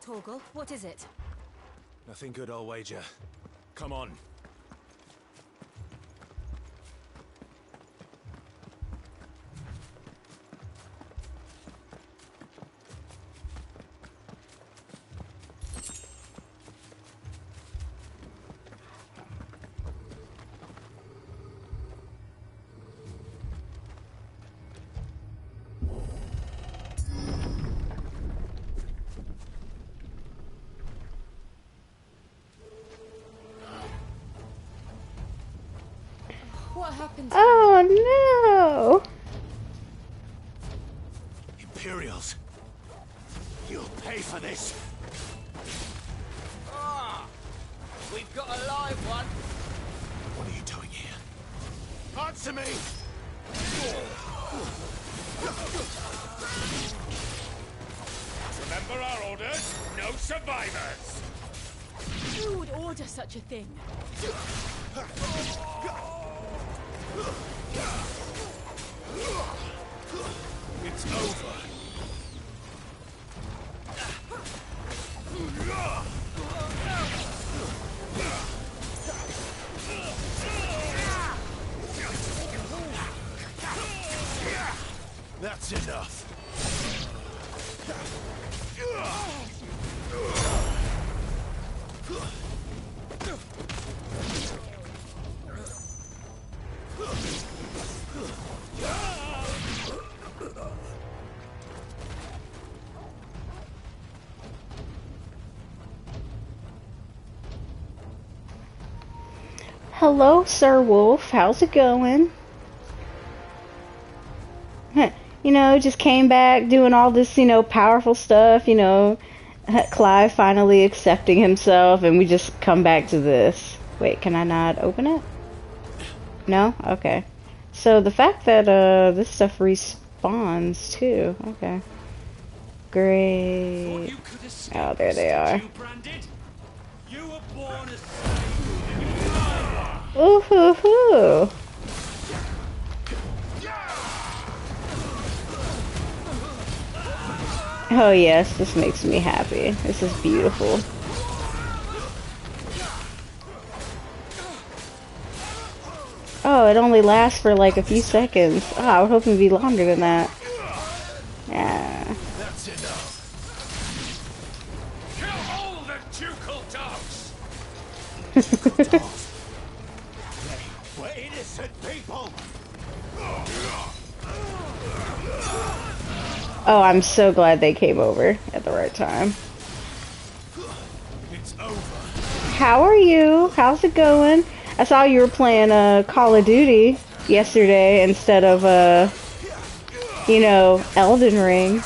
Torgal, what is it? Nothing good, I'll wager. Come on. What happened? Oh no! Imperials. You'll pay for this. Ah! We've got a live one. What are you doing here? Answer me! Remember our orders? No survivors! Who would order such a thing? It's over. That's enough. Hello, Sir Wolf. How's it going? You know, just came back doing all this, you know, powerful stuff, you know, Clive finally accepting himself, and we just come back to this. Wait, can I not open it? No? Okay. So the fact that this stuff respawns too. Okay. Great. Oh, there they are. Ooh hoo hoo. Oh yes, this makes me happy. This is beautiful. Oh, it only lasts for like a few seconds. Oh, I was hoping it'd be longer than that. Yeah. That's enough. Kill all the ducal dogs! Dogs. We're innocent people. Oh, I'm so glad they came over at the right time. It's over. How are you? How's it going? I saw you were playing Call of Duty yesterday instead of you know, Elden Ring.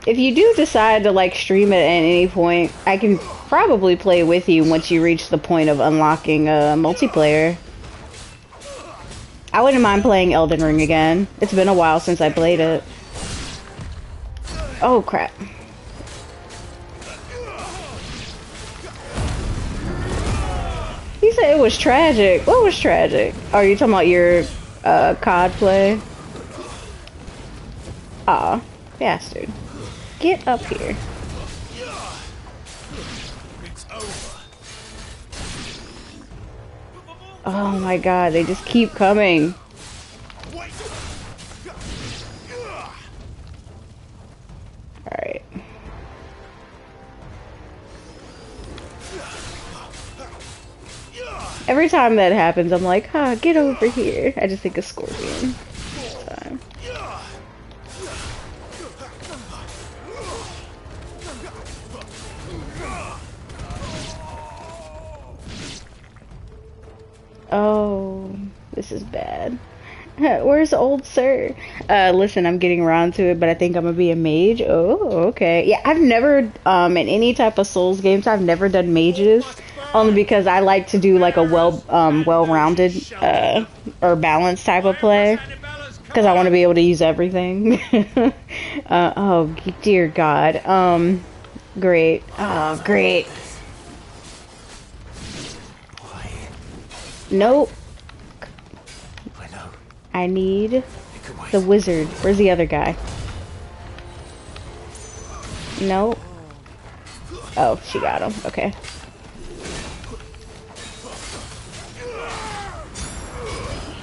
If you do decide to like stream it at any point, I can probably play with you once you reach the point of unlocking multiplayer. I wouldn't mind playing Elden Ring again. It's been a while since I played it. Oh crap. He said it was tragic. What was tragic? Oh, you talking about your COD play? Aw, bastard. Get up here. It's over. Oh my god, they just keep coming. Alright. Every time that happens, I'm like, huh, get over here. I just think of Scorpion. So. Oh, this is bad. Where's old sir? Listen, I'm getting around to it, but I think I'm gonna be a mage. Oh, okay. Yeah, I've never, in any type of Souls games, I've never done mages. Only because I like to do like a well-rounded, or balanced type of play. Because I want to be able to use everything. Oh, dear God. Great. Oh, great. Nope. I need the wizard. Where's the other guy? Nope. Oh, she got him. Okay.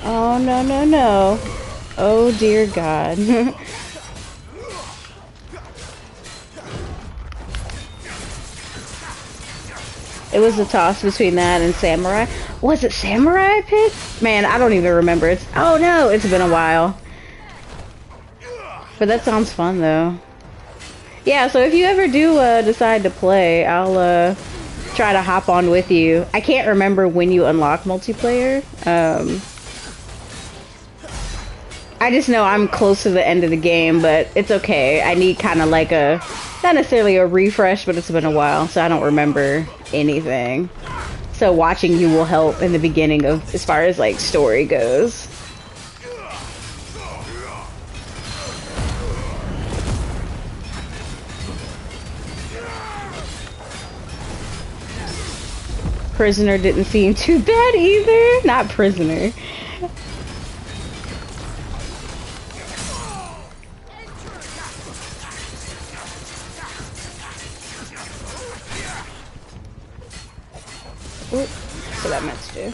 Oh, no, no, no. Oh, dear God. It was a toss between that and Samurai. Was it Samurai I picked? Man, I don't even remember. Oh no, it's been a while. But that sounds fun though. Yeah, so if you ever do decide to play, I'll try to hop on with you. I can't remember when you unlock multiplayer. I just know I'm close to the end of the game, but it's okay. I need kind of like not necessarily a refresh, but it's been a while, so I don't remember anything. So watching you will help in the beginning of, as far as like story goes. Prisoner didn't seem too bad either. Not Prisoner. Oop, that's what I meant to do.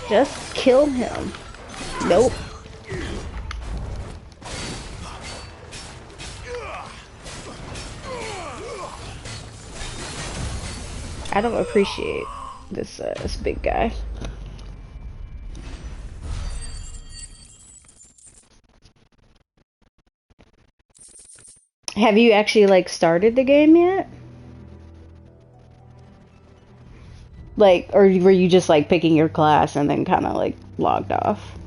Just kill him. Nope. I don't appreciate this big guy. Have you actually like started the game yet? Like, or were you just like picking your class and then kind of like logged off?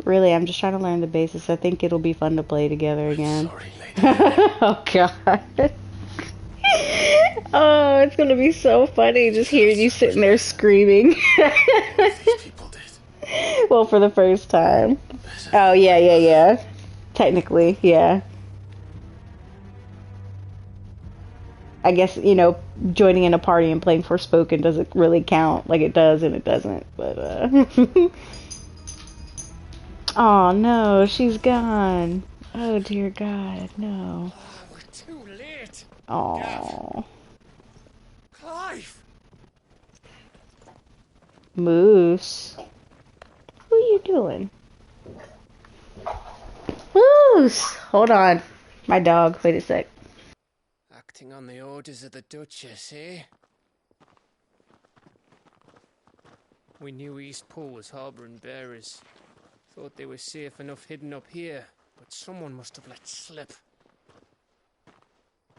Really, I'm just trying to learn the basics. I think it'll be fun to play together again. Sorry, lady. Oh god. Oh, it's gonna be so funny just hearing you sitting there screaming. These people did. Well, for the first time. Oh, yeah. Technically, yeah. I guess, you know, joining in a party and playing Forspoken doesn't really count. Like, it does and it doesn't. But, oh, no, she's gone. Oh, dear God, no. We're too late. Oh. Clive! Moose. What are you doing? Moose! Hold on. My dog. Wait a sec. Acting on the orders of the Duchess, eh? We knew Eastpool was harbouring bearers. Thought they were safe enough hidden up here, but someone must have let slip.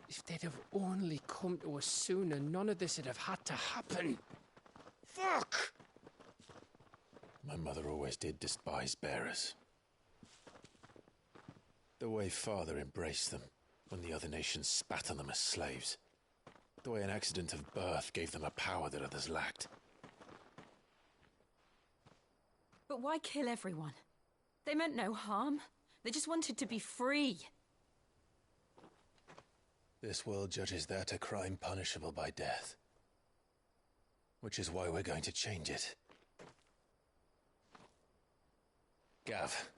If they'd have only come to us sooner, none of this would have had to happen. Fuck! My mother always did despise bearers. The way father embraced them when the other nations spat on them as slaves. The way an accident of birth gave them a power that others lacked. But why kill everyone? They meant no harm. They just wanted to be free. This world judges that a crime punishable by death. Which is why we're going to change it. Gav,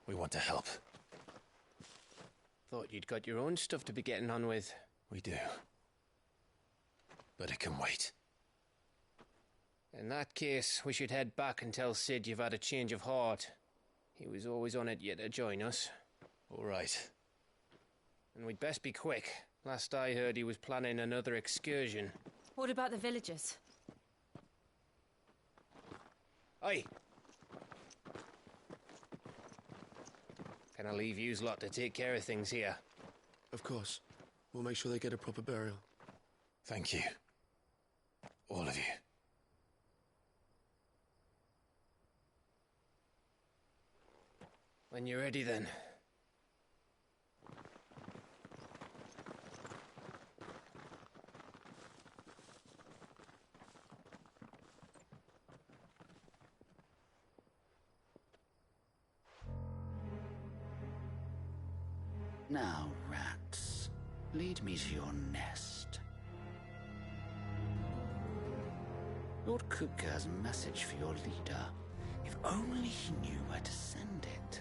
we want to help. Thought you'd got your own stuff to be getting on with. We do. But it can wait. In that case, we should head back and tell Sid you've had a change of heart. He was always on it yet to join us. All right. And we'd best be quick. Last I heard, he was planning another excursion. What about the villagers? Aye. Can I leave yous lot to take care of things here? Of course. We'll make sure they get a proper burial. Thank you. All of you. When you're ready, then. Now, rats, lead me to your nest. Lord Kupka has a message for your leader. If only he knew where to send it.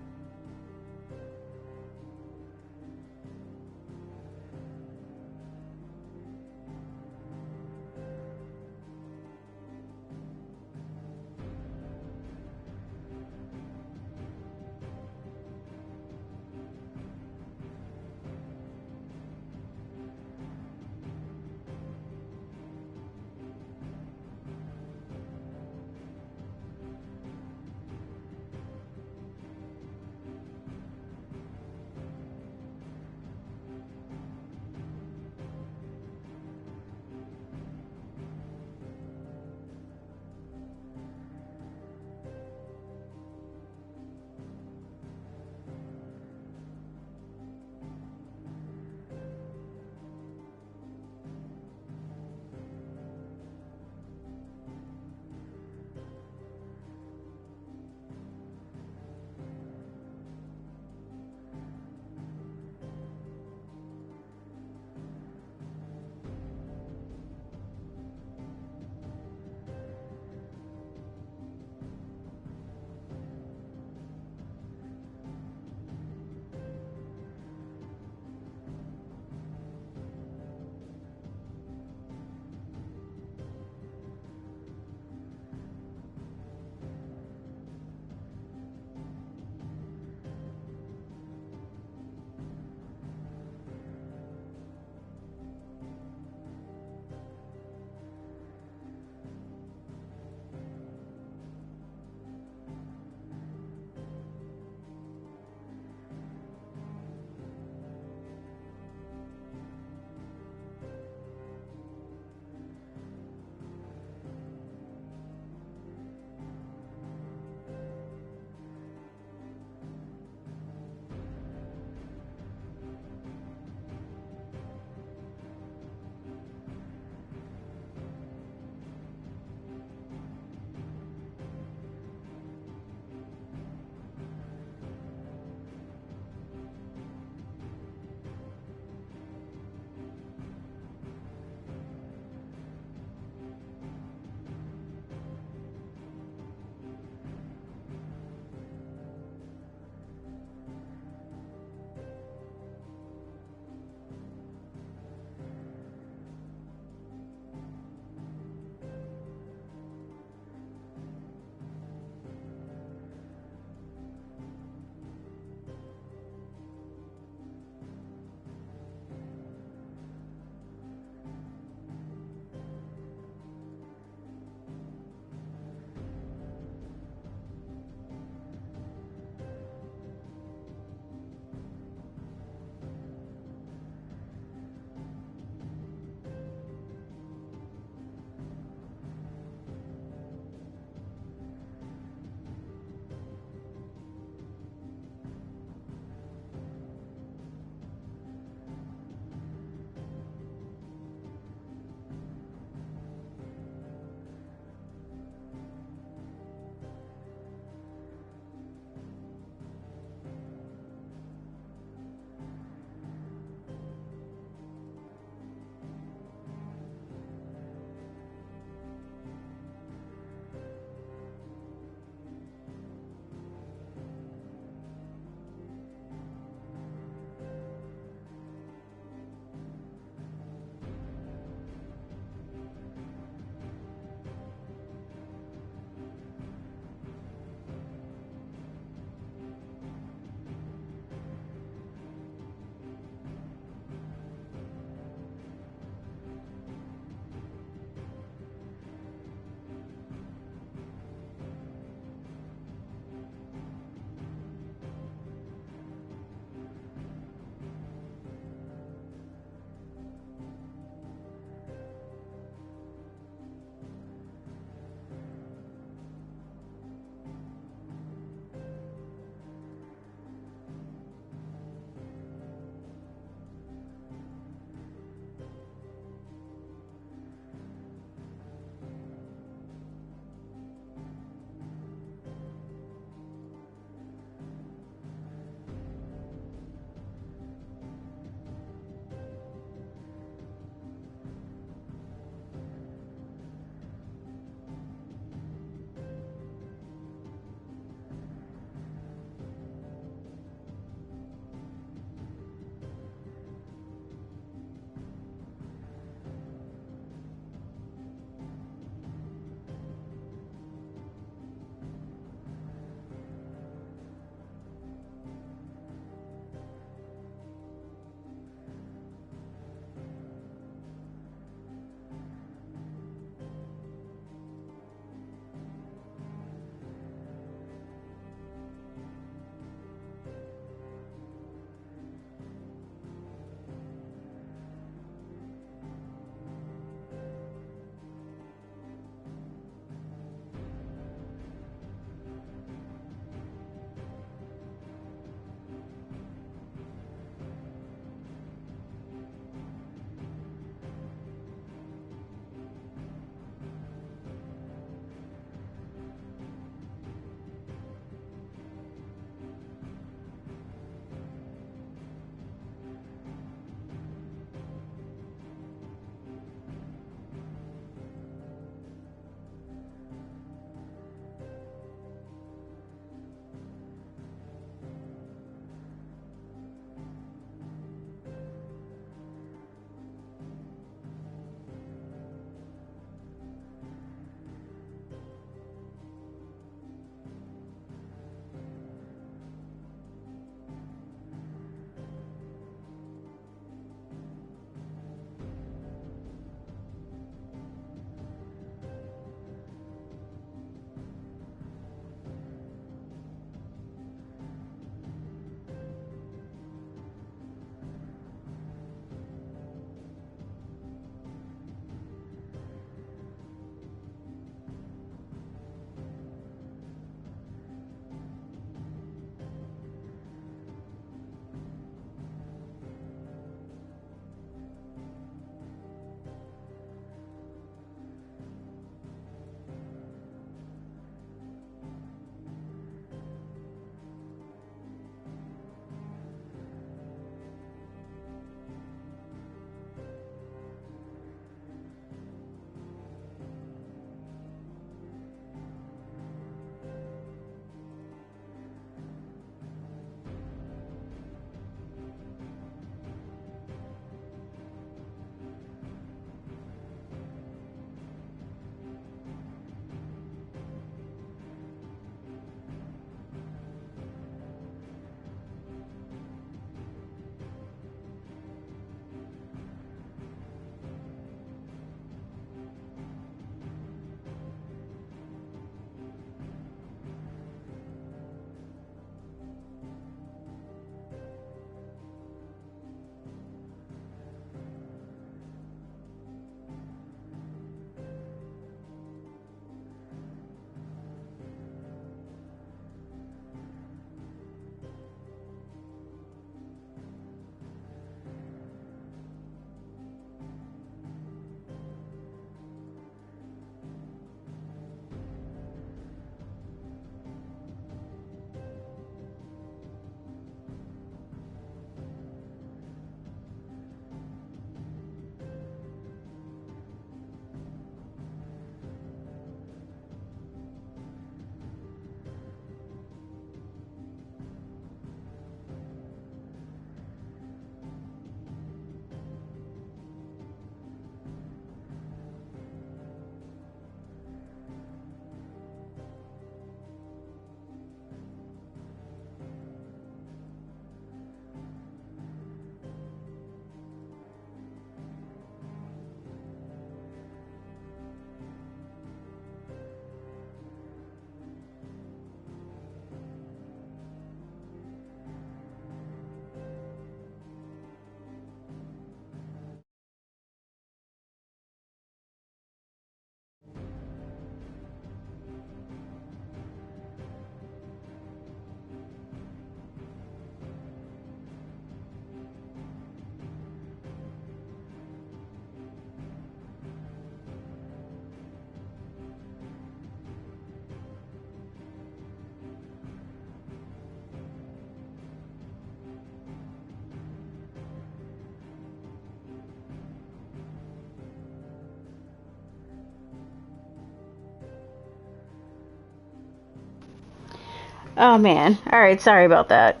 Oh man. Alright, sorry about that.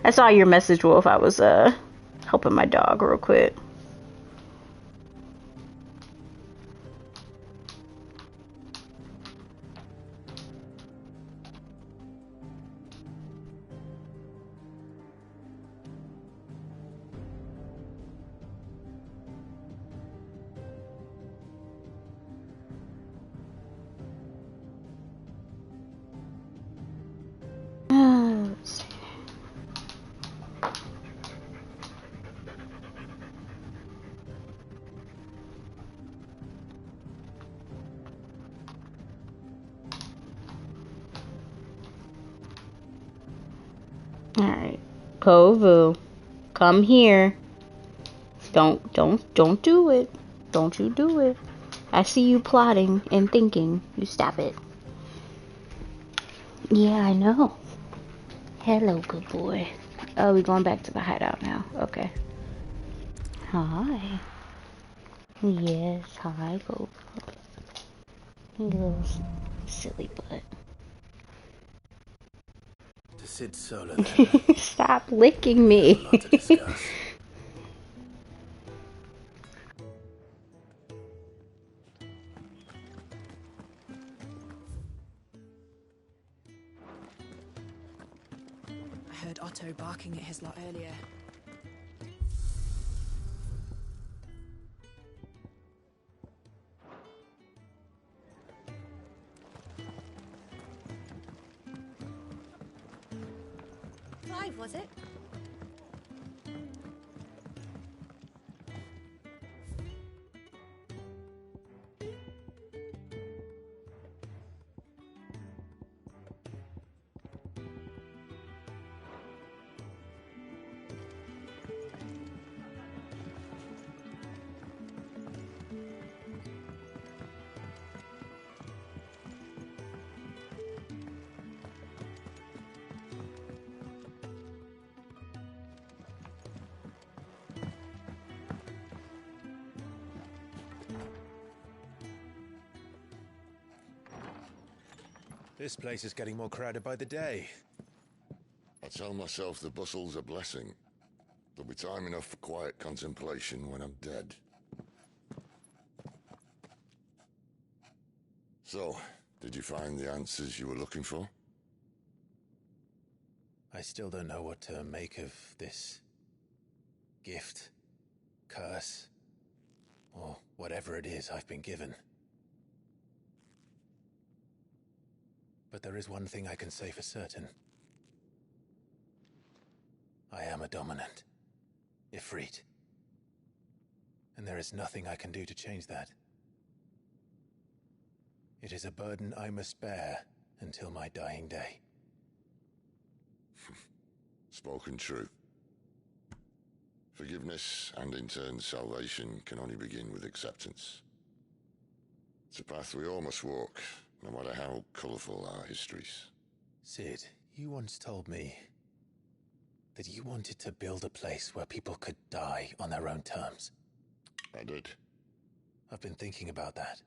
I saw your message, Wolf. I was helping my dog real quick. Let's see. Alright. Kovu, come here. Don't do it. Don't you do it. I see you plotting and thinking. You stop it. Yeah, I know. Hello, good boy. Oh, we're going back to the hideout now. Okay. Hi. Yes, hi, Kovu. You little silly butt. To Sid Solar, then. Stop licking me. A lot to discuss. I heard Otto barking at his lot earlier. Clive, was it? This place is getting more crowded by the day. I tell myself the bustle's a blessing. There'll be time enough for quiet contemplation when I'm dead. So, did you find the answers you were looking for? I still don't know what to make of this gift, curse, or whatever it is I've been given. But there is one thing I can say for certain. I am a dominant, Ifrit. And there is nothing I can do to change that. It is a burden I must bear until my dying day. Spoken true. Forgiveness, and in turn salvation, can only begin with acceptance. It's a path we all must walk, no matter how colourful our histories. Sid, you once told me that you wanted to build a place where people could die on their own terms. I did. I've been thinking about that.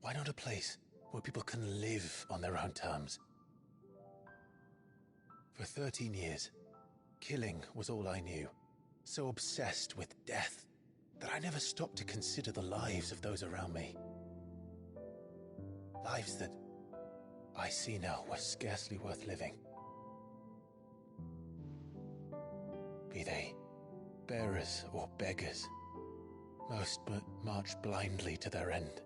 Why not a place where people can live on their own terms? For 13 years, killing was all I knew. So obsessed with death that I never stopped to consider the lives of those around me. Lives that I see now were scarcely worth living. Be they bearers or beggars, most march blindly to their end,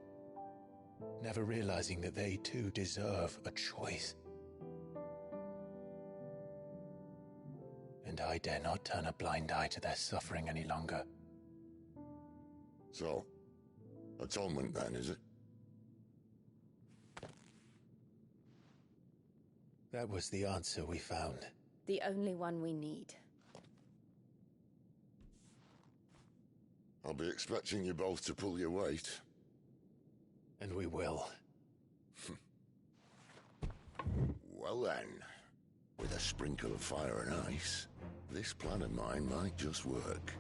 never realizing that they too deserve a choice. And I dare not turn a blind eye to their suffering any longer. So, atonement then, is it? That was the answer we found. The only one we need. I'll be expecting you both to pull your weight. And we will. Well then, with a sprinkle of fire and ice, this plan of mine might just work.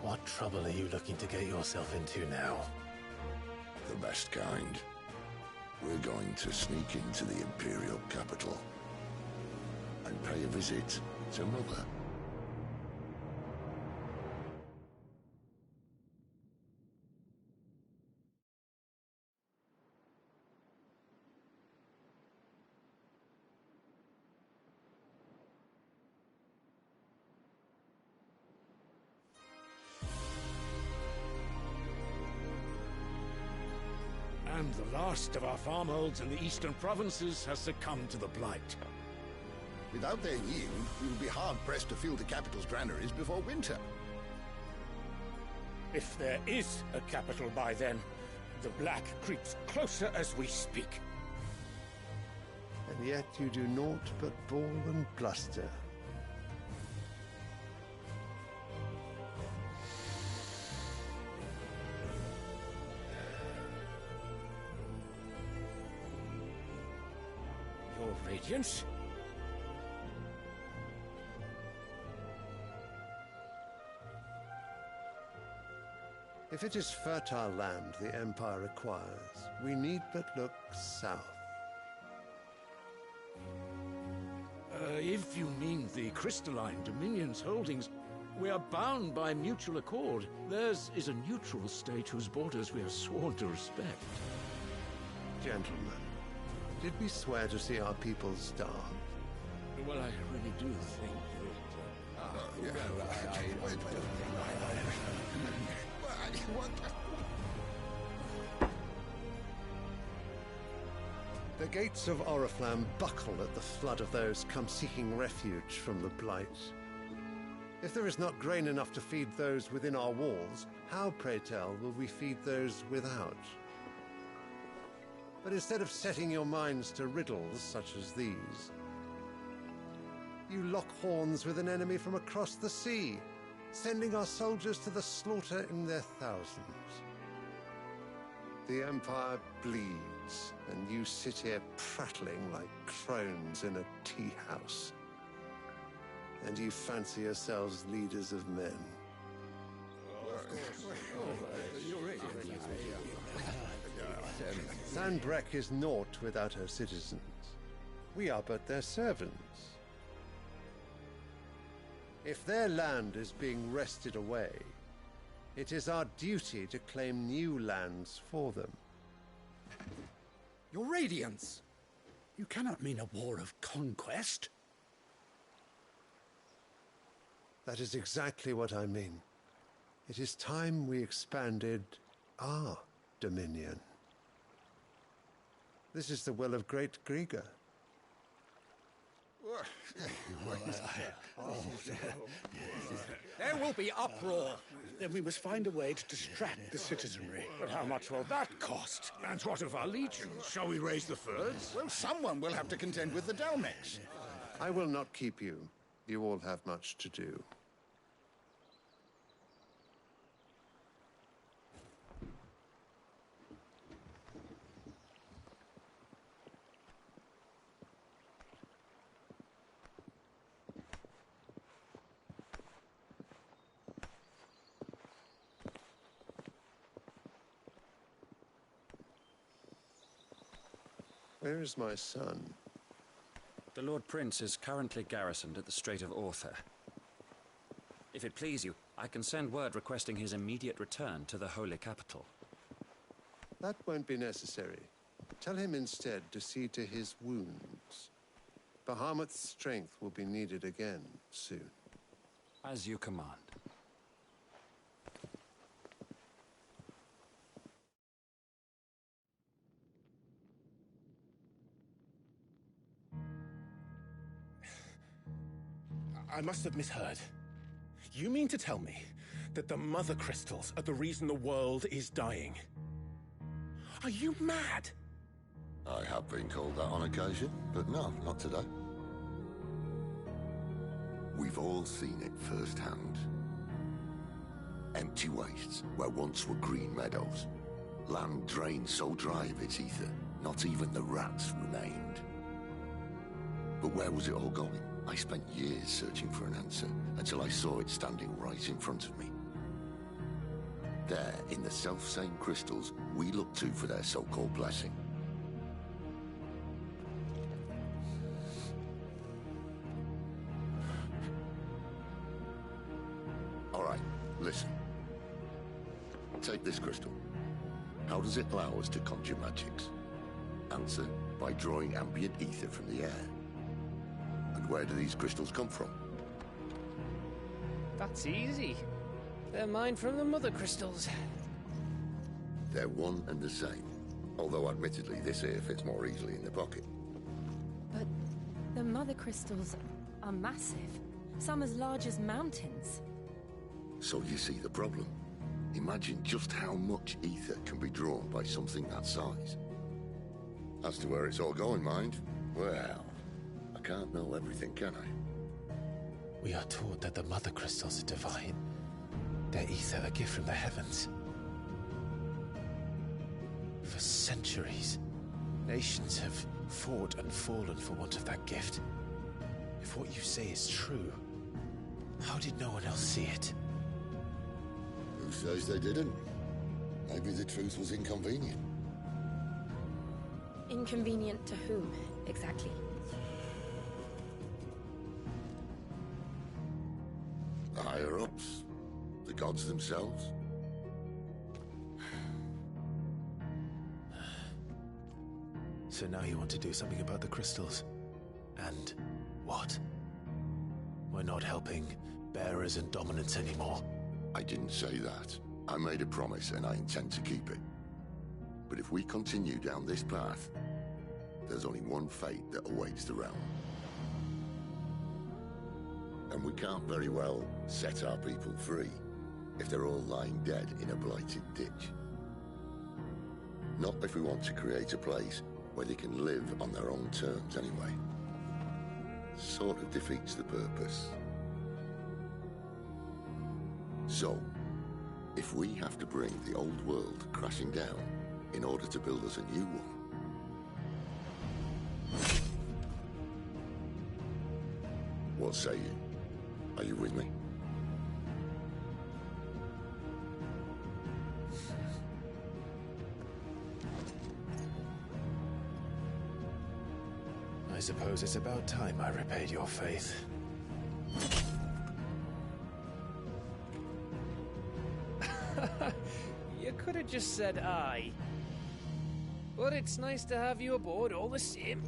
What trouble are you looking to get yourself into now? The best kind. We're going to sneak into the Imperial capital and pay a visit to Mother. And the last of our farmholds in the eastern provinces has succumbed to the blight. Without their yield, we will be hard-pressed to fill the capital's granaries before winter. If there is a capital by then, the black creeps closer as we speak. And yet you do naught but bawl and bluster. Your Radiance? If it is fertile land the Empire requires, we need but look south. If you mean the crystalline Dominion's holdings, we are bound by mutual accord. Theirs is a neutral state whose borders we have sworn to respect. Gentlemen, did we swear to see our people starve? Well, I really do think The gates of Oriflamme buckle at the flood of those come seeking refuge from the blight. If there is not grain enough to feed those within our walls, how, pray tell, will we feed those without? But instead of setting your minds to riddles such as these, you lock horns with an enemy from across the sea, sending our soldiers to the slaughter in their thousands. The Empire bleeds, and you sit here prattling like crones in a tea house. And you fancy yourselves leaders of men. Sanbreque is naught without her citizens. We are but their servants. If their land is being wrested away, it is our duty to claim new lands for them. Your Radiance! You cannot mean a war of conquest. That is exactly what I mean. It is time we expanded our dominion. This is the will of great Grieger. There will be uproar. Then we must find a way to distract the citizenry. But how much will that cost? And what of our legions? Shall we raise the furs? Well, someone will have to contend with the Dalmex. I will not keep you. You all have much to do. Where is my son? The Lord Prince is currently garrisoned at the Strait of Author. If it please you, I can send word requesting his immediate return to the Holy Capital. That won't be necessary. Tell him instead to see to his wounds. Bahamut's strength will be needed again soon. As you command. I must have misheard. You mean to tell me that the Mother Crystals are the reason the world is dying? Are you mad? I have been called that on occasion, but no, not today. We've all seen it firsthand. Empty wastes where once were green meadows. Land drained so dry of its ether, not even the rats remained. But where was it all going? I spent years searching for an answer, until I saw it standing right in front of me. They're in the self-same crystals we look to for their so-called blessing. All right, listen. Take this crystal. How does it allow us to conjure magics? Answer, by drawing ambient ether from the air. And where do these crystals come from? That's easy. They're mined from the mother crystals. They're one and the same. Although admittedly this here fits more easily in the pocket. But the mother crystals are massive. Some as large as mountains. So you see the problem. Imagine just how much ether can be drawn by something that size. As to where it's all going, mind, well, I can't know everything, can I? We are taught that the mother crystals are divine. Their ether a gift from the heavens. For centuries, nations have fought and fallen for want of that gift. If what you say is true, how did no one else see it? Who says they didn't? Maybe the truth was inconvenient. Inconvenient to whom, exactly? The higher-ups? The gods themselves? So now you want to do something about the crystals? And what? We're not helping bearers and dominants anymore. I didn't say that. I made a promise and I intend to keep it. But if we continue down this path, there's only one fate that awaits the realm. And we can't very well set our people free if they're all lying dead in a blighted ditch. Not if we want to create a place where they can live on their own terms anyway. Sort of defeats the purpose. So, if we have to bring the old world crashing down in order to build us a new one, what say you? Are you with me? I suppose it's about time I repaid your faith. You could have just said aye. But it's nice to have you aboard all the same.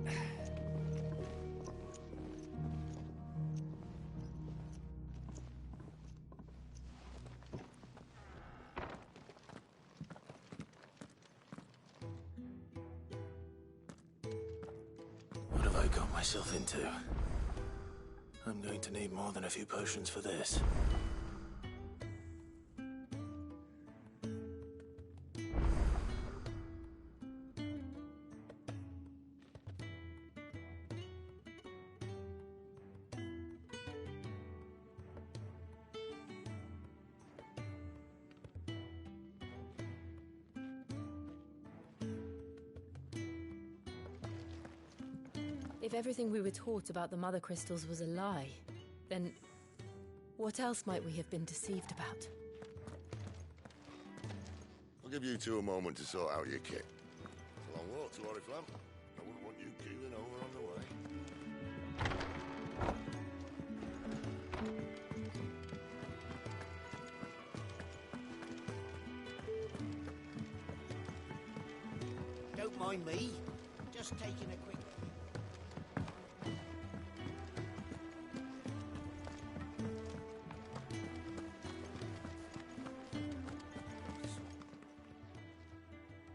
What have I got myself into? I'm going to need more than a few potions for this. If everything we were taught about the mother crystals was a lie, then what else might we have been deceived about? I'll give you two a moment to sort out your kit. It's a long walk to Oriflamme. I wouldn't want you keeling over on the way. Don't mind me. Just taking a quick...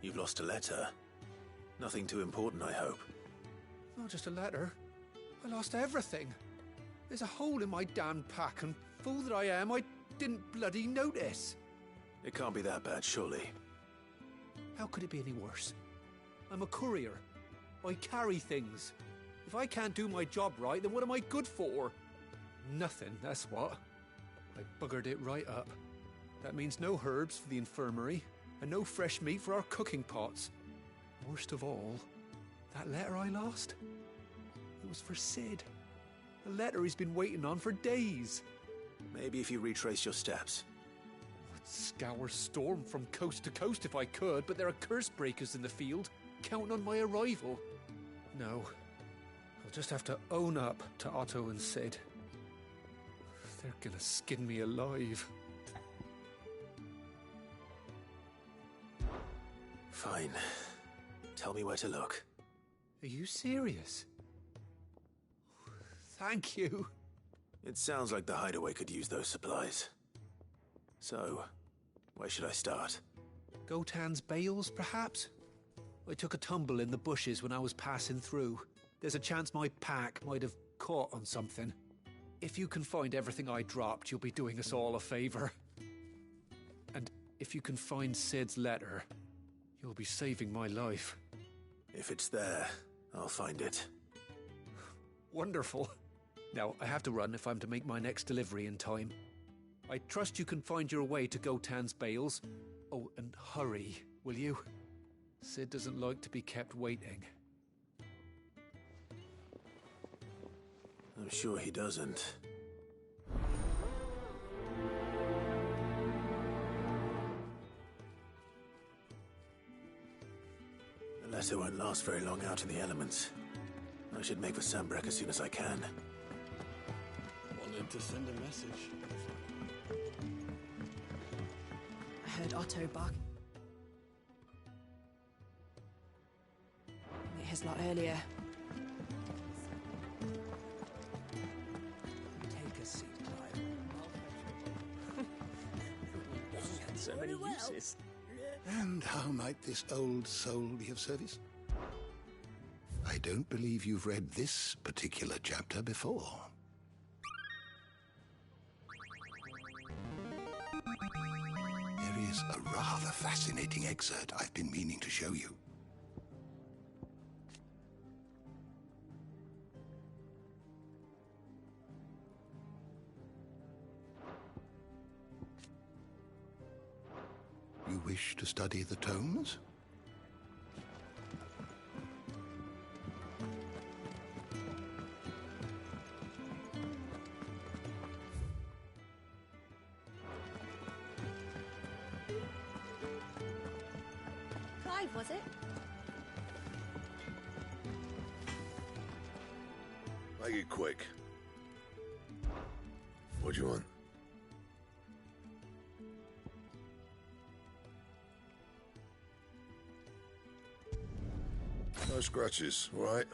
You've lost a letter. Nothing too important, I hope. Not just a letter. I lost everything. There's a hole in my damned pack, and fool that I am, I didn't bloody notice. It can't be that bad, surely. How could it be any worse? I'm a courier. I carry things. If I can't do my job right, then what am I good for? Nothing, that's what. I buggered it right up. That means no herbs for the infirmary, and no fresh meat for our cooking pots. Worst of all, that letter I lost, it was for Sid. A letter he's been waiting on for days. Maybe if you retrace your steps. I'd scour Storm from coast to coast if I could, but there are curse breakers in the field, counting on my arrival. No. I'll just have to own up to Otto and Sid. They're gonna skin me alive. Fine. Tell me where to look. Are you serious? Thank you. It sounds like the hideaway could use those supplies. So, where should I start? Gotan's bales, perhaps? I took a tumble in the bushes when I was passing through. There's a chance my pack might have caught on something. If you can find everything I dropped, you'll be doing us all a favor. And if you can find Sid's letter, you'll be saving my life. If it's there, I'll find it. Wonderful. Now, I have to run if I'm to make my next delivery in time. I trust you can find your way to Gotan's bales. Oh, and hurry, will you? Sid doesn't like to be kept waiting. I'm sure he doesn't. The letter won't last very long out in the elements. I should make for Sambrek as soon as I can. Wanted to send a message. I heard Otto bark at his lot earlier. Take a seat, Clive. So many uses. And how might this old soul be of service? I don't believe you've read this particular chapter before. There is a rather fascinating excerpt I've been meaning to show you. You wish to study the tomes? Clive, was it? Make it quick. What do you want? No scratches, all right?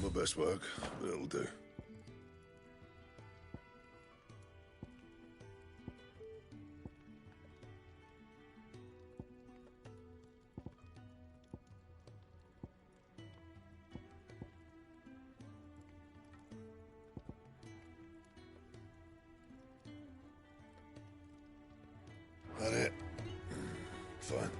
My best work, but it'll do. That it? Fine.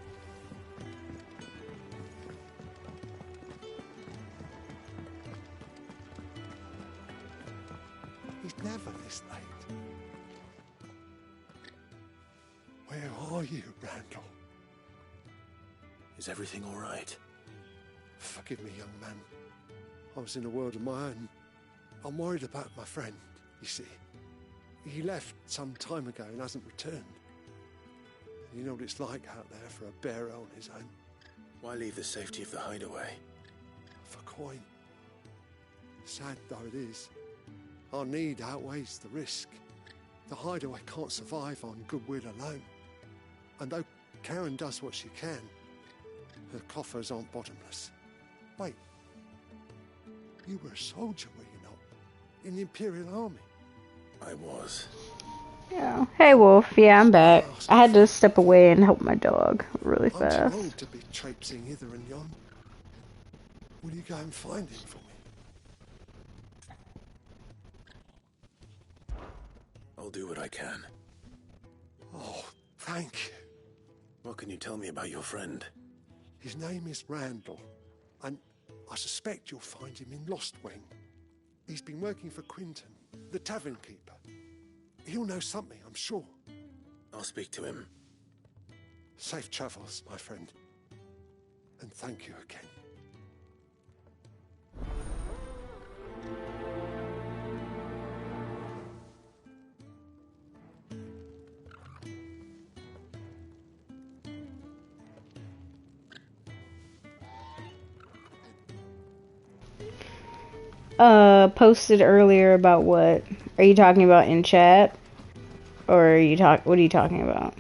He's never this late. Where are you, Randall? Is everything all right? Forgive me, young man. I was in a world of my own. I'm worried about my friend, you see. He left some time ago and hasn't returned. You know what it's like out there for a bearer on his own. Why leave the safety of the hideaway? For coin. Sad though it is, our need outweighs the risk. The hideaway can't survive on goodwill alone. And though Karen does what she can, her coffers aren't bottomless. Wait, you were a soldier, were you not? In the Imperial Army? I was. Yeah. Hey, Wolf. Yeah, I'm back. I had to step away and help my dog really I'm too fast. old to be traipsing hither and yon. Will you go and find him for me? I'll do what I can. Oh, thank you. What can you tell me about your friend? His name is Randall, and I suspect you'll find him in Lost Wing. He's been working for Quinton, the tavern keeper. He'll know something, I'm sure. I'll speak to him. Safe travels, my friend. And thank you again. Posted earlier about what? Are you talking about in chat? Or are you what are you talking about?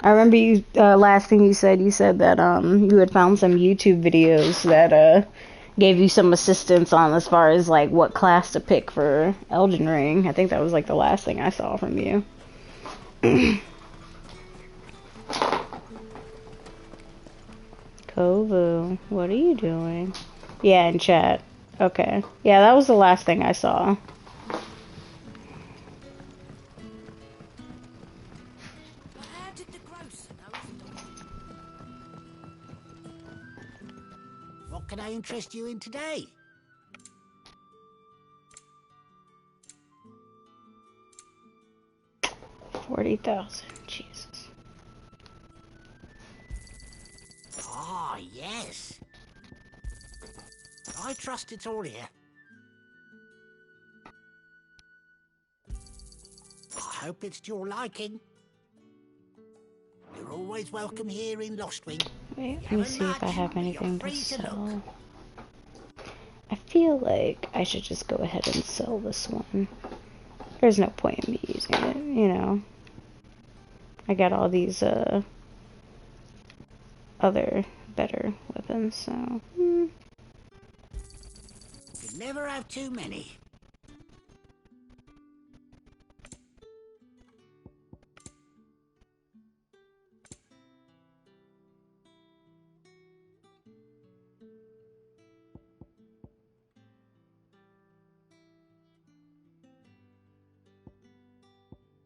I remember you, last thing you said that, you had found some YouTube videos that, gave you some assistance on as far as, like, what class to pick for Elden Ring. I think that was, like, the last thing I saw from you. Kovu, what are you doing? Yeah, in chat. Okay. Yeah, that was the last thing I saw. How did the grocer know? What can I interest you in today? $40,000. Jesus. Ah, yes. I trust it's all here. I hope it's to your liking. You're always welcome here in Lostwing. Wait, let me see if I have anything to sell. I feel like I should just go ahead and sell this one. There's no point in me using it, you know. I got all these, other better weapons, so... You never have too many.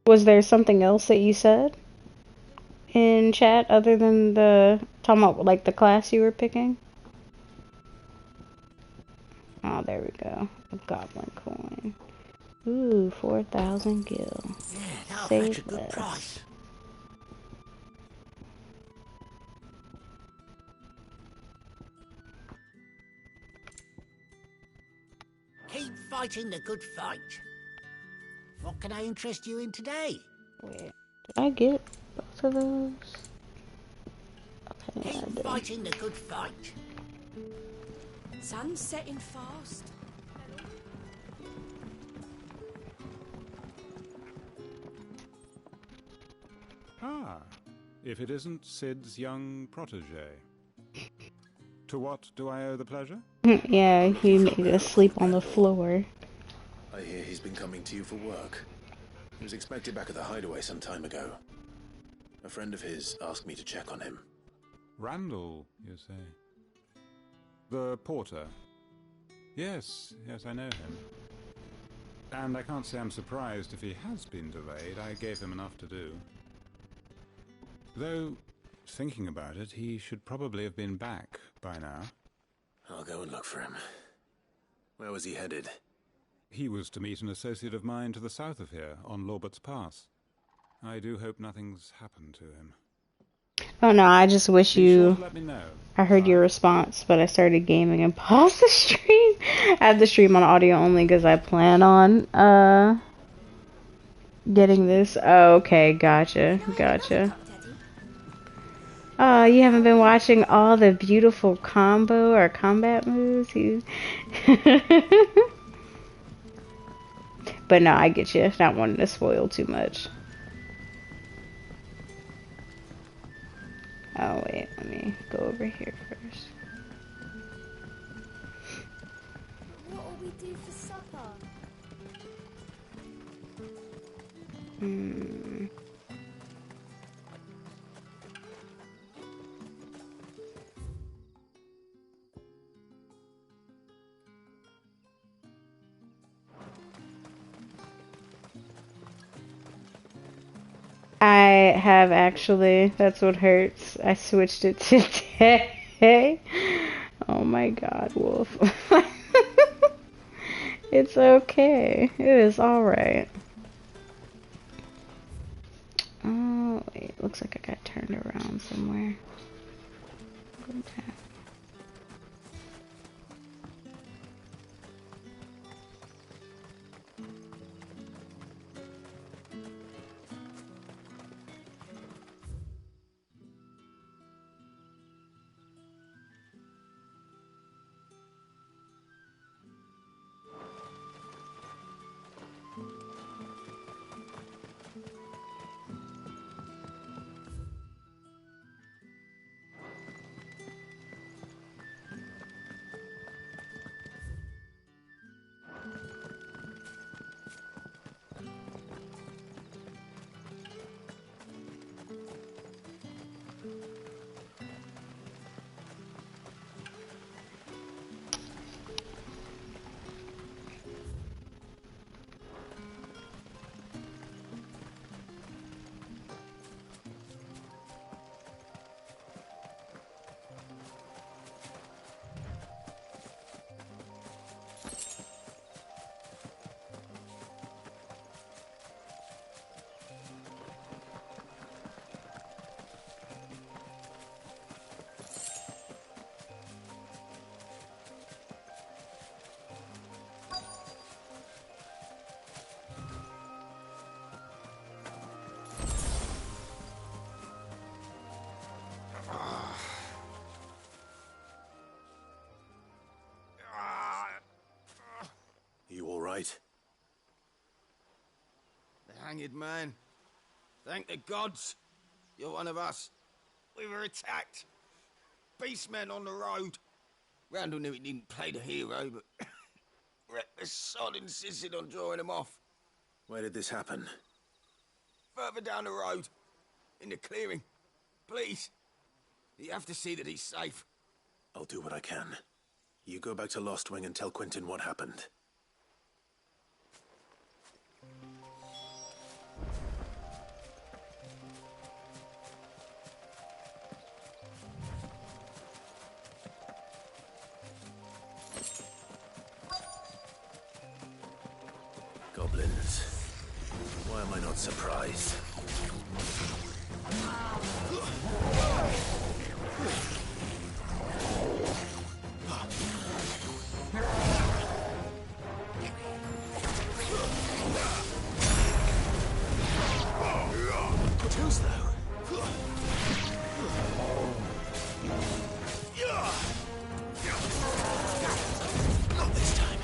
Was there something else that you said in chat other than talking about, like, the class you were picking? Oh, there we go. A goblin coin. Ooh, 4,000 gil. Yeah, that'll Save fetch a good less. price. Keep fighting the good fight. What can I interest you in today? Wait, did I get both of those? Okay, Keep fighting the good fight. Sun's setting fast. Ah, if it isn't Sid's young protege. To what do I owe the pleasure? Yeah, he made us sleep on the floor. I hear he's been coming to you for work. He was expected back at the hideaway some time ago. A friend of his asked me to check on him. Randall, you say? The porter? Yes, I know him. And I can't say I'm surprised if he has been delayed. I gave him enough to do. Though, thinking about it, he should probably have been back by now. I'll go and look for him. Where was he headed? He was to meet an associate of mine to the south of here, on Lorbert's Pass. I do hope nothing's happened to him. Oh no, I just wish Be you... sure to let me know. I heard your response, but I started gaming and paused the stream. I have the stream on audio only because I plan on, getting this. Oh, okay, gotcha. Oh, you haven't been watching all the beautiful combo or combat moves? But no, I get you. Not wanting to spoil too much. Oh, wait. Let me go over here first. What will we do for supper? I have actually. That's what hurts. I switched it today. Oh my god, Wolf. It's okay. It is alright. Oh, wait. Looks like I got turned around somewhere. Go back. You all right? The hanged man. Thank the gods. You're one of us. We were attacked. Beastmen on the road. Randall knew he didn't play the hero, but the sod insisted on drawing him off. Where did this happen? Further down the road. In the clearing. Please. You have to see that he's safe. I'll do what I can. You go back to Lost Wing and tell Quentin what happened. Goblins. Why am I not surprised? Too slow. Not this time.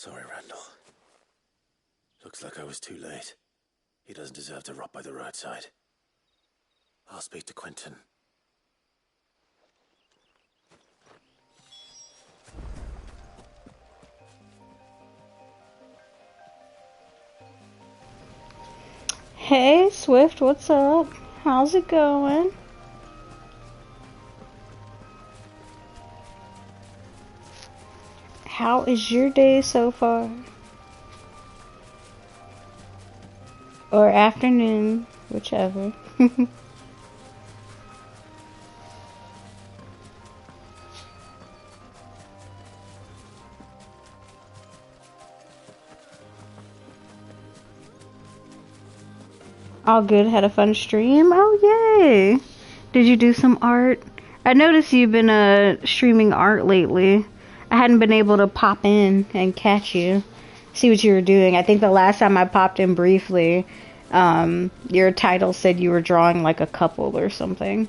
Sorry, Randall. Looks like I was too late. He doesn't deserve to rot by the roadside. I'll speak to Quentin. Hey, Swift, what's up? How's it going? How is your day so far? Or afternoon, whichever. All good, had a fun stream. Oh, yay! Did you do some art? I noticed you've been streaming art lately. I hadn't been able to pop in and catch you, see what you were doing. I think the last time I popped in briefly, your title said you were drawing like a couple or something.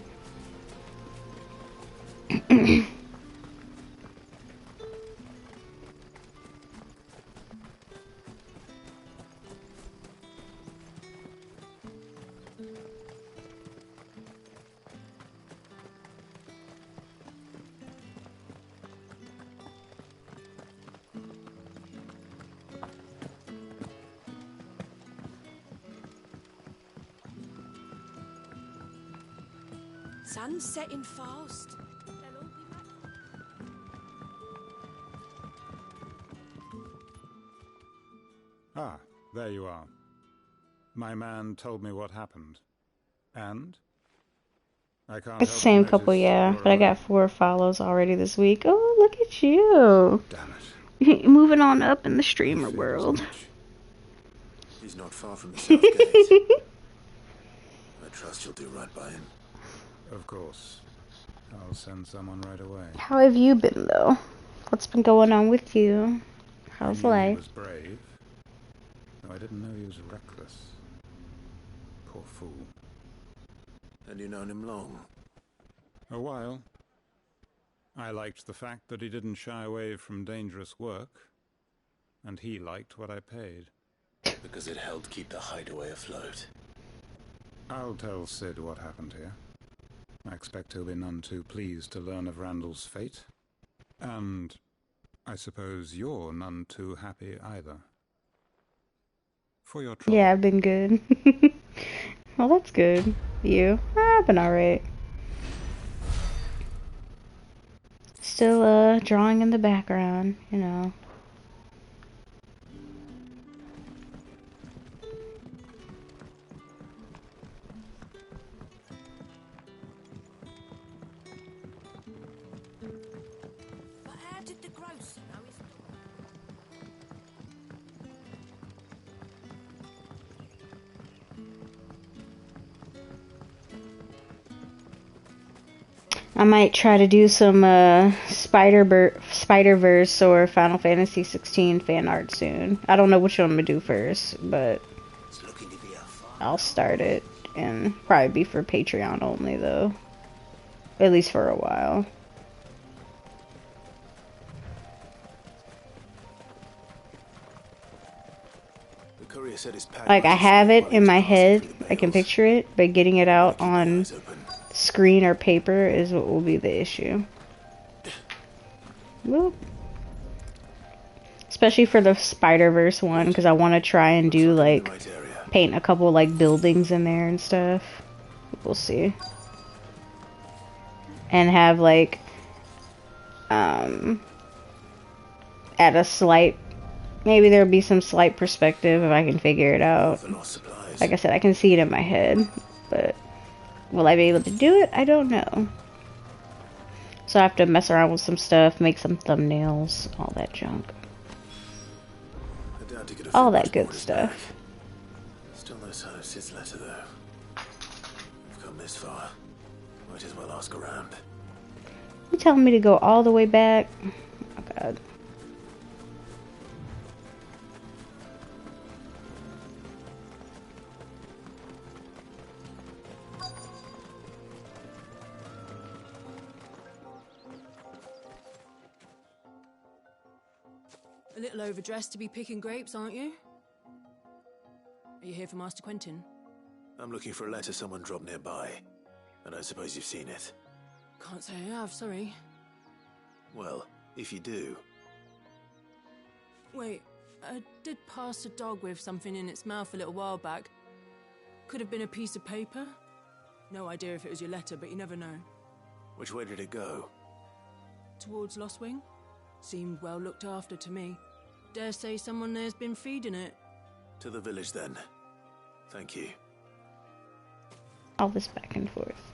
Sun's setting fast. Ah, there you are. My man told me what happened. And? I can't It's the help same but couple, notice yeah. you're But I got 4 follows already this week. Oh, look at you. Damn it. Moving on up in the streamer world. He's not far from the south gate. I trust you'll do right by him. Of course. I'll send someone right away. How have you been, though? What's been going on with you? How's I knew he life? was brave, though I didn't know he was reckless. Poor fool. And you known him long? A while. I liked the fact that he didn't shy away from dangerous work, and he liked what I paid. Because it helped keep the hideaway afloat. I'll tell Sid what happened here. I expect he'll be none too pleased to learn of Randall's fate. And I suppose you're none too happy either. For your trouble. Yeah, I've been good. Well, that's good. You? I've been alright. Still, drawing in the background, you know. But how did the grocer know his... I might try to do some Spider-Verse or Final Fantasy 16 fan art soon. I don't know which one I'm gonna do first, but I'll start it and probably be for Patreon only though. At least for a while. The courier said his pack Like I have it in my head, I can picture it, but getting it out on screen or paper is what will be the issue. Whoop. Especially for the Spider-Verse one, because I want to try and do like paint a couple like buildings in there and stuff. We'll see. And have like add a slight, maybe there'll be some slight perspective if I can figure it out. Like I said, I can see it in my head, but will I be able to do it? I don't know. So I have to mess around with some stuff, make some thumbnails, all that junk. All that good stuff. Still no sign of Sid's letter though. We've come this far. Might as well ask around. You telling me to go all the way back? Oh god. A little overdressed to be picking grapes, aren't you? Are you here for Master Quentin? I'm looking for a letter someone dropped nearby. I don't suppose you've seen it. Can't say I have, sorry. Well, if you do... Wait, I did pass a dog with something in its mouth a little while back. Could have been a piece of paper. No idea if it was your letter, but you never know. Which way did it go? Towards Lostwing? Seemed well looked after to me. Dare say someone there's been feeding it. To the village, then. Thank you. All this back and forth.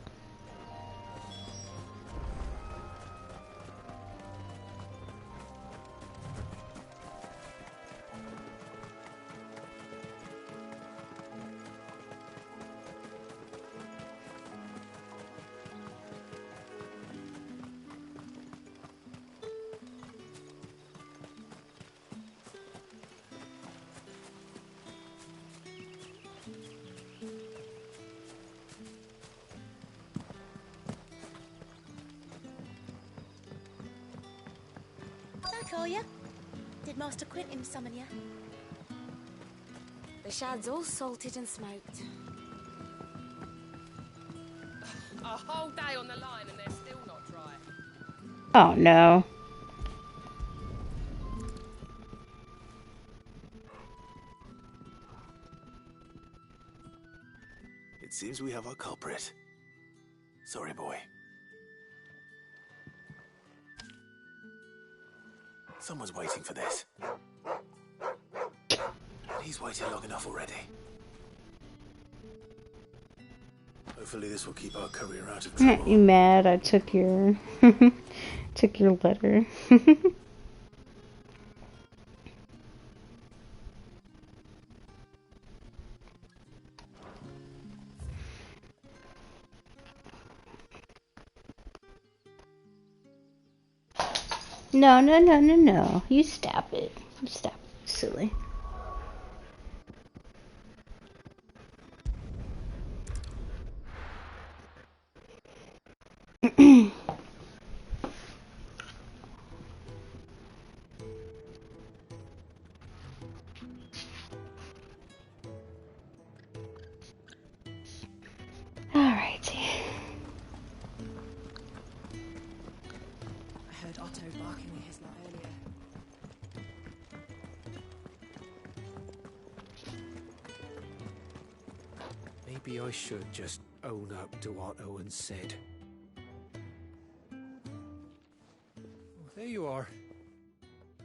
Back, are you? Did Master Quentin summon you? The shad's all salted and smoked. A whole day on the line and they're still not dry. Oh no. It seems we have our culprit. Sorry, boy. Someone's waiting for this. He's waited long enough already. Hopefully this will keep our career out of trouble. You mad? I took your took your letter. No, no, no, no, no. You stop it. You stop it, silly. Alrighty. I heard Otto barking at his lot earlier. Maybe I should just own up to what Owen said. Well, there you are.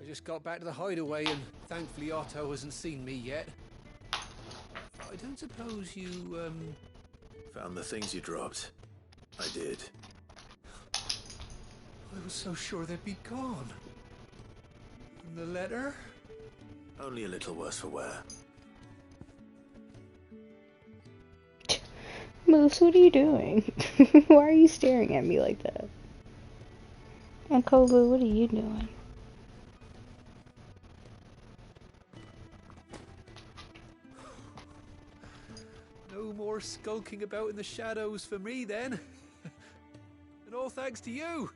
I just got back to the hideaway and thankfully Otto hasn't seen me yet. I don't suppose you, Found the things you dropped. I did. I was so sure they'd be gone. And the letter? Only a little worse for wear. Moose, what are you doing? Why are you staring at me like that? And Kovu, what are you doing? No more skulking about in the shadows for me then. And all thanks to you.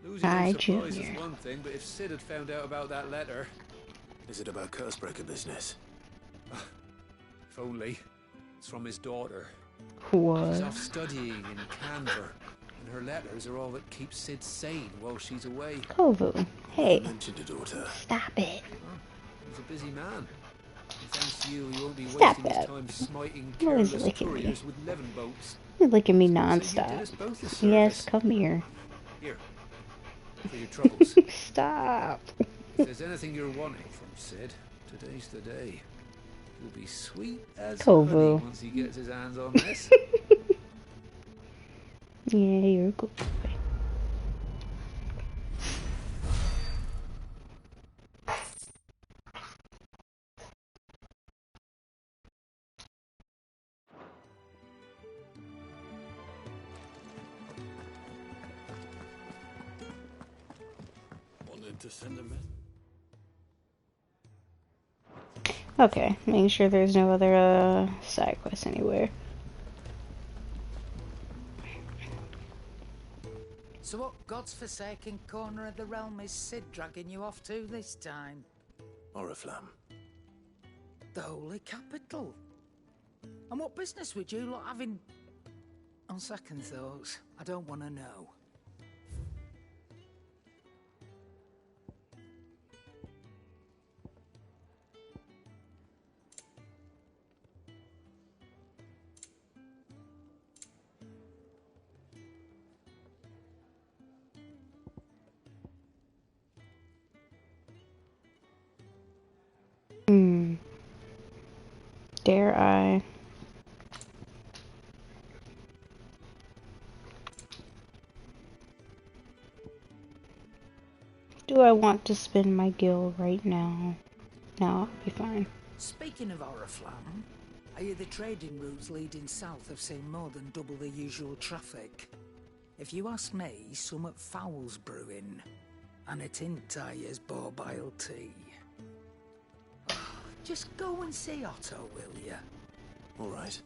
Losing Hi, no supplies Junior. is one thing, but if Sid had found out about that letter... Is it about Cursebreaker business? If only. It's from his daughter. What? She's off studying in Canver, and her letters are all that keeps Sid sane while she's away. Kovu, hey. Mentioned a daughter. Stop it. He's a busy man. And thanks to you, he won't be Stop wasting his that. time smiting You're always careless licking me. couriers with levin boats. You're licking me So you did us nonstop. both a service. Yes, come here. Here, for your troubles. Stop. If there's anything you're wanting from Sid, today's the day. He'll be sweet as Kovu. honey once he gets his hands on this. Yeah, you're a good boy. Wanted to send a message. Okay, making sure there's no other side quests anywhere. So what god's-forsaken corner of the realm is Sid dragging you off to this time? Oriflamme. The Holy Capital. And what business would you lot having... On second thoughts, I don't want to know. Dare I? Do I want to spend my gil right now? No, I'll be fine. Speaking of Oriflamme, I hear the trading routes leading south have seen more than double the usual traffic. If you ask me, summat foul's brewing, and it ain't Tyre's borbile tea. Just go and see Otto, will you? All right.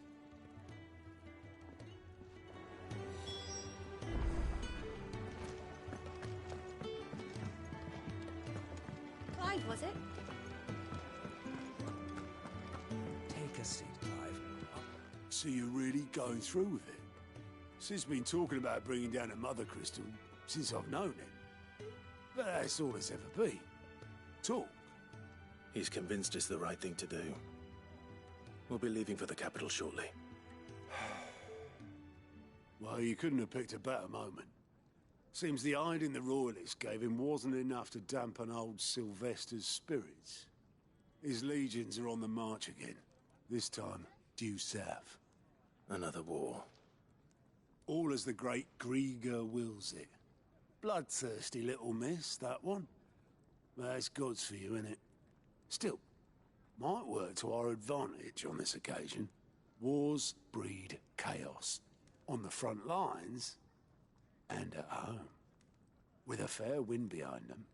Clive, was it? Take a seat, Clive. So you're really going through with it? Sid's been talking about bringing down a mother crystal since I've known him. But that's all it's ever been. Talk. He's convinced it's the right thing to do. We'll be leaving for the capital shortly. Well, you couldn't have picked a better moment. Seems the hiding the royalists gave him wasn't enough to dampen old Sylvester's spirits. His legions are on the march again. This time, due south. Another war. All as the great Grieger wills it. Bloodthirsty little miss, that one. That's God's for you, innit? Still, might work to our advantage on this occasion. Wars breed chaos. On the front lines, and at home. With a fair wind behind them,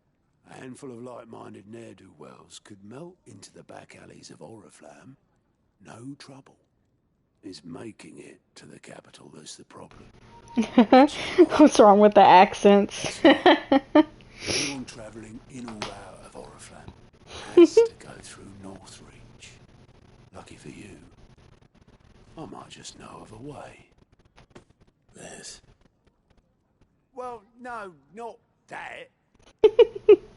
a handful of like-minded ne'er-do-wells could melt into the back alleys of Oriflamme. No trouble. Is making it to the capital that's the problem. What's wrong with the accents? Anyone travelling in or out of Oriflamme has to go through Northreach. Lucky for you, I might just know of a way. There's... Well, no, not that.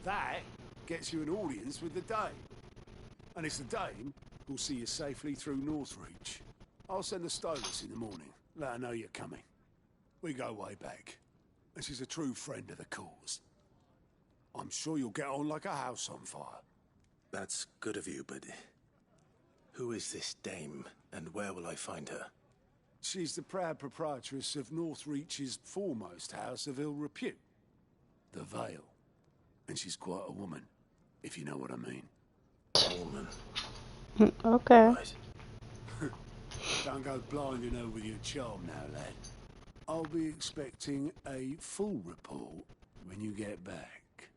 That gets you an audience with the Dame. And it's the Dame who'll see you safely through Northreach. I'll send the Stolus in the morning. Let her know you're coming. We go way back. And she's a true friend of the cause. I'm sure you'll get on like a house on fire. That's good of you, but... who is this Dame, and where will I find her? She's the proud proprietress of Northreach's foremost house of ill repute. The Vale. And she's quite a woman, if you know what I mean. A woman? Okay. Right. Don't go blinding her with your charm now, lad. I'll be expecting a full report when you get back.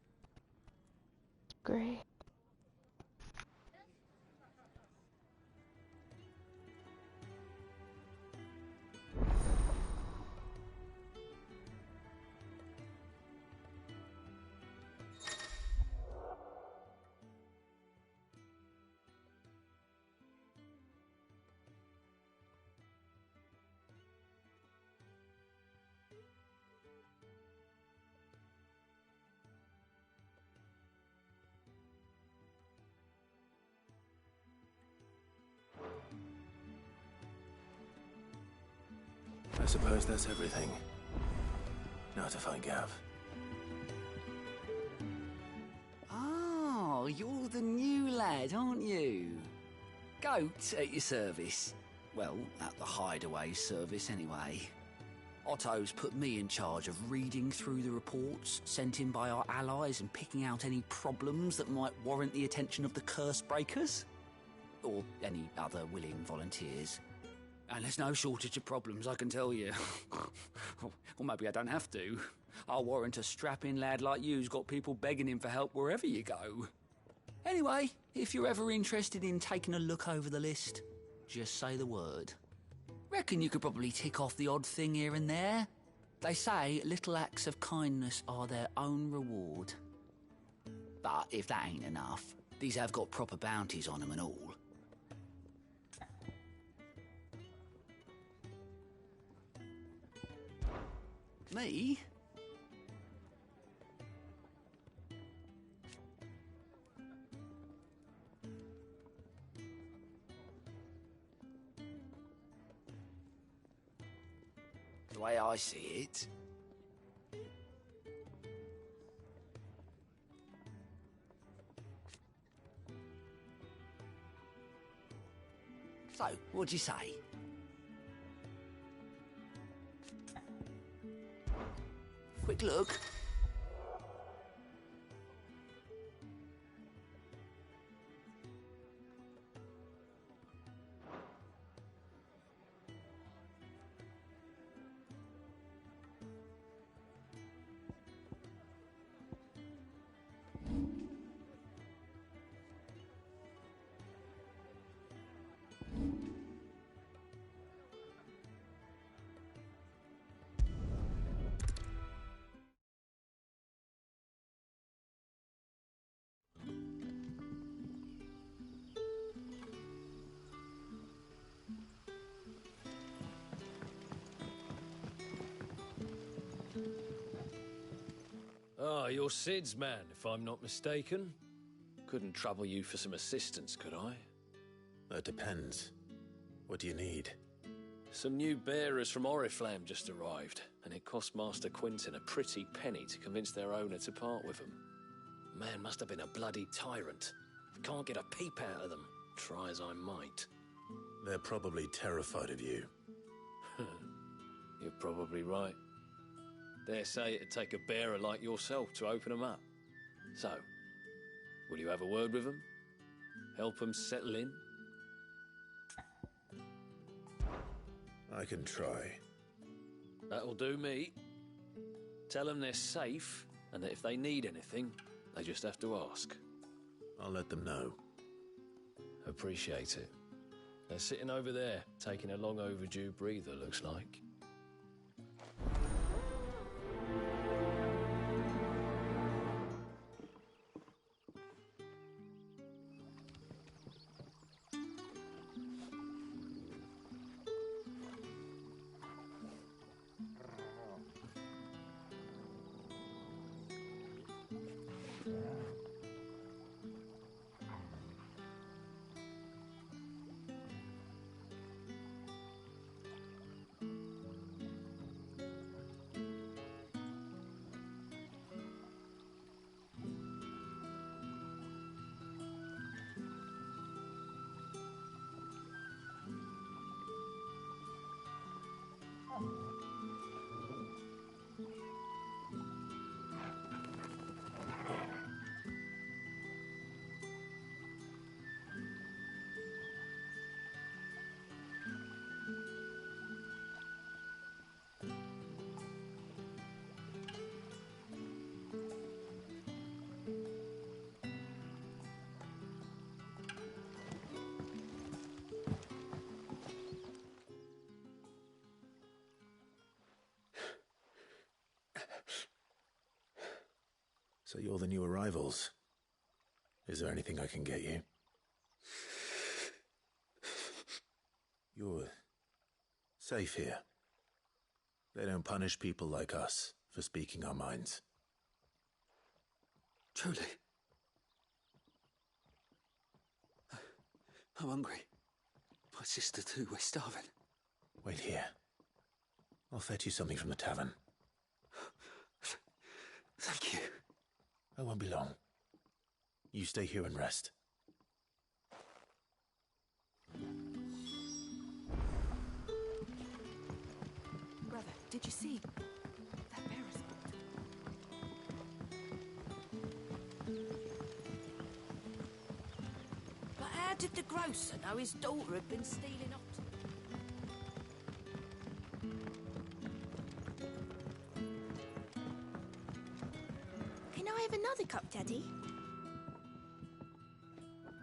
Great. I suppose that's everything. Now to find Gav. Oh, you're the new lad, aren't you? Goat at your service. Well, at the hideaway service anyway. Otto's put me in charge of reading through the reports sent in by our allies and picking out any problems that might warrant the attention of the curse breakers. Or any other willing volunteers. And there's no shortage of problems, I can tell you. Or maybe I don't have to. I'll warrant a strapping lad like you's got people begging him for help wherever you go. Anyway, if you're ever interested in taking a look over the list, just say the word. Reckon you could probably tick off the odd thing here and there. They say little acts of kindness are their own reward. But if that ain't enough, these have got proper bounties on them and all. Me? The way I see it, so, what'd you say? Quick look. Ah, you're Sid's man, if I'm not mistaken. Couldn't trouble you for some assistance, could I? That depends. What do you need? Some new bearers from Oriflamme just arrived, and it cost Master Quinton a pretty penny to convince their owner to part with them. Man must have been a bloody tyrant. Can't get a peep out of them, try as I might. They're probably terrified of you. You're probably right. Dare say it'd take a bearer like yourself to open them up. So, will you have a word with them? Help them settle in? I can try. That'll do me. Tell them they're safe, and that if they need anything, they just have to ask. I'll let them know. Appreciate it. They're sitting over there, taking a long overdue breather, looks like. So you're the new arrivals. Is there anything I can get you? You're safe here. They don't punish people like us for speaking our minds. Truly. I'm hungry. My sister too, we're starving. Wait here. I'll fetch you something from the tavern. Thank you. I won't be long. You stay here and rest. Brother, did you see that bearer spot? But how did the grocer know his daughter had been stealing off? Can I have another cup, Daddy?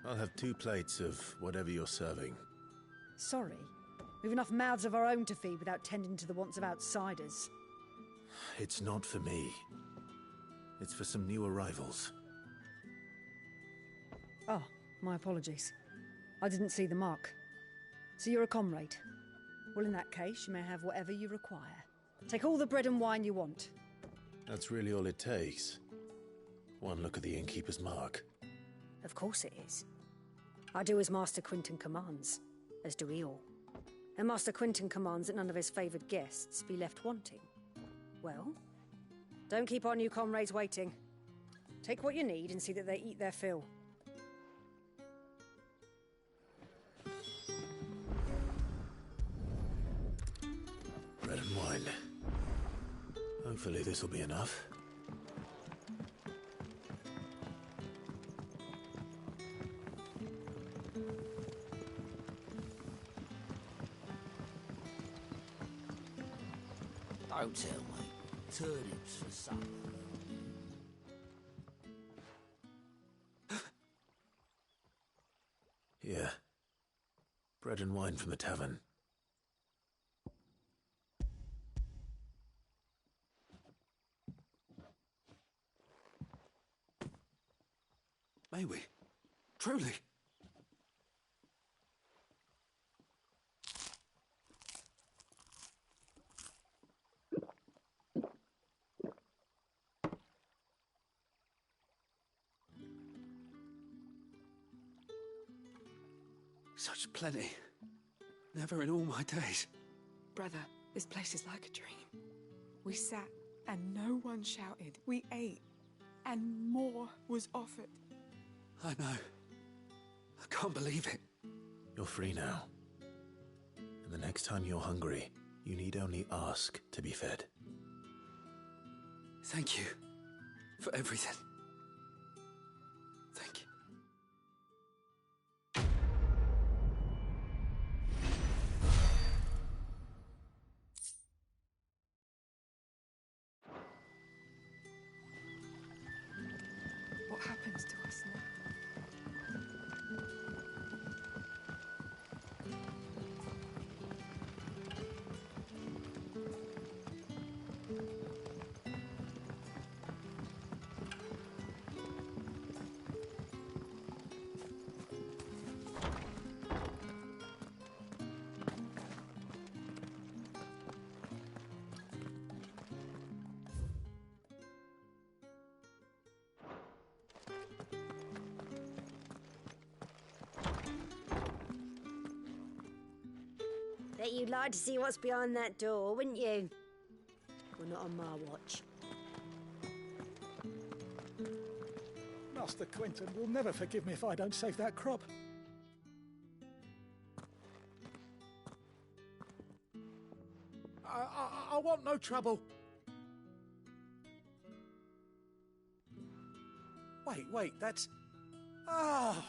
I'll have 2 plates of whatever you're serving. Sorry. We've enough mouths of our own to feed without tending to the wants of outsiders. It's not for me. It's for some new arrivals. Oh, my apologies. I didn't see the mark. So you're a comrade. Well, in that case, you may have whatever you require. Take all the bread and wine you want. That's really all it takes. One look at the innkeeper's mark. Of course it is. I do as Master Quinton commands, as do we all. And Master Quinton commands that none of his favoured guests be left wanting. Well, don't keep our new comrades waiting. Take what you need and see that they eat their fill. Bread and wine. Hopefully this'll be enough. Don't tell me. Turnips for supper. Here. Bread and wine from the tavern. May we? Truly? Such plenty. Never in all my days. Brother, this place is like a dream. We sat and no one shouted. We ate and more was offered. I know. I can't believe it. You're free now. And the next time you're hungry, you need only ask to be fed. Thank you for everything. Thank you. What happens to us now? Bet you'd like to see what's behind that door, wouldn't you? Well, not on my watch. Master Quinton will never forgive me if I don't save that crop. I want no trouble. Wait, that's... Oh,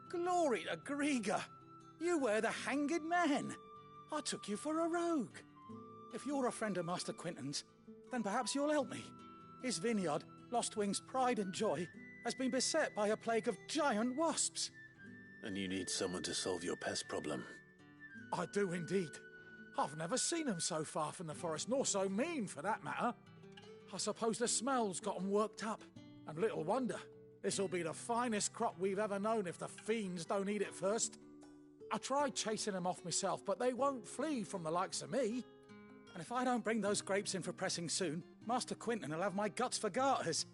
glory to Grieger. You were the hanged man. I took you for a rogue. If you're a friend of Master Quinton's, then perhaps you'll help me. His vineyard, Lostwing's pride and joy, has been beset by a plague of giant wasps. And you need someone to solve your pest problem. I do indeed. I've never seen them so far from the forest, nor so mean, for that matter. I suppose the smell's got 'em worked up. And little wonder. This'll be the finest crop we've ever known if the fiends don't eat it first. I tried chasing them off myself, but they won't flee from the likes of me. And if I don't bring those grapes in for pressing soon, Master Quinton will have my guts for garters.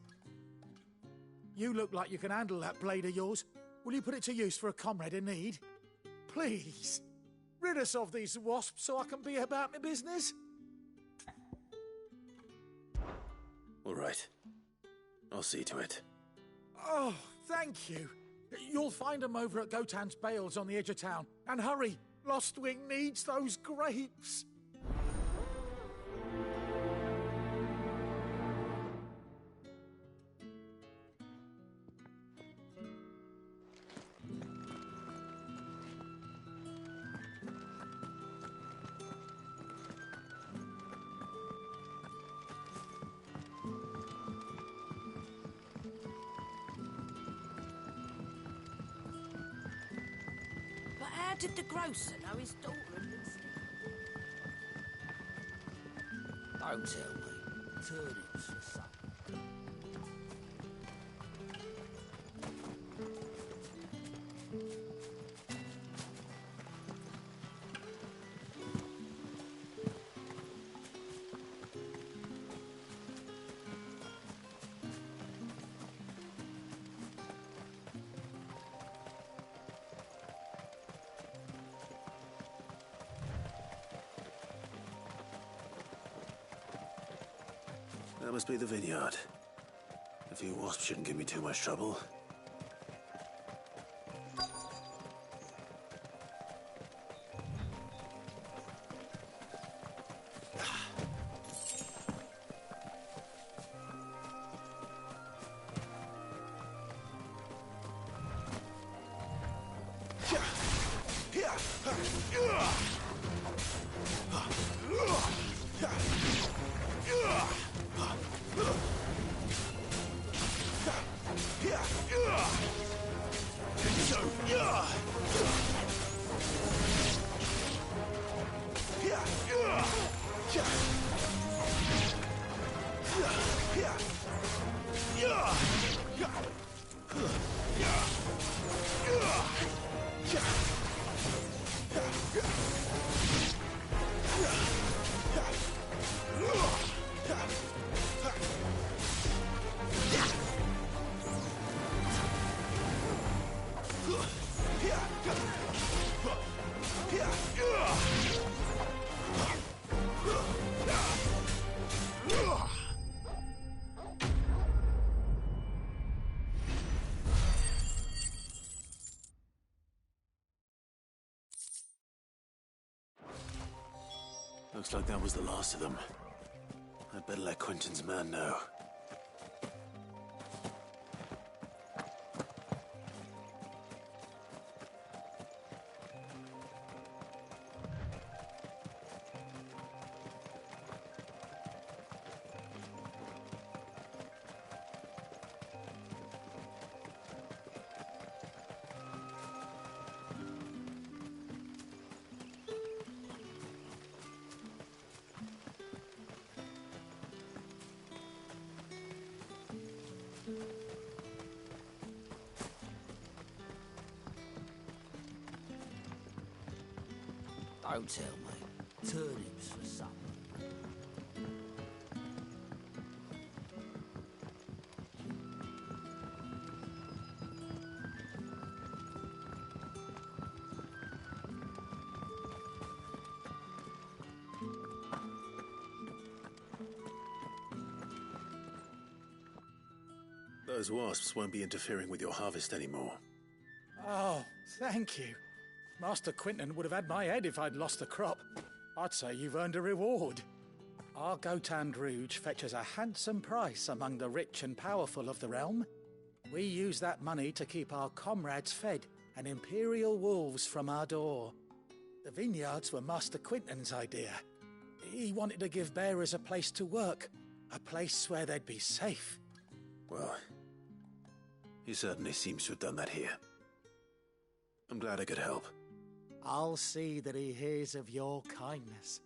You look like you can handle that blade of yours. Will you put it to use for a comrade in need? Please, rid us of these wasps so I can be about my business. All right. I'll see to it. Oh, thank you. You'll find them over at Gotan's Bales on the edge of town. And hurry, Lostwing needs those grapes. But how did the grocer know his daughter had been stealing? Don't tell me. turnips for supper. That must be the vineyard. A few wasps shouldn't give me too much trouble. Looks like that was the last of them. I'd better let Quentin's man know. Don't tell me. Turnips for supper. Those wasps won't be interfering with your harvest anymore. Oh, thank you. Master Quentin would have had my head if I'd lost the crop. I'd say you've earned a reward. Our Gotand Rouge fetches a handsome price among the rich and powerful of the realm. We use that money to keep our comrades fed and imperial wolves from our door. The vineyards were Master Quentin's idea. He wanted to give bearers a place to work, a place where they'd be safe. Well, he certainly seems to have done that here. I'm glad I could help. I'll see that he hears of your kindness.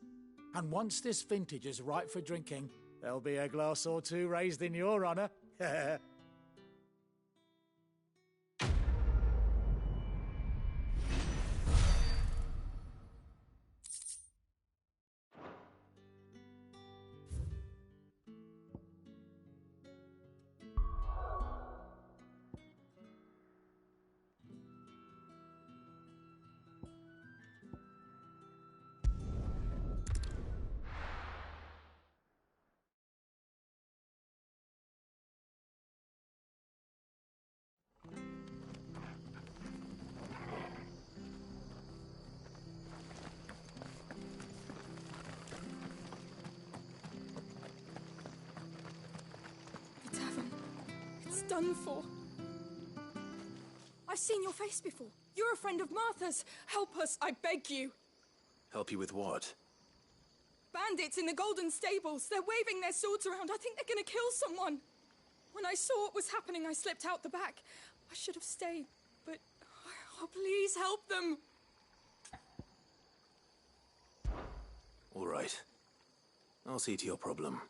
And once this vintage is ripe for drinking, there'll be a glass or two raised in your honour. Done for. I've seen your face before. You're a friend of Martha's. Help us, I beg you. Help you with what? Bandits in the Golden Stables. They're waving their swords around. I think they're going to kill someone. When I saw what was happening, I slipped out the back. I should have stayed, but... Oh, please help them. All right. I'll see to your problem.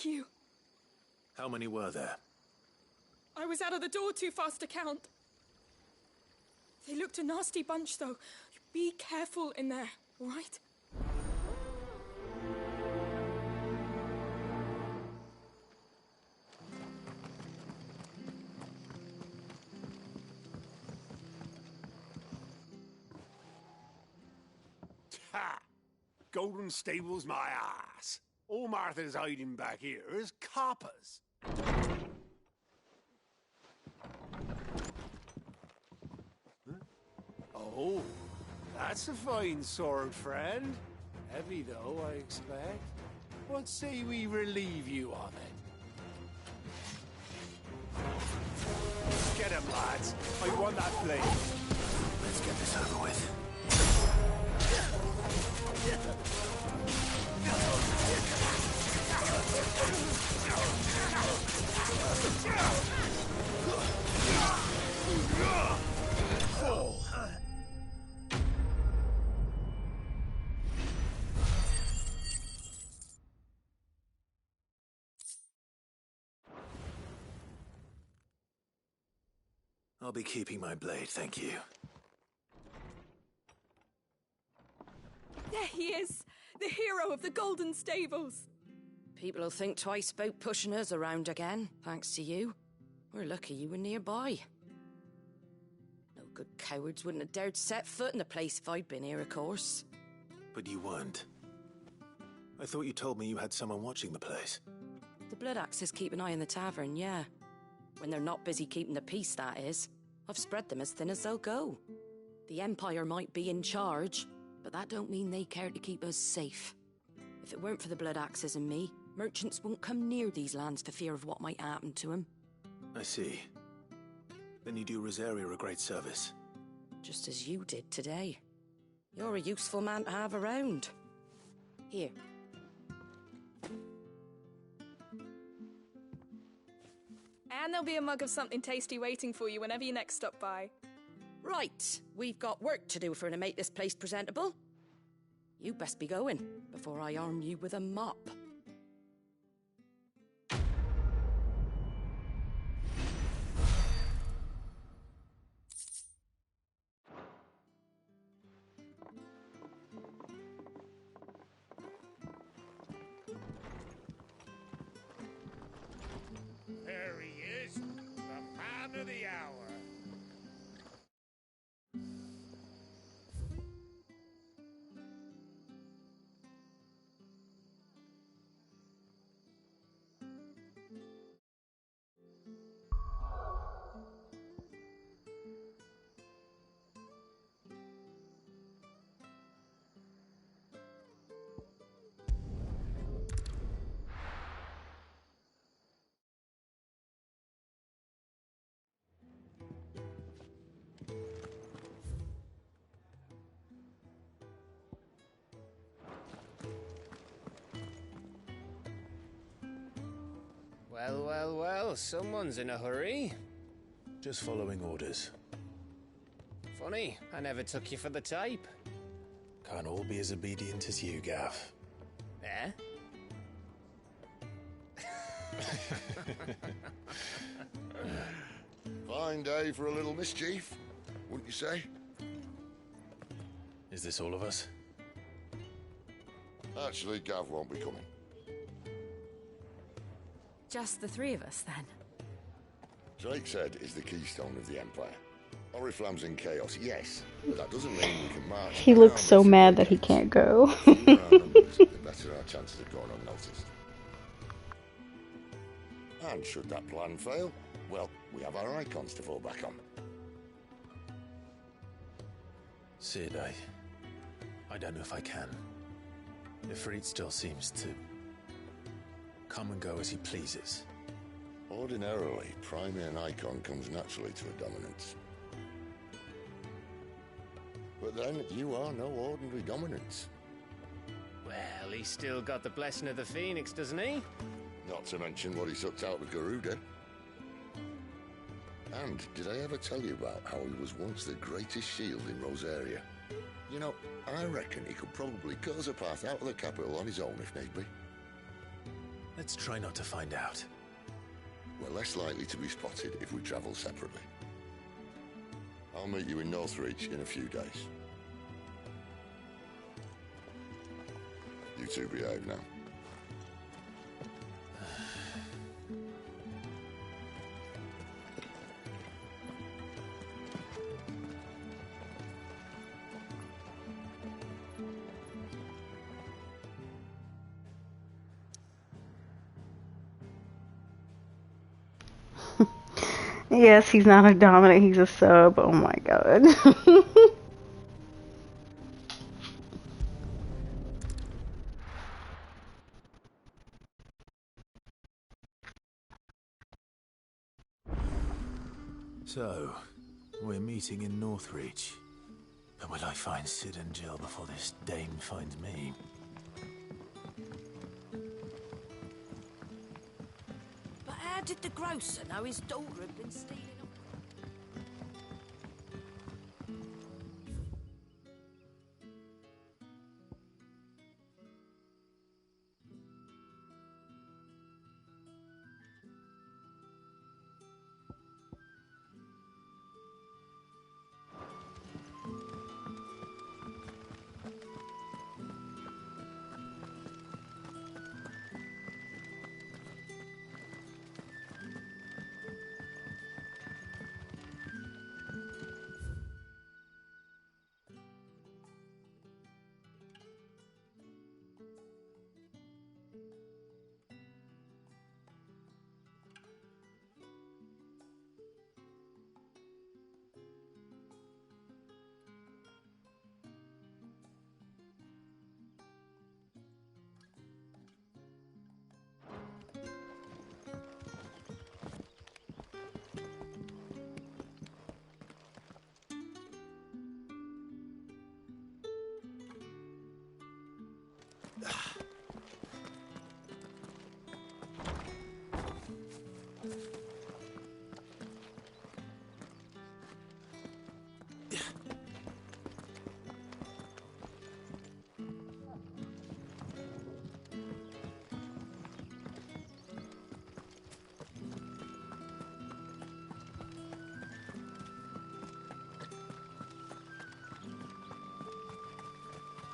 you. How many were there? I was out of the door too fast to count. They looked a nasty bunch, though. Be careful in there, all right? Ha! Golden Stable's my ass. All Martha's hiding back here is coppers. Huh? Oh, that's a fine sword, friend. Heavy, though, I expect. What say we relieve you of it? Get him, lads. I want that blade. Let's get this over with. I'll be keeping my blade, thank you. There he is, the hero of the Golden Stables. People will think twice about pushing us around again, thanks to you. We're lucky you were nearby. No good cowards wouldn't have dared set foot in the place if I'd been here, of course. But you weren't. I thought you told me you had someone watching the place. The Blood Axes keep an eye on the tavern, yeah. When they're not busy keeping the peace, that is. I've spread them as thin as they'll go. The Empire might be in charge, but that don't mean they care to keep us safe. If it weren't for the Blood Axes and me, merchants won't come near these lands for fear of what might happen to them. I see. Then you do Rosaria a great service. Just as you did today. You're a useful man to have around. Here. And there'll be a mug of something tasty waiting for you whenever you next stop by. Right, we've got work to do for to make this place presentable. You best be going, before I arm you with a mop. There he is, the man of the hour. Well, well, well, someone's in a hurry. Just following orders. Funny, I never took you for the type. Can't all be as obedient as you, Gav. Eh? Fine day for a little mischief, wouldn't you say? Is this all of us? Actually, Gav won't be coming. Just the three of us, then? Drake's Head is the keystone of the Empire. Oriflamme's in chaos, yes, but that doesn't mean we can march. He looks so mad that he can't go. The better our chances of going unnoticed. And should that plan fail, well, we have our icons to fall back on. Sid, I don't know if I can. Ifrit still seems to come and go as he pleases. Ordinarily, priming an icon comes naturally to a dominance. But then, you are no ordinary dominance. Well, he's still got the blessing of the Phoenix, doesn't he? Not to mention what he sucked out of Garuda. And did I ever tell you about how he was once the greatest shield in Rosaria? You know, I reckon he could probably cut us a path out of the capital on his own if need be. Let's try not to find out. We're less likely to be spotted if we travel separately. I'll meet you in Northreach in a few days. You two behave now. Yes, he's not a dominant, he's a sub. Oh my god. So, we're meeting in Northreach. But will I find Sid and Jill before this dame finds me? But how did the grocer know his daughter had been stealing?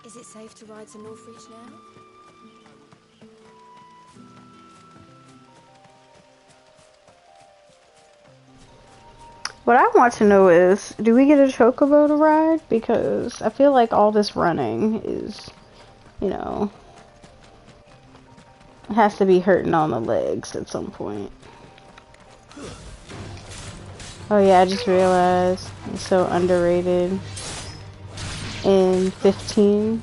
Is it safe to ride to Northreach now? What I want to know is, do we get a chocobo to ride? Because I feel like all this running is, you know, it has to be hurting on the legs at some point. Oh yeah, I just realized it's so underrated in 15.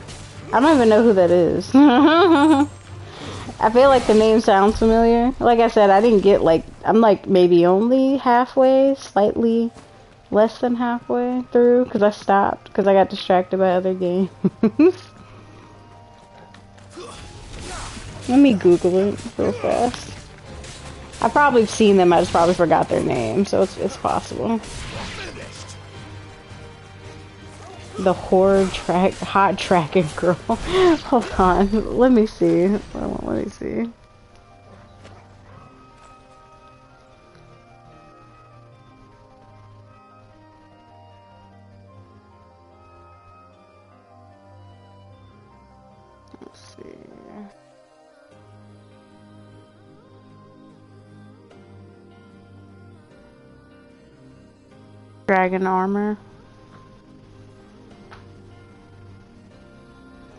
I don't even know who that is. I feel like the name sounds familiar. Like I said, I didn't get like, I'm like maybe only halfway, slightly less than halfway through, because I stopped, because I got distracted by other games. Let me Google it real fast. I've probably seen them, I just probably forgot their name, so it's possible. The hot tracking girl. Hold on, let me see. Let me see. Let's see. Dragon armor.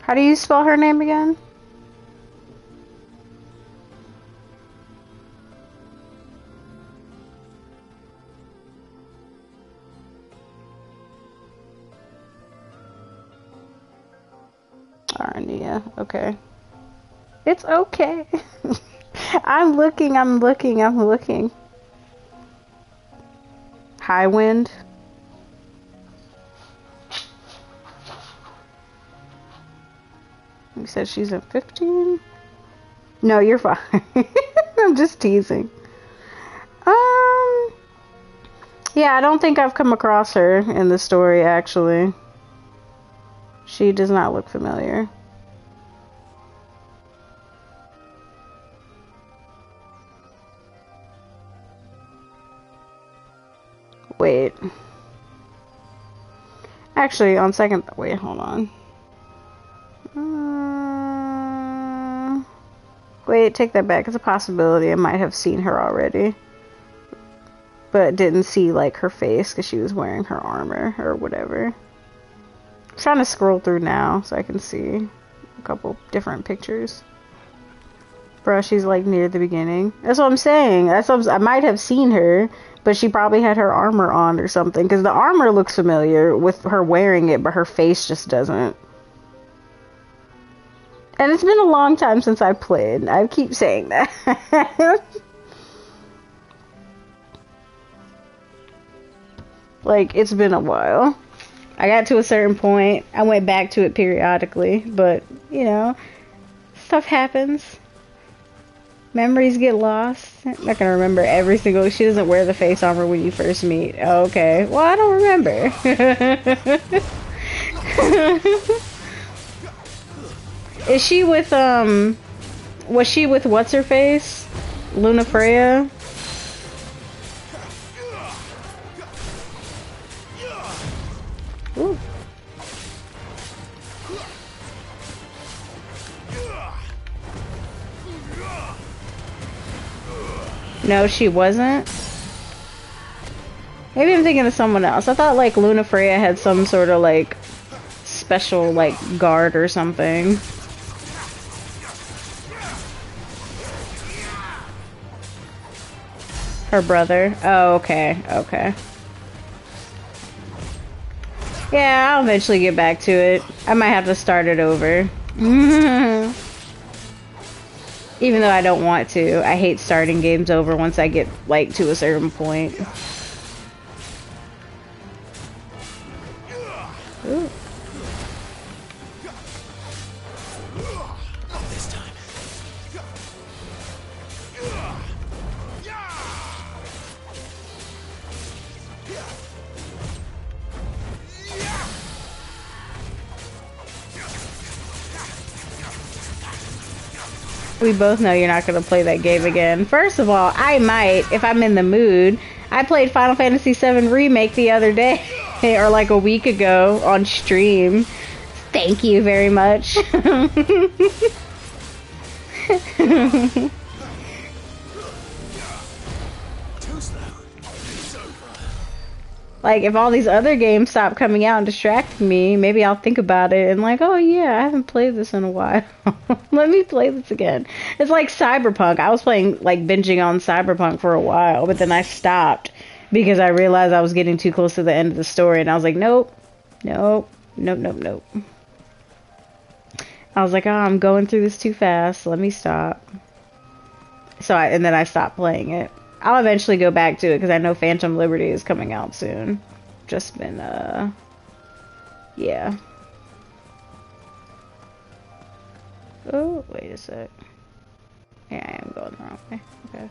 How do you spell her name again? Arnia. Okay. It's okay. I'm looking. High wind. You said she's in 15? No, you're fine. I'm just teasing. Yeah, I don't think I've come across her in the story, actually. She does not look familiar. Actually, on second... Wait, hold on. Wait, take that back. It's a possibility I might have seen her already. But didn't see, like, her face because she was wearing her armor or whatever. I'm trying to scroll through now so I can see a couple different pictures. Bruh, she's, like, near the beginning. That's what I'm saying. I might have seen her, but she probably had her armor on or something. Because the armor looks familiar with her wearing it, but her face just doesn't. And it's been a long time since I played. I keep saying that. Like, it's been a while. I got to a certain point. I went back to it periodically. But, you know, stuff happens. Memories get lost. I'm not gonna remember every single... She doesn't wear the face armor when you first meet. Oh, okay. Well, I don't remember. Is she with, was she with what's-her-face? Luna Freya? Ooh. No, she wasn't. Maybe I'm thinking of someone else. I thought, like, Luna Freya had some sort of, like, special, like, guard or something. Her brother. Oh, okay. Okay. Yeah, I'll eventually get back to it. I might have to start it over. Even though I don't want to. I hate starting games over once I get, like, to a certain point. Ooh. We both know you're not going to play that game again. First of all, I might, if I'm in the mood. I played Final Fantasy VII Remake the other day, or like a week ago, on stream. Thank you very much. Like, if all these other games stop coming out and distracting me, maybe I'll think about it and like, oh yeah, I haven't played this in a while. Let me play this again. It's like Cyberpunk. I was playing, like, binging on Cyberpunk for a while, but then I stopped because I realized I was getting too close to the end of the story, and I was like, nope, nope, nope, nope, nope. I was like, oh, I'm going through this too fast. Let me stop. And then I stopped playing it. I'll eventually go back to it because I know Phantom Liberty is coming out soon. Just been, yeah. Oh, wait a sec. Yeah, I am going the wrong way. Okay.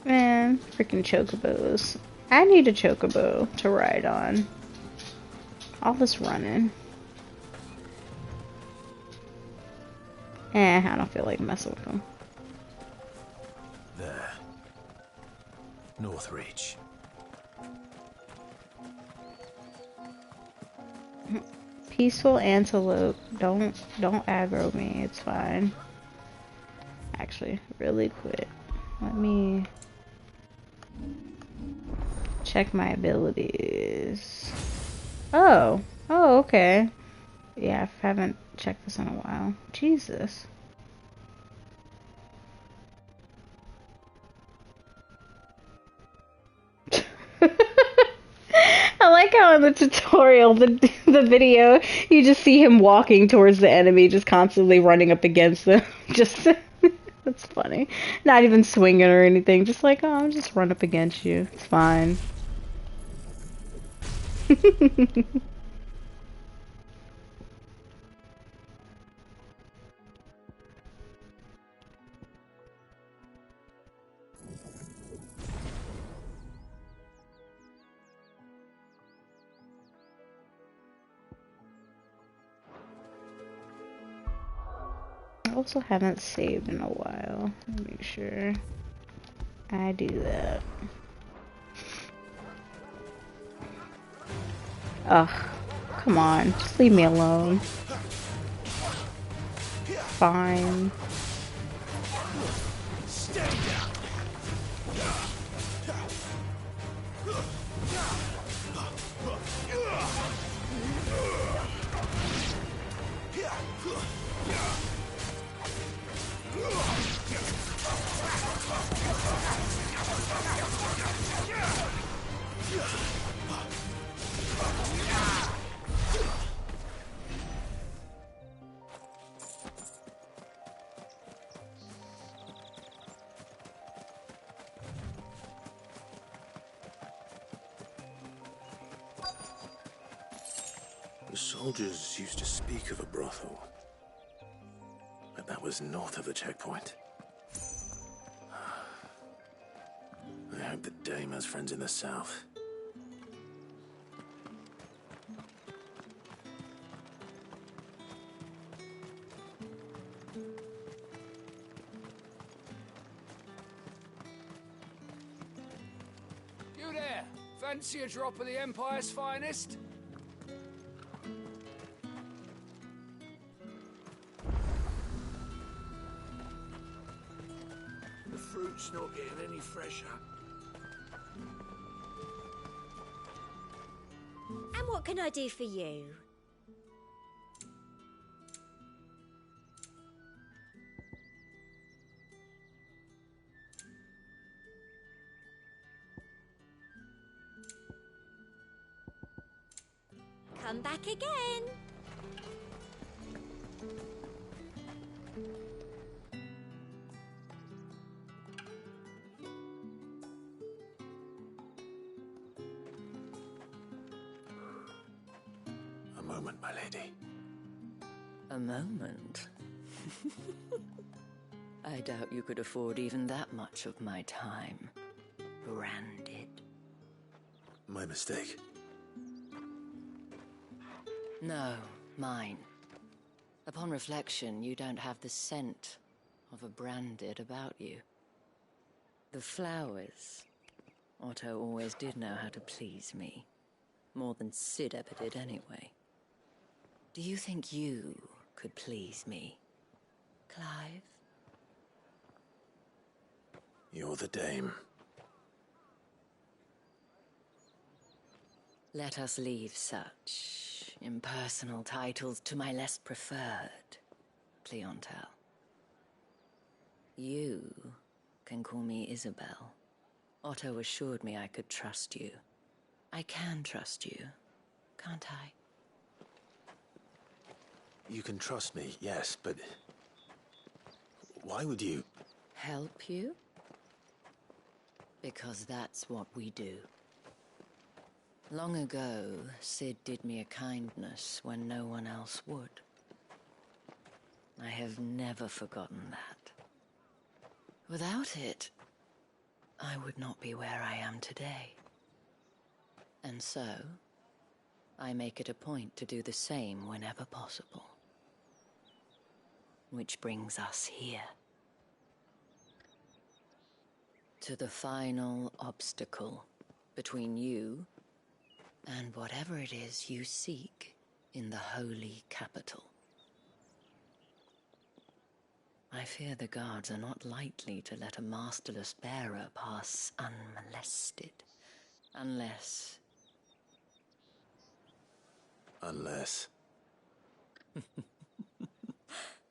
Man, freaking chocobos. I need a chocobo to ride on. All this running. I don't feel like messing with them. There. Northreach. Peaceful antelope. Don't aggro me. It's fine. Actually, really quick. Let me check my abilities. Oh, okay. Yeah, I haven't checked this in a while. Jesus. I like how in the tutorial, the video, you just see him walking towards the enemy, just constantly running up against them. Just, that's funny. Not even swinging or anything. Just like, oh, I'll just run up against you. It's fine. also haven't saved in a while. Make sure I do that. Ugh, come on, just leave me alone. Fine. The soldiers used to speak of a brothel, but that was north of the checkpoint. I hope the dame has friends in the south. You there? Fancy a drop of the Empire's finest? The fruit's not getting any fresher. And what can I do for you? Come back again. A moment, my lady. A moment? I doubt you could afford even that much of my time. Branded. My mistake. No, mine. Upon reflection, you don't have the scent of a branded about you. The flowers. Otto always did know how to please me. More than Sid ever did anyway. Do you think you could please me, Clive? You're the dame. Let us leave such impersonal titles to my less preferred clientele. You can call me Isabel. Otto assured me I could trust you. I can trust you, can't I? You can trust me, yes, but why would you? Help you? Because that's what we do. Long ago, Sid did me a kindness when no one else would. I have never forgotten that. Without it, I would not be where I am today. And so, I make it a point to do the same whenever possible. Which brings us here. To the final obstacle between you and whatever it is you seek in the holy capital. I fear the guards are not likely to let a masterless bearer pass unmolested, unless... Unless...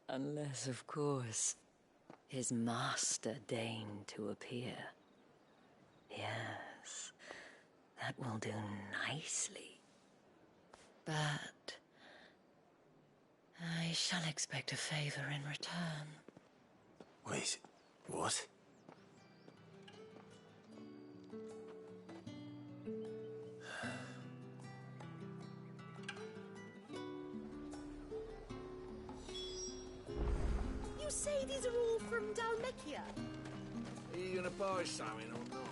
Unless, of course, his master deigned to appear. Yes, that will do nicely. But I shall expect a favor in return. Wait, what? You say these are all from Dalmekia? Are you gonna buy something or not?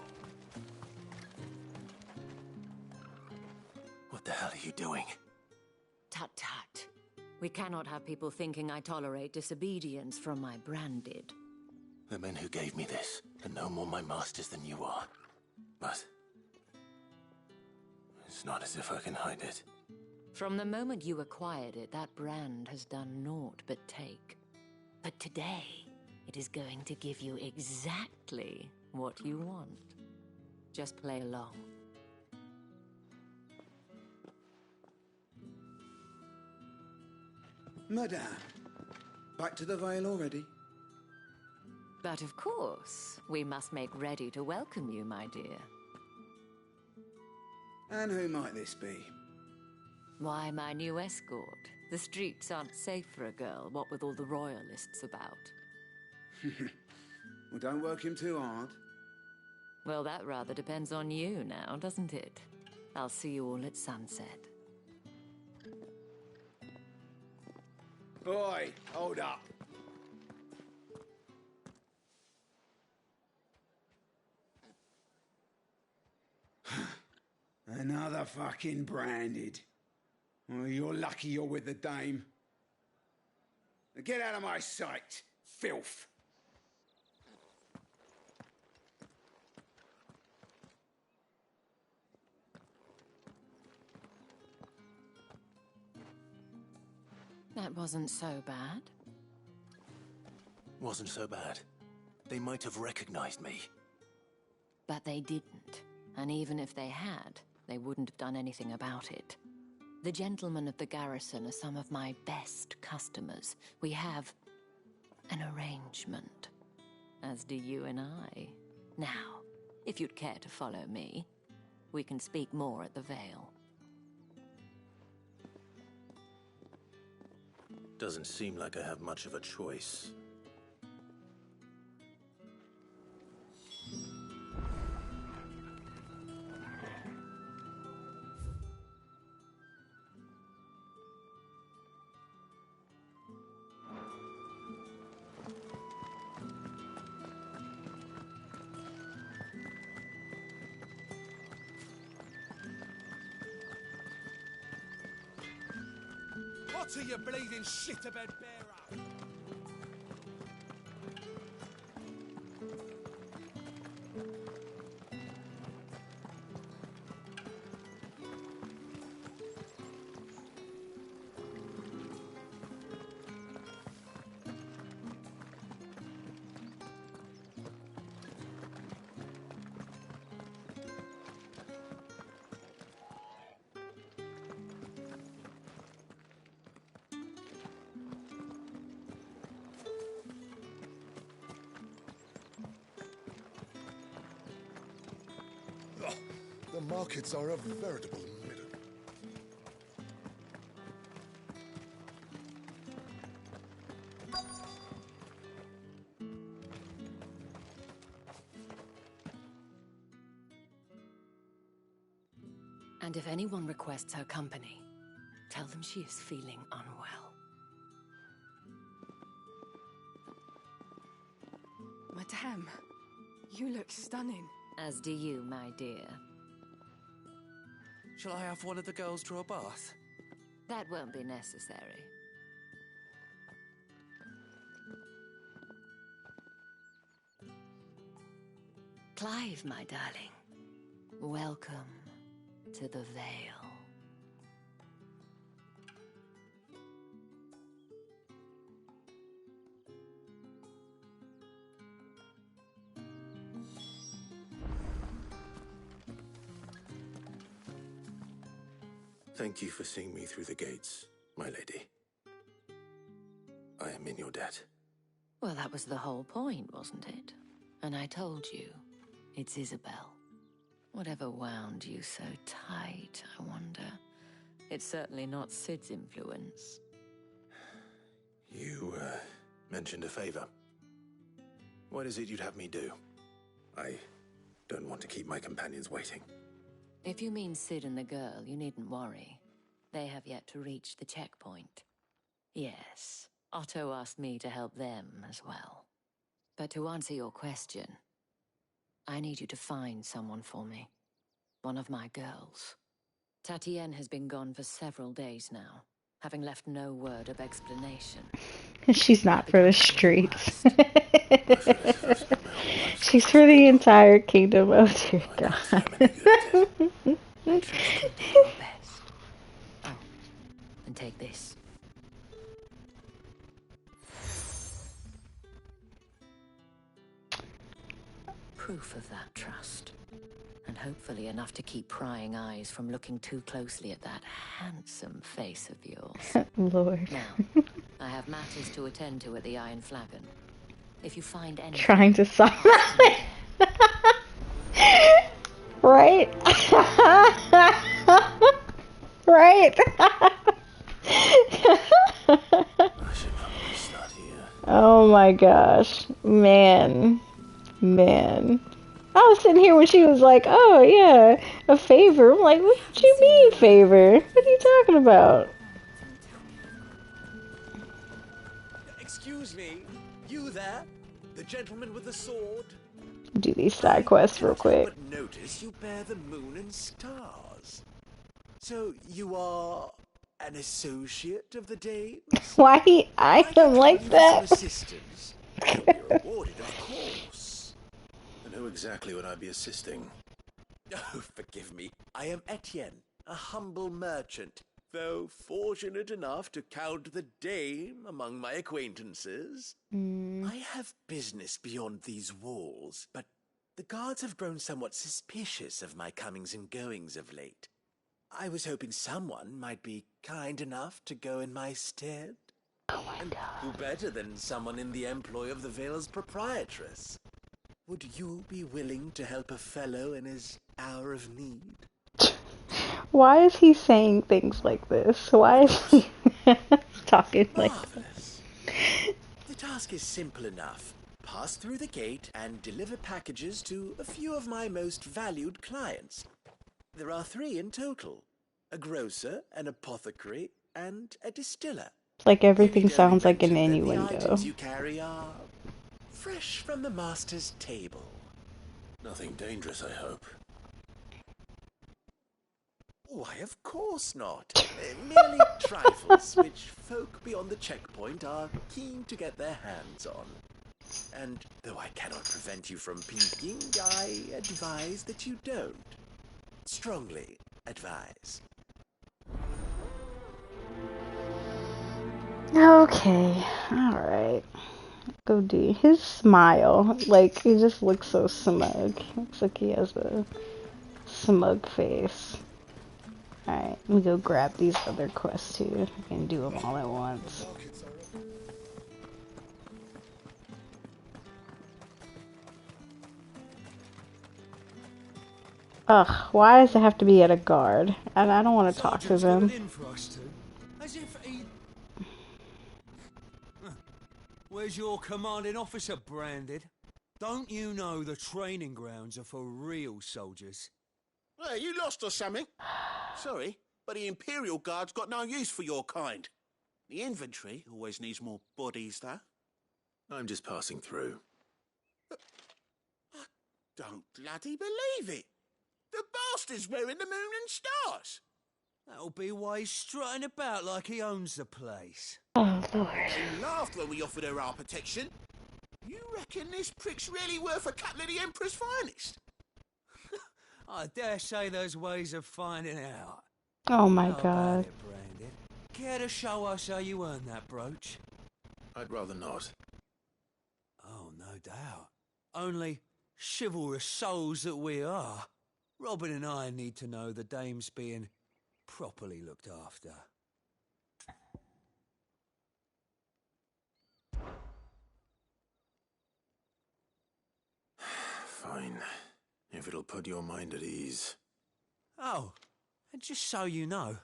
What the hell are you doing? Tut-tut. We cannot have people thinking I tolerate disobedience from my branded. The men who gave me this are no more my masters than you are. But it's not as if I can hide it. From the moment you acquired it, that brand has done naught but take. But today, it is going to give you exactly what you want. Just play along. Madame, back to the Vale already? But of course, we must make ready to welcome you, my dear. And who might this be? Why, my new escort. The streets aren't safe for a girl, what with all the royalists about. Well, don't work him too hard. Well, that rather depends on you now, doesn't it? I'll see you all at sunset. Oi, hold up. Another fucking branded. Well, you're lucky you're with the dame. Now get out of my sight, filth. That wasn't so bad. Wasn't so bad. They might have recognized me. But they didn't. And even if they had, they wouldn't have done anything about it. The gentlemen of the garrison are some of my best customers. We have an arrangement, as do you and I. Now, if you'd care to follow me, we can speak more at the Vale. Doesn't seem like I have much of a choice. What are you bleeding shit about bearer? The markets are a veritable miracle. And if anyone requests her company, tell them she is feeling unwell. Madame, you look stunning. As do you, my dear. Shall I have one of the girls draw a bath? That won't be necessary. Clive, my darling. Welcome to the Vale. Thank you for seeing me through the gates, my lady. I am in your debt. Well, that was the whole point, wasn't it? And I told you, it's Isabel. Whatever wound you so tight, I wonder. It's certainly not Sid's influence. You, mentioned a favor. What is it you'd have me do? I don't want to keep my companions waiting. If you mean Sid and the girl, you needn't worry. They have yet to reach the checkpoint. Yes, Otto asked me to help them as well. But to answer your question, I need you to find someone for me. One of my girls. Tatienne has been gone for several days now. having left no word of explanation. She's not for the streets. She's for the entire kingdom. Oh dear God. I trust you'll do your best. Oh, and take this. Proof of that trust. And hopefully enough to keep prying eyes from looking too closely at that handsome face of yours. Lord. Now, I have matters to attend to at the Iron Flagon. If you find any Trying to solve it. Right? Right? Oh my gosh. Man. I was sitting here when she was like, oh yeah, a favor. I'm like, what do you mean favor? What are you talking about? Excuse me, you there? The gentleman with the sword? Do these side quests real quick. But notice you bear the moon and stars. So you are an associate of the Dames? Why he eyed him like that? Some assistance. You'll be rewarded, of course. And who exactly would I be assisting? Oh, forgive me. I am Etienne, a humble merchant, though fortunate enough to count the Dame among my acquaintances. I have business beyond these walls, but the guards have grown somewhat suspicious of my comings and goings of late. I was hoping someone might be kind enough to go in my stead. Oh my God. Who better than someone in the employ of the Vale's proprietress? Would you be willing to help a fellow in his hour of need? Why is he saying things like this? Why is he talking like this? The task is simple enough. Pass through the gate and deliver packages to a few of my most valued clients. There are 3 in total. A grocer, an apothecary, and a distiller. Like everything sounds like an The innuendo. items you carry are fresh from the master's table. Nothing dangerous, I hope. Why, of course not. Merely trifles which folk beyond the checkpoint are keen to get their hands on. And though I cannot prevent you from peeking, I advise that you don't. Strongly advise. Okay, alright. Go do his smile. Like, he just looks so smug. Looks like he has a smug face. Alright, let me go grab these other quests too. I can do them all at once. Ugh, why does it have to be at a guard? And I don't want to talk to them. As if he... Where's your commanding officer, Branded? Don't you know the training grounds are for real soldiers? Hey, you lost or something? Sorry, but the Imperial Guard's got no use for your kind. The infantry always needs more bodies, though. I'm just passing through. I don't bloody believe it. The bastard's wearing the moon and stars. That'll be why he's strutting about like he owns the place. Oh, Lord. They laughed when we offered her our protection. You reckon this prick's really worth a couple of the Emperor's finest? I dare say there's ways of finding out. Oh my How about God. it, Brandon? Care to show us how you earned that brooch? I'd rather not. Oh, no doubt. Only chivalrous souls that we are. Robin and I need to know the dame's being properly looked after. Fine. If it'll put your mind at ease. Oh, and just so you know,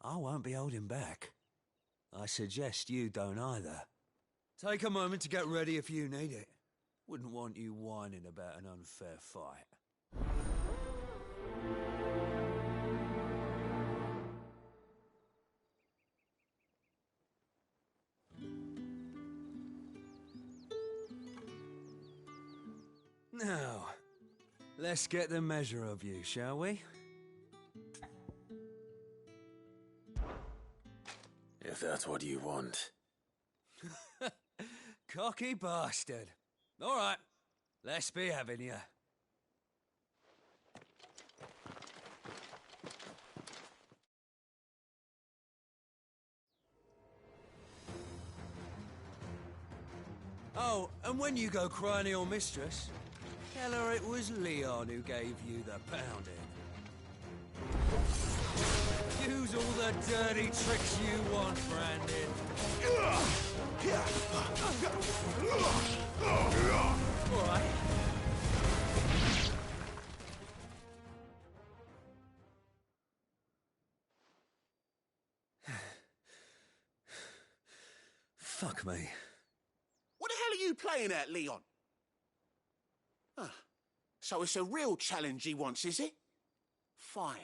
I won't be holding back. I suggest you don't either. Take a moment to get ready if you need it. Wouldn't want you whining about an unfair fight. Now, let's get the measure of you, shall we? If that's what you want. Cocky bastard. All right, let's be having you. Oh, and when you go crying to your mistress, tell her it was Leon who gave you the pounding. Use all the dirty tricks you want, Brandon. All right. Fuck me. What the hell are you playing at, Leon? Ah, so it's a real challenge he wants, is it? Fine.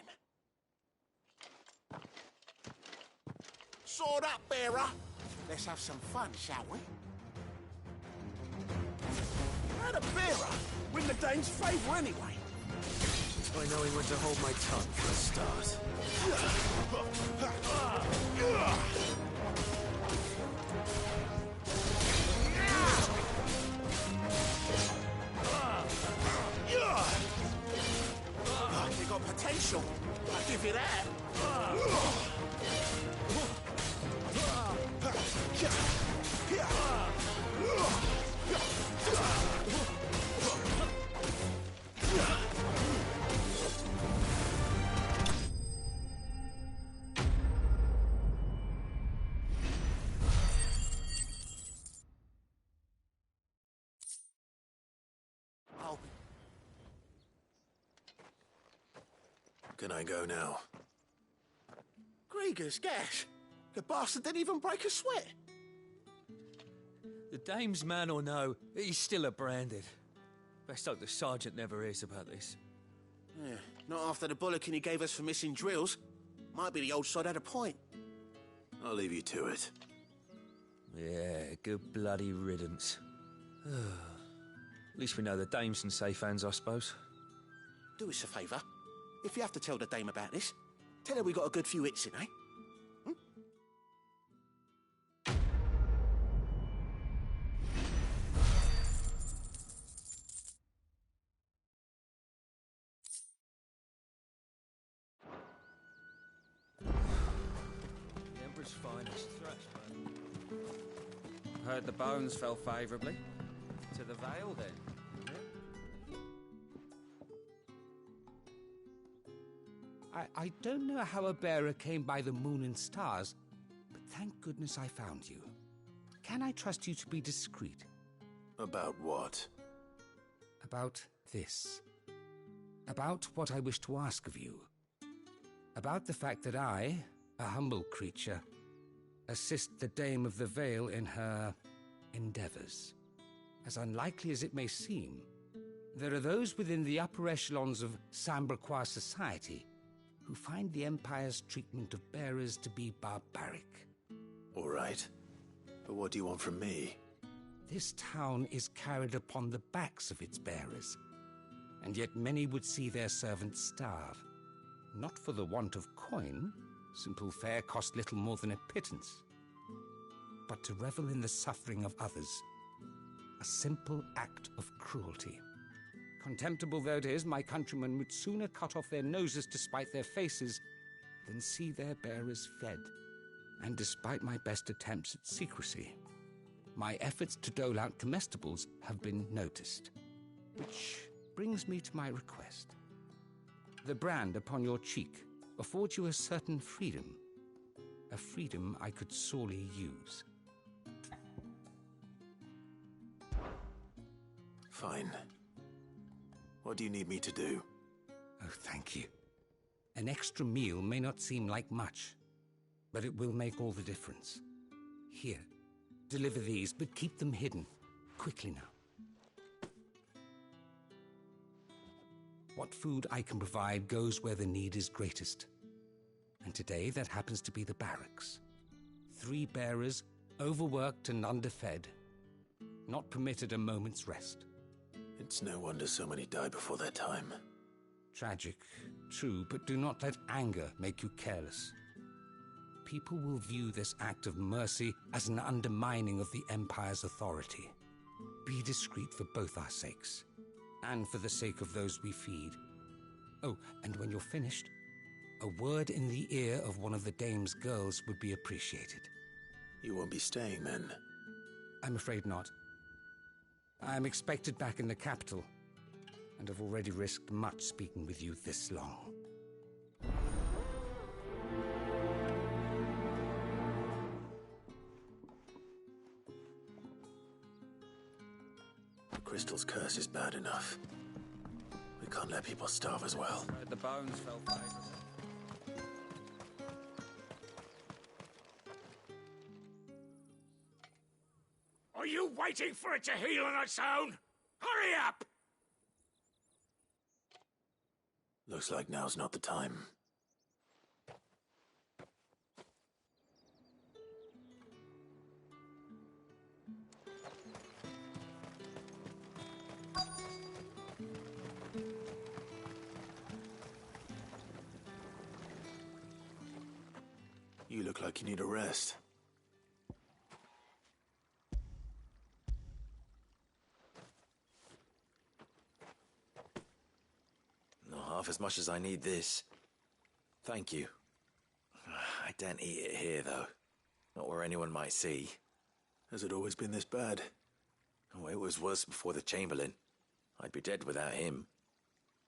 Sword up, bearer. Let's have some fun, shall we? How the bearer win the dame's favour anyway? By knowing when to hold my tongue for a start. You got potential. I'll give you that. Can I go now? Grieger's gas. The bastard didn't even break a sweat. The dame's man or no, he's still a branded. Best hope the sergeant never hears about this. Yeah, not after the bollocking he gave us for missing drills. Might be the old sod had a point. I'll leave you to it. Yeah, good bloody riddance. At least we know the dame's in safe hands, I suppose. Do us a favour. If you have to tell the dame about this, tell her we got a good few hits in, eh? The Emperor's finest thrash, man. Heard the bones fell favourably. To the Vale, then. I don't know how a bearer came by the moon and stars, but thank goodness I found you. Can I trust you to be discreet? About what? About this. About what I wish to ask of you. About the fact that I, a humble creature, assist the Dame of the Vale in her endeavours. As unlikely as it may seem, there are those within the upper echelons of Sambraquois society who find the Empire's treatment of bearers to be barbaric. All right. But what do you want from me? This town is carried upon the backs of its bearers, and yet many would see their servants starve. Not for the want of coin, simple fare cost little more than a pittance, but to revel in the suffering of others, a simple act of cruelty. Contemptible though it is, my countrymen would sooner cut off their noses to spite their faces than see their bearers fed. And despite my best attempts at secrecy, my efforts to dole out comestibles have been noticed. Which brings me to my request. The brand upon your cheek affords you a certain freedom, a freedom I could sorely use. Fine. What do you need me to do? Oh, thank you. An extra meal may not seem like much, but it will make all the difference. Here, deliver these, but keep them hidden. Quickly now. What food I can provide goes where the need is greatest. And today that happens to be the barracks. 3 bearers, overworked and underfed, not permitted a moment's rest. It's no wonder so many die before their time. Tragic, true, but do not let anger make you careless. people will view this act of mercy as an undermining of the Empire's authority. Be discreet for both our sakes, and for the sake of those we feed. Oh, and when you're finished, a word in the ear of one of the Dame's girls would be appreciated. You won't be staying, then? I'm afraid not. I'm expected back in the capital, and have already risked much speaking with you this long. The crystal's curse is bad enough. We can't let people starve as well. The bones fell favorably. Are you waiting for it to heal on its own? Hurry up! Looks like now's not the time. You look like you need a rest. Not half as much as I need this. Thank you. I daren't eat it here, though. Not where anyone might see. Has it always been this bad? Oh, it was worse before the Chamberlain. I'd be dead without him.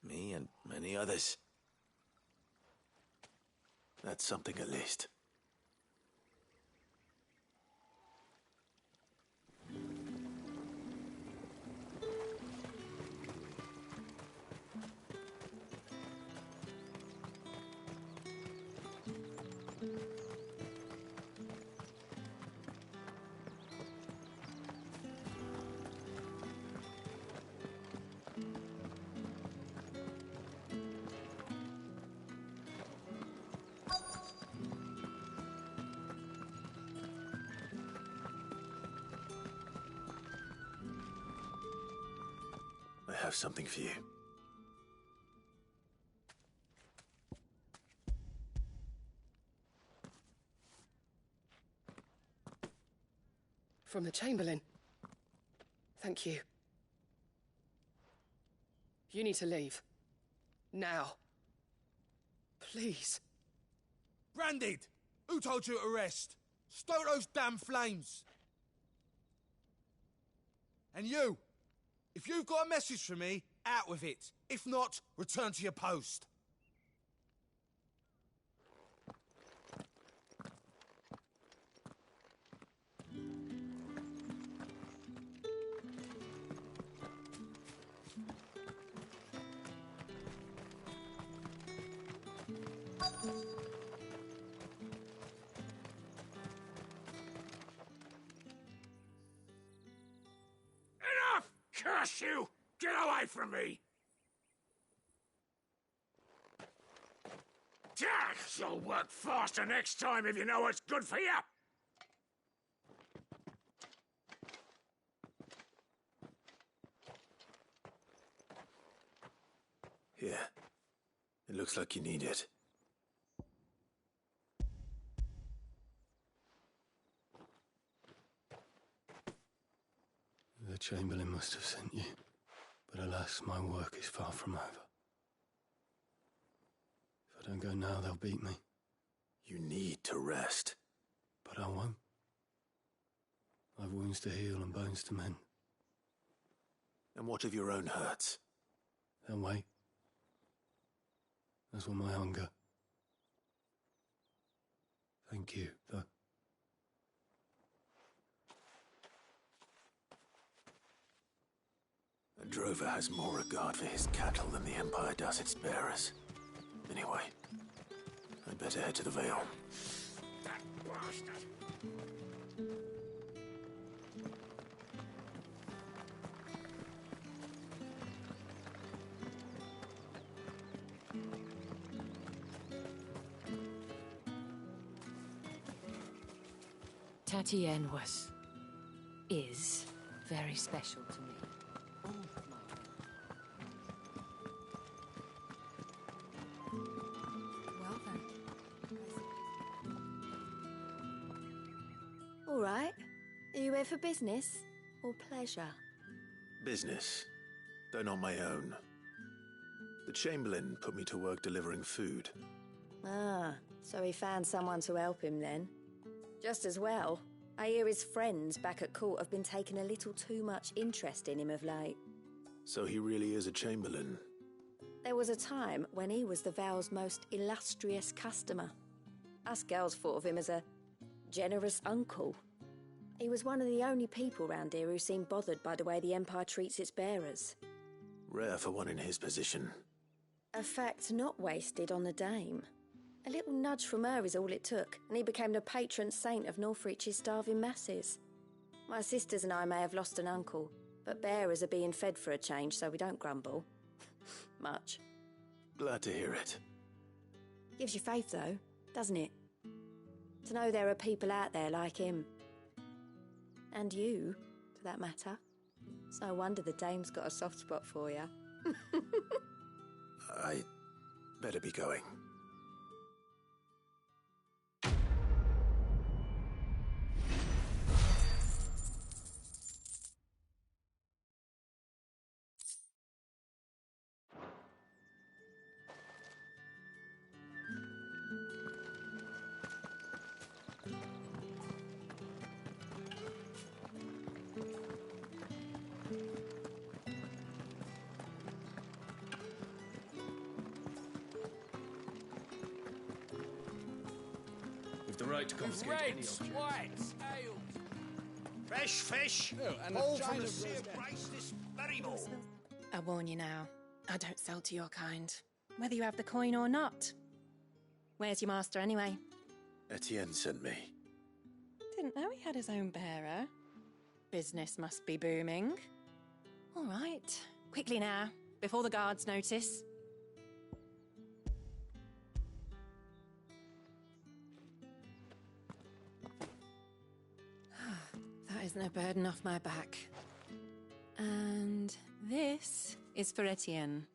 Me and many others. That's something at least. I have something for you. From the Chamberlain. Thank you. You need to leave. Now. Please. Branded! Who told you to rest? Stoke those damn flames! And you! If you've got a message for me, out with it. If not, return to your post. Curse you! Get away from me! You'll work faster next time if you know what's good for you! Here. It looks like you need it. The Chamberlain must have sent you, but alas, my work is far from over. If I don't go now, they'll beat me. You need to rest. But I won't. I've wounds to heal and bones to mend. And what of your own hurts? They'll wait. As will my hunger. Thank you, though. A drover has more regard for his cattle than the Empire does its bearers. Anyway, I'd better head to the Vale. That bastard! Tatienne is very special to me. Well then. right. Are you here for business or pleasure? Business, though not my own. The Chamberlain put me to work delivering food. Ah, so he found someone to help him then. Just as well. I hear his friends back at court have been taking a little too much interest in him of late. So he really is a Chamberlain. There was a time when he was the Vale's most illustrious customer. Us girls thought of him as a generous uncle. He was one of the only people round here who seemed bothered by the way the Empire treats its bearers. Rare for one in his position. A fact not wasted on the dame. A little nudge from her is all it took, and he became the patron saint of Northreach's starving masses. My sisters and I may have lost an uncle, but bearers are being fed for a change, so we don't grumble. Much. Glad to hear it. Gives you faith, though, doesn't it? To know there are people out there like him. And you, for that matter. It's no wonder the dame's got a soft spot for you. I better be going. The right to confiscate any Reds, object. whites, ales. Fresh fish. and all a from giant the sea of roast Grace this very morning. I warn you now, I don't sell to your kind, whether you have the coin or not. Where's your master anyway? Etienne sent me. Didn't know he had his own bearer. Business must be booming. All right, quickly now, before the guards notice. That isn't a burden off my back. And this is for Etienne.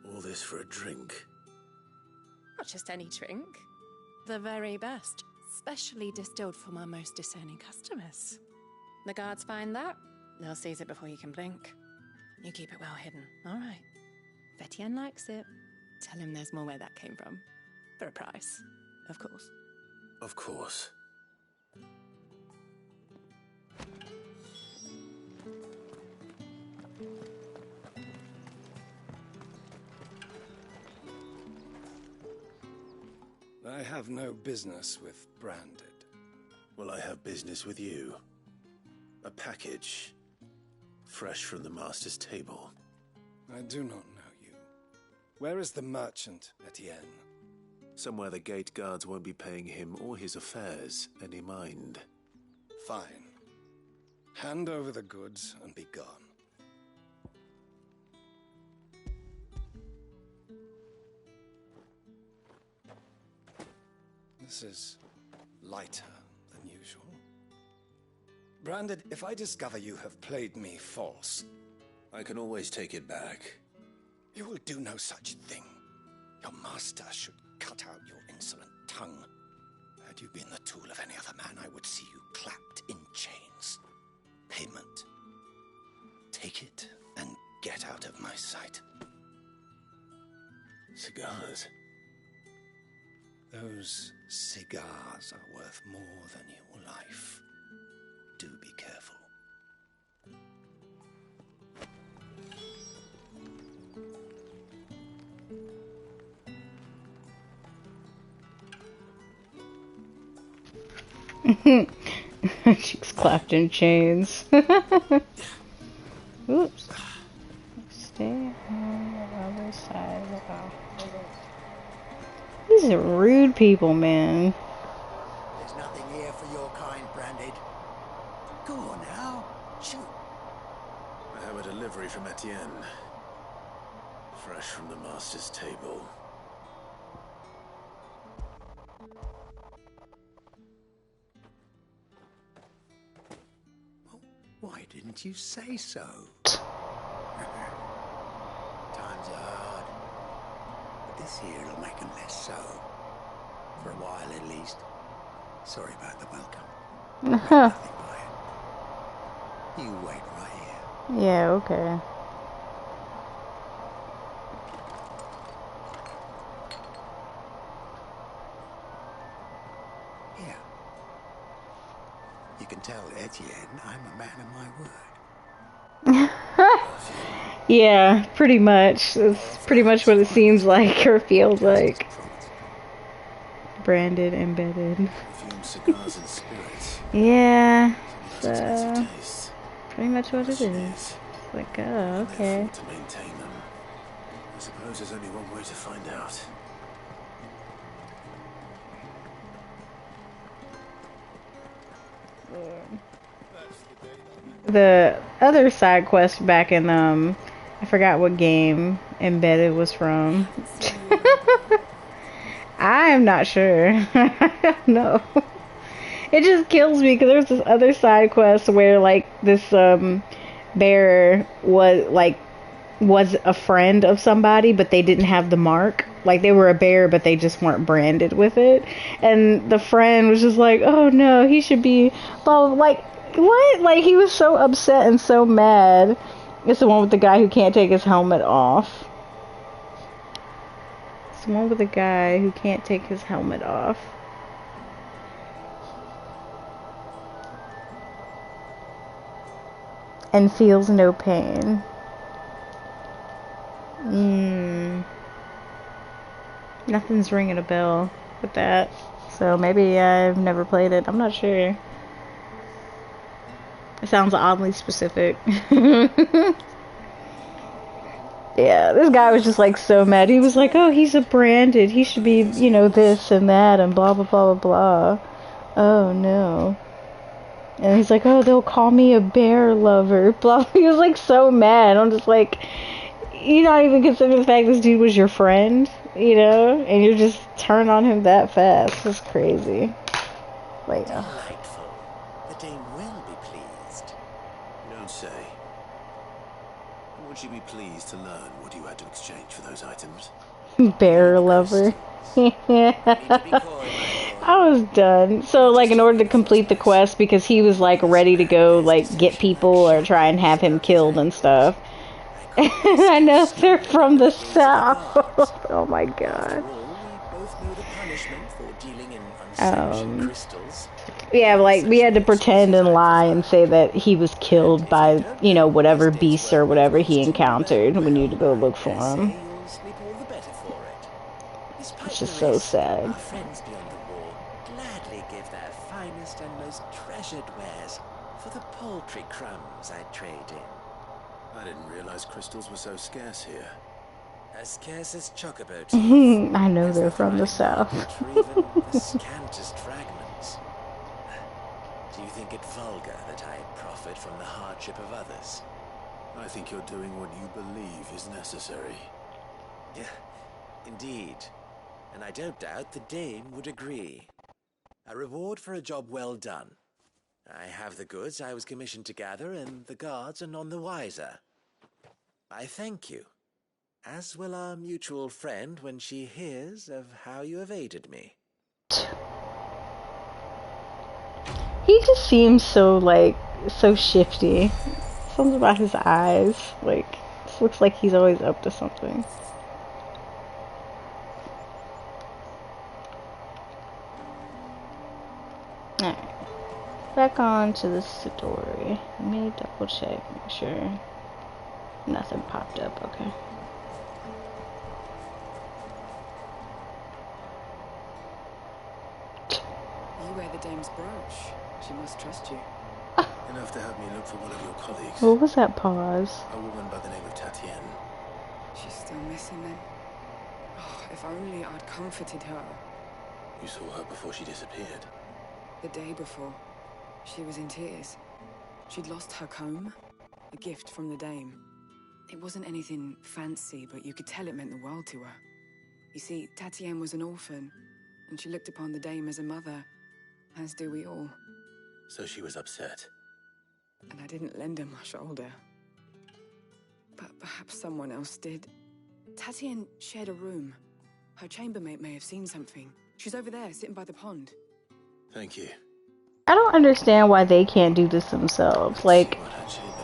All this for a drink. Not just any drink. The very best, specially distilled for my most discerning customers. The guards find that, they'll seize it before you can blink. You keep it well hidden, all right? If Etienne likes it, tell him there's more where that came from. For a price, of course. Of course. I have no business with Branded. Well, I have business with you. A package. Fresh from the master's table. I do not know you. Where is the merchant, Etienne? Somewhere the gate guards won't be paying him or his affairs any mind. Fine. Hand over the goods and be gone. This is lighter than usual. Branded, if I discover you have played me false... I can always take it back. You will do no such thing. Your master should cut out your insolent tongue. Had you been the tool of any other man, I would see you clapped in chains. Payment. Take it and get out of my sight. Cigars. Those cigars are worth more than your life. Do be careful. Chicks clapped in chains. Oops. Stay on the other side of the house. These are rude people, man. There's nothing here for your kind, Branded. Go on now. Shoot. I have a delivery from Etienne. Fresh from the master's table. Why didn't you say so? Times are hard. But this here'll make them less so. For a while, at least. Sorry about the welcome. Huh. You wait right here. Yeah, okay. Here. You can tell Etienne I'm a man of my word. Yeah, pretty much. It's pretty much what it seems like or feels like. Branded, embedded. Perfume cigars and spirits. Yeah, Some so taste. pretty much what it Question is. Like, oh, okay. To maintain them. I suppose there's only one way to find out. The other side quest back in I forgot what game Embedded was from. I am not sure. I don't know. It just kills me because there's this other side quest where like this bear was a friend of somebody, but they didn't have the mark. Like they were a bear, but they just weren't branded with it. And the friend was just like, "Oh no, he should be." Well, like what? Like he was so upset and so mad. It's the one with the guy who can't take his helmet off. It's the one with the guy who can't take his helmet off. And feels no pain. Nothing's ringing a bell with that. So maybe I've never played it. I'm not sure. It sounds oddly specific. Yeah, this guy was just like so mad. He was like, "Oh, he's a branded. He should be, you know, this and that and blah blah blah blah blah." Oh no. And he's like, "Oh, they'll call me a bear lover." Blah. He was like so mad. I'm just like, you're not even considering the fact this dude was your friend, you know, and you just turn on him that fast. It's crazy. Like, delightful. The dame will be pleased. You don't say. Would she be pleased to learn what you had to exchange for those items? bear lover. I was done. So, like, in order to complete the quest, because he was, like, ready to go, like, get people or try and have him killed and stuff. I know they're from the south. Oh my god. Yeah, like, we had to pretend and lie and say that he was killed by, you know, whatever beast or whatever he encountered. We need to go look for him. It's just so sad. Our friends beyond the wall gladly give their finest and most treasured wares for the paltry crumbs I trade in. I didn't realize crystals were so scarce here. As scarce as chocobo teeth. I know they're from the south. Even the scantest fragments. Do you think it vulgar that I profit from the hardship of others? I think you're doing what you believe is necessary. Yeah, indeed. And I don't doubt the dame would agree. A reward for a job well done. I have the goods I was commissioned to gather, and the guards are none the wiser. I thank you, as will our mutual friend when she hears of how you have aided me. He just seems so, like, so shifty. Something about his eyes. Like, this looks like he's always up to something. Alright. Back on to the story. Let me double check, make sure nothing popped up. Okay. You wear the dame's brooch. She must trust you. Enough to help me look for one of your colleagues. What was that pause? A woman by the name of Tatienne. She's still missing then. Oh, if only I'd comforted her. You saw her before she disappeared? The day before. She was in tears. She'd lost her comb. A gift from the dame. It wasn't anything fancy, but you could tell it meant the world to her. You see, Tatienne was an orphan, and she looked upon the dame as a mother, as do we all. So she was upset. And I didn't lend her my shoulder. But perhaps someone else did. Tatienne shared a room. Her chambermaid may have seen something. She's over there, sitting by the pond. Thank you. I don't understand why they can't do this themselves. Like,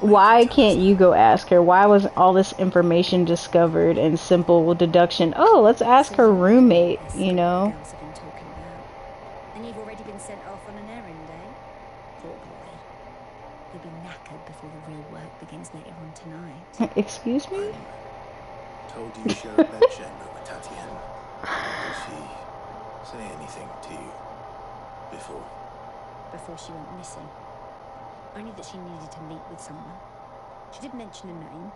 why can't you go ask her? Why was all this information discovered in simple deduction? Oh, let's ask her roommate, you know? And you've already been sent off on an errand, eh? Poor boy. You'll be knackered before the real work begins later on tonight. Excuse me? Told you share a bed chamber with Tatiana. Did she say anything to you before? Before she went missing. Only that she needed to meet with someone. She did mention a name,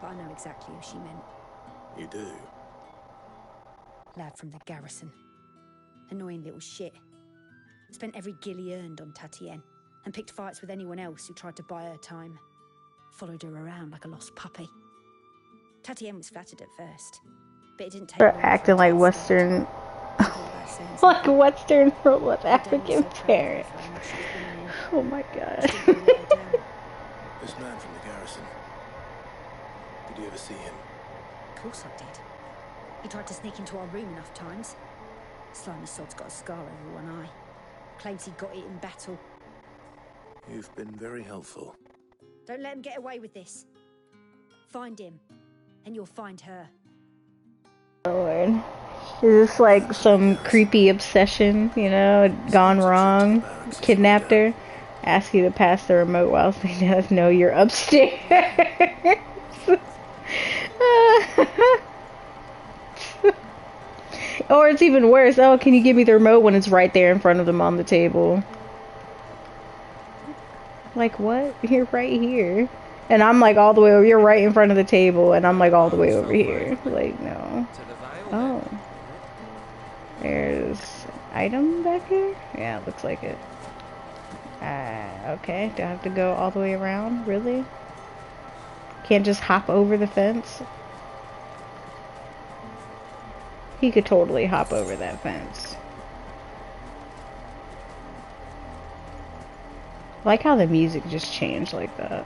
but I know exactly who she meant. You do? Lad from the garrison. Annoying little shit. Spent every guil he earned on Tatienne, and picked fights with anyone else who tried to buy her time. Followed her around like a lost puppy. Tatienne was flattered at first, but it didn't take They're long acting like Western... like Western with African parents. Oh my god. This man from the garrison. Did you ever see him? Of course I did. He tried to sneak into our room enough times. Slimy sod's got a scar over one eye. Claims he got it in battle. You've been very helpful. Don't let him get away with this. Find him, and you'll find her. Lord. Is this like some creepy obsession, you know, gone wrong? Kidnapped her? Ask you to pass the remote while he does know you're upstairs. Or it's even worse. Oh, can you give me the remote when it's right there in front of them on the table? Like, what? You're right here. And I'm like all the way over. You're right in front of the table, and I'm like all the way over here. Like, no. Oh. There's an item back here? Yeah, it looks like it. Okay. Do I have to go all the way around? Really? Can't just hop over the fence? He could totally hop over that fence. I like how the music just changed like that.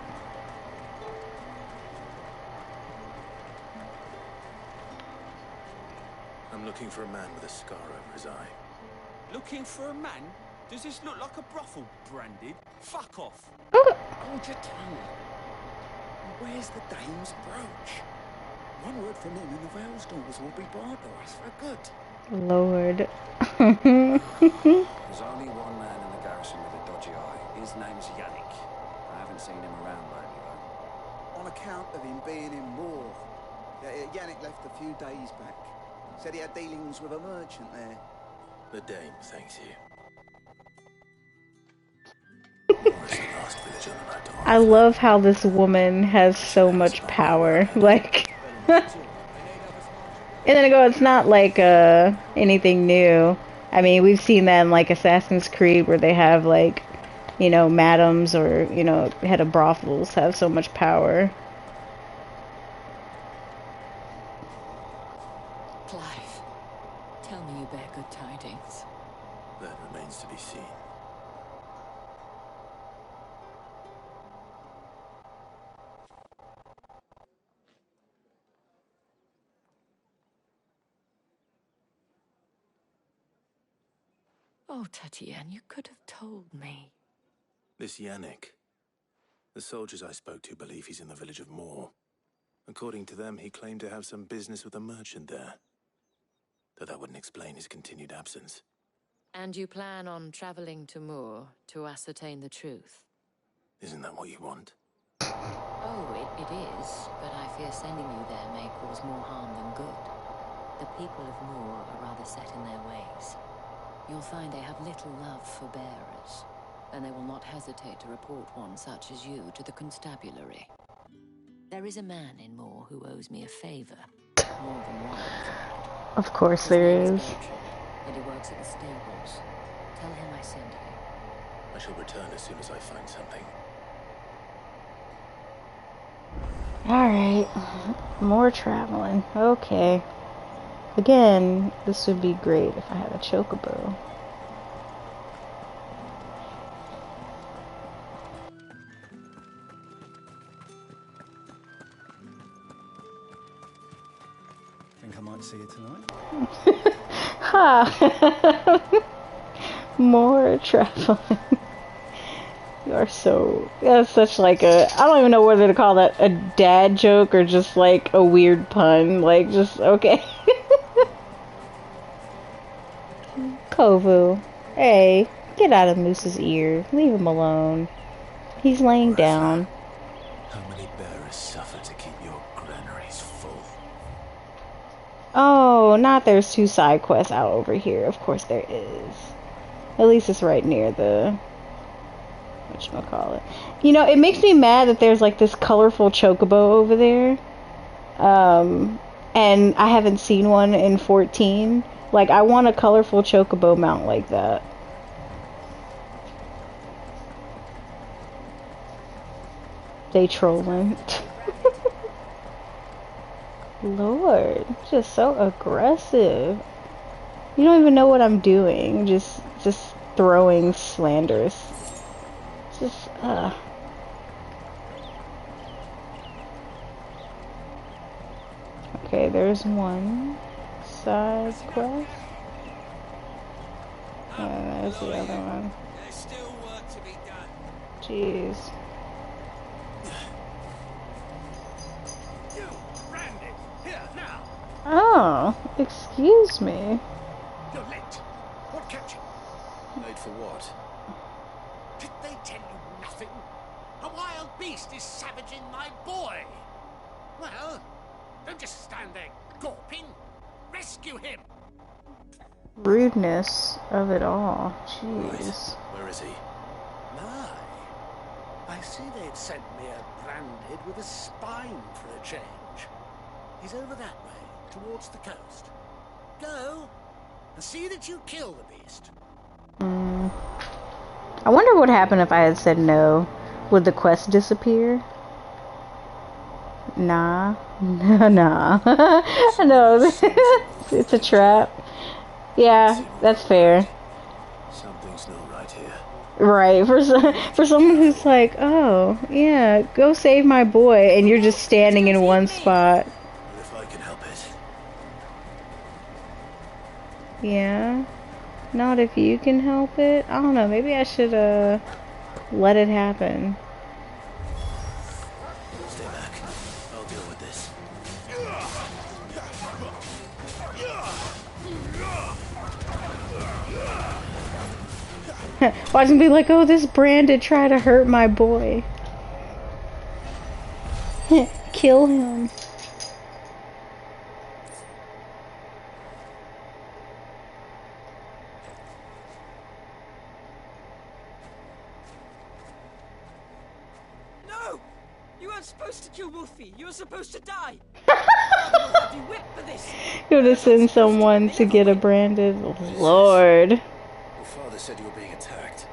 I'm looking for a man with a scar over his eye. Looking for a man? Does this look like a brothel, Branded? Fuck off! Hold your tongue. Where's the dame's brooch? One word from him and the Vale's daughters will be barred to us for good. Lord. There's only one man in the garrison with a dodgy eye. His name's Yannick. I haven't seen him around lately, though. On account of him being in war. Yannick left a few days back. Said he had dealings with a merchant there. The dame thanks you. I love how this woman has so much power. Like, and then I go, it's not like anything new. I mean, we've seen that in like Assassin's Creed where they have like, you know, madams or, you know, head of brothels have so much power. Clive, tell me you bear good tidings. That remains to be seen. Oh, Tatienne, you could have told me. This Yannick. The soldiers I spoke to believe he's in the village of Moor. According to them, he claimed to have some business with a merchant there. Though that wouldn't explain his continued absence. And you plan on traveling to Moor to ascertain the truth? Isn't that what you want? Oh, it is, but I fear sending you there may cause more harm than good. The people of Moor are rather set in their ways. You'll find they have little love for bearers, and they will not hesitate to report one such as you to the constabulary. There is a man in Moor who owes me a favor. More than one, in fact. Of course there is. And he works at the stables. Tell him I sent you. I shall return as soon as I find something. Alright. More traveling. Okay. Again, this would be great if I had a chocobo. Think I might see you tonight? Ha! More traveling. You are so... That's such like a... I don't even know whether to call that a dad joke or just like a weird pun. Like, just... Okay. Kovu. Hey, get out of Moose's ear. Leave him alone. He's laying down. How many bearers suffer to keep your granaries full? Oh, not there's 2 side quests out over here. Of course there is. At least it's right near the... whatchamacallit. You know, it makes me mad that there's like this colorful chocobo over there. And I haven't seen one in 14. Like, I want a colorful chocobo mount like that. They trolling. Lord, just so aggressive. You don't even know what I'm doing. Just throwing slanders. Just, Okay, there's one side quest. And there's the other one. There's still work to be done. Jeez. You, Randy, here, now. Oh, excuse me. You're late. What kept you? Late for what? Did they tell you nothing? A wild beast is savaging my boy. Well, don't just stand there gawping. Rescue him. Rudeness of it all. Jeez. Where is he? My, I see they'd sent me a branded with a spine for a change. He's over that way, towards the coast. Go and see that you kill the beast. I wonder what happened if I had said no. Would the quest disappear? Nah. Nah. No, it's a trap. Yeah, that's fair. Something's not right here. Right, for someone who's like, oh, yeah, go save my boy, and you're just standing in one spot. What if I can help it? Yeah. Not if you can help it. I don't know, maybe I should, let it happen. Stay back. I'll deal with this. Watch him be like, oh, this branded tried to hurt my boy. Kill him. No! You weren't supposed to kill Wolfie. You were supposed to die. Father will have you whipped for this. Go to send someone to get a branded. Lord. Your father said you were being attacked.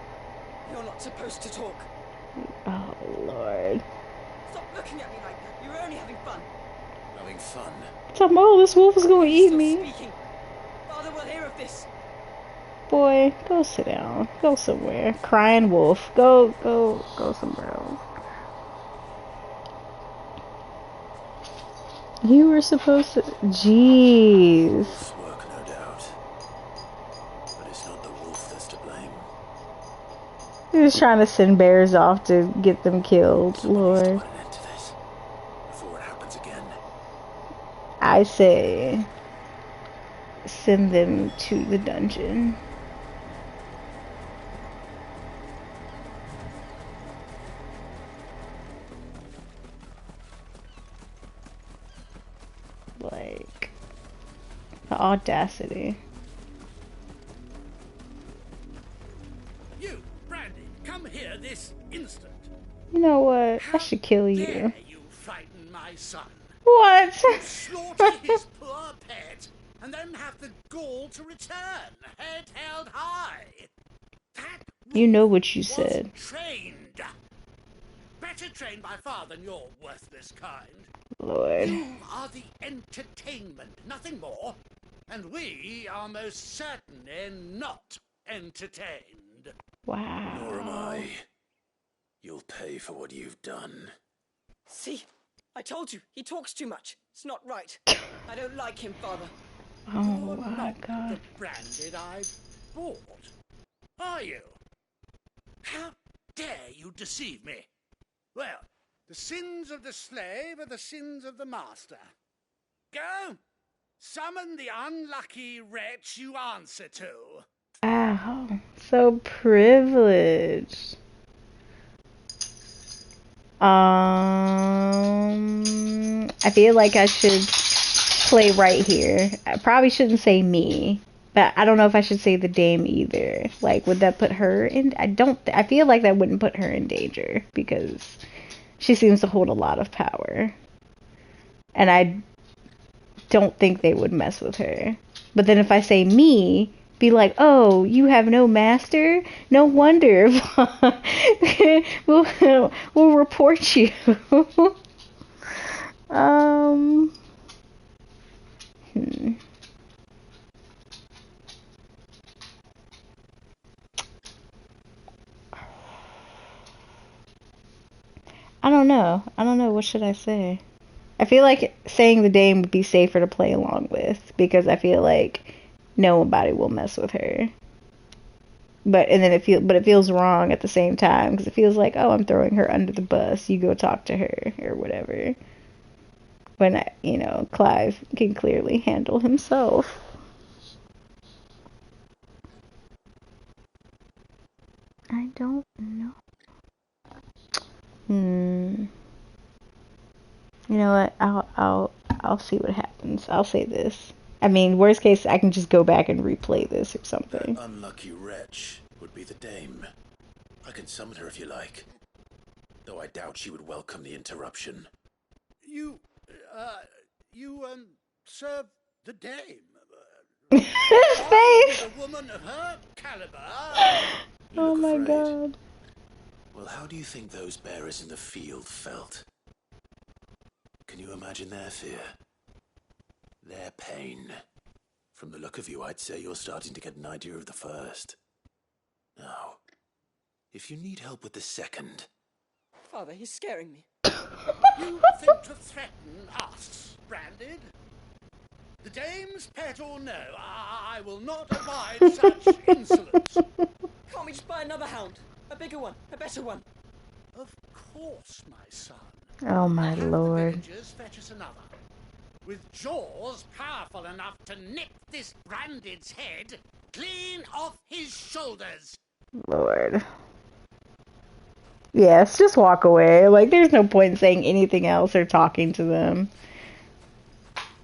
You're not supposed to talk. Oh, Lord. Stop looking at me like that. You were only having fun. Having fun. Tell oh, this wolf is gonna eat Stop me. speaking. Father will hear of this. Boy, go sit down. Go somewhere. Crying wolf. Go somewhere else. You were supposed to. Jeez. Work, no doubt. But it's not the wolf that's to blame. He was trying to send bears off to get them killed, Lord. Before it happens again. I say, send them to the dungeon. Like, the audacity. You, Brandy, come here this instant. You know what? I should kill you. Dare you frighten my son? What? You slaughter his poor pet, and then have the gall to return, head held high. That You know what you was said. trained. Better trained by far than your worthless kind. Lord. You are the entertainment, nothing more. And we are most certainly not entertained. Wow. Nor am I. You'll pay for what you've done. See? I told you. He talks too much. It's not right. I don't like him, Father. Oh my God. The branded I bought. Are you? How dare you deceive me? Well, the sins of the slave are the sins of the master. Go, summon the unlucky wretch you answer to. Ow, so privileged. I feel like I should play right here. I probably shouldn't say me, but I don't know if I should say the dame either. Like, would that put her in? I feel like that wouldn't put her in danger because she seems to hold a lot of power. And I don't think they would mess with her. But then if I say me, be like, oh, you have no master? No wonder. we'll report you. I don't know. What should I say? I feel like saying the dame would be safer to play along with because I feel like nobody will mess with her. But it feels wrong at the same time because it feels like, oh, I'm throwing her under the bus. You go talk to her or whatever. When Clive can clearly handle himself. I don't know. You know what? I'll see what happens. I'll say this. I mean, worst case, I can just go back and replay this or something. That unlucky wretch would be the dame. I can summon her if you like. Though I doubt she would welcome the interruption. You serve the dame. His face! A woman of her caliber. Oh my god. Well, how do you think those bearers in the field felt? Can you imagine their fear? Their pain? From the look of you, I'd say you're starting to get an idea of the first. Now, if you need help with the second... Father, he's scaring me. You think to threaten us, Branded? The dame's pet or no, I will not abide such insolence. Can't we just buy another hound? A bigger one, a better one. Of course, my son. Oh my Have lord. the villagers fetch us another. With jaws powerful enough to nip this Branded's head clean off his shoulders. Lord. Yes, just walk away. Like, there's no point in saying anything else or talking to them.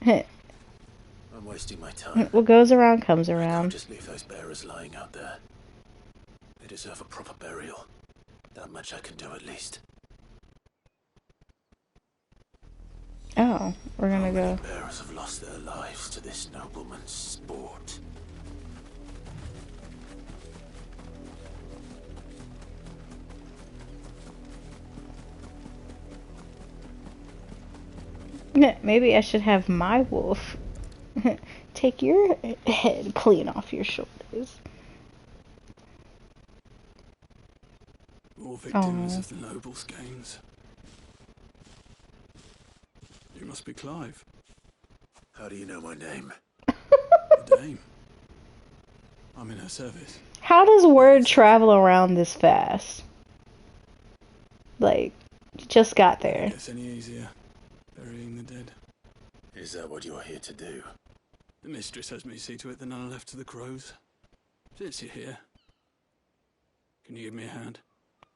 I'm wasting my time. What goes around comes I around. can't just leave those bearers lying out there. They deserve a proper burial. That much I can do at least. Oh, we're gonna How many go. bearers have lost their lives to this nobleman's sport? Maybe I should have my wolf take your head clean off your shoulders. More victims of the nobles' games. You must be Clive. How do you know my name? The dame. I'm in her service. How does word travel around this fast? Like, just got there. It gets any easier. Burying the dead. Is that what you're here to do? The mistress has me see to it that none are left to the crows. Since you're here, can you give me a hand?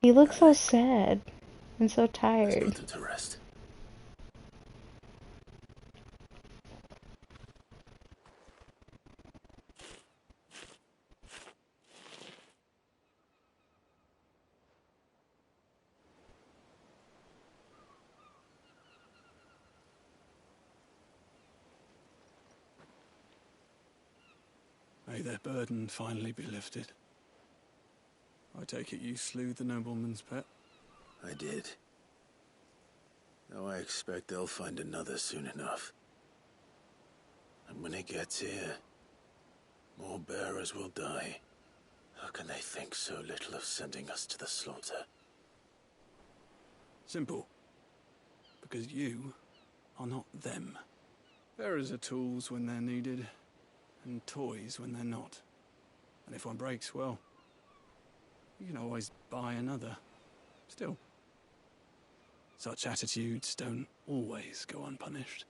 He looks so sad and so There's tired. nothing to rest. May their burden finally be lifted. I take it you slew the nobleman's pet? I did. Now I expect they'll find another soon enough. And when it gets here, more bearers will die. How can they think so little of sending us to the slaughter? Simple. Because you are not them. Bearers are tools when they're needed, and toys when they're not. And if one breaks, well, You can always buy another. Still, such attitudes don't always go unpunished.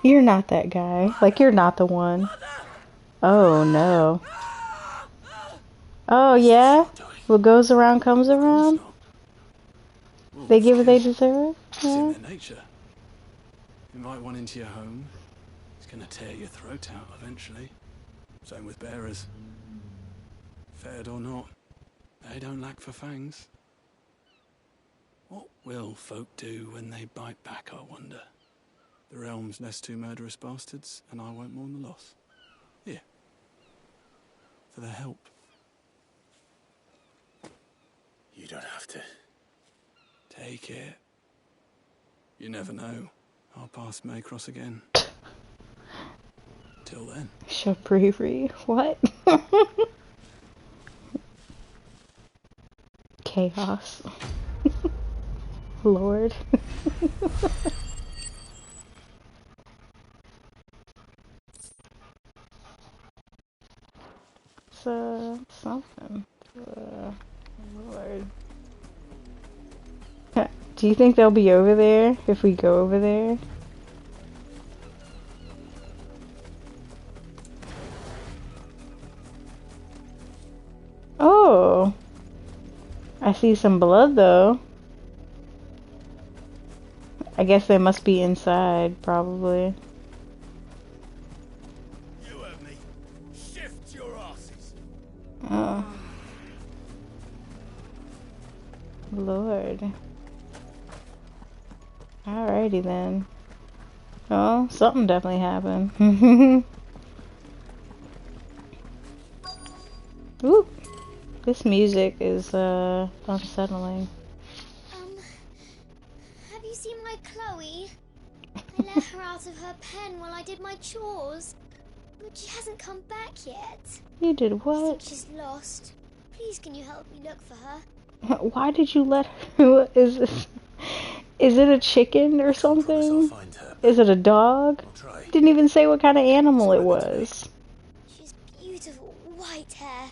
You're not that guy. Like, you're not the one. Oh, no. Oh, yeah? What goes around comes around? They give what they deserve? It's in their nature. Invite one into your home, it's gonna tear your throat out eventually. Same with bearers. Fed or not, they don't lack for fangs. What will folk do when they bite back, I wonder? The realm's less two murderous bastards, and I won't mourn the loss. Here. For their help. You don't have to. Take it. You never know. Our paths may cross again. Till then. Shabriri. What? Chaos. Lord. Something. Lord. Do you think they'll be over there if we go over there? Oh. I see some blood though. I guess they must be inside, probably. You heard me. Shift your asses. Oh. Lord. Alrighty then. Oh, something definitely happened. Ooh. This music is unsettling. Have you seen my Chloe? I let her out of her pen while I did my chores. But she hasn't come back yet. You did I what? think she's lost. Please can you help me look for her? Why did you let her? Is it a chicken or something? Is it a dog? Didn't even say what kind of animal it was. She's beautiful white hair.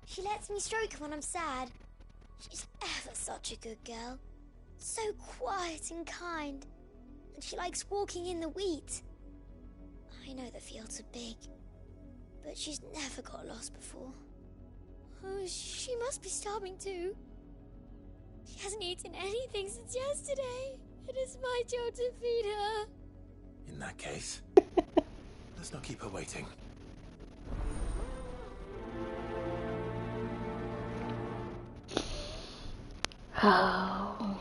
She lets me stroke her when I'm sad. She's ever such a good girl. So quiet and kind. And she likes walking in the wheat. I know the fields are big, but she's never got lost before. Oh, she must be starving too. She hasn't eaten anything since yesterday. It is my job to feed her. In that case, let's not keep her waiting. Oh.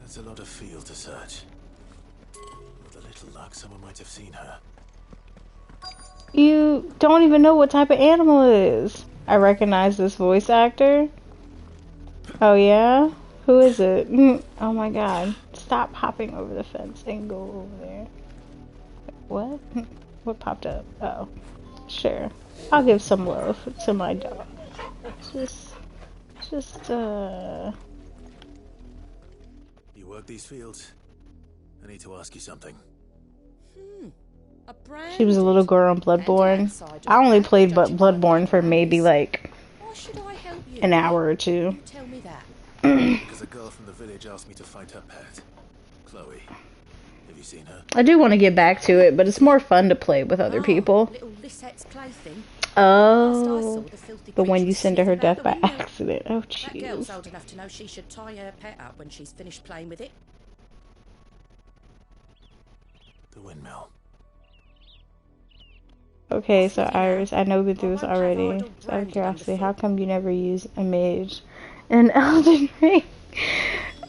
That's a lot of field to search. With a little luck, someone might have seen her. You don't even know what type of animal it is. I recognize this voice actor. Oh yeah? Who is it? Oh my god. Stop hopping over the fence and go over there. What? What popped up? Oh. Sure. I'll give some love to my dog. Just You work these fields? I need to ask you something. She was a little girl on Bloodborne. I only played Bloodborne for maybe like an hour or two. Tell me that. Because a girl from the village asked me to find her pet, Chloe. Have you seen her? I do want to get back to it, but it's more fun to play with other people. Little Lisette's plaything. Oh, the one you send to her death by accident. Oh, That girl's jeez. old enough to know she should tie her pet up when she's finished playing with it. The windmill. Okay, so Iris, I know we've been through this already. So out of curiosity, how come you never use a mage in Elden Ring?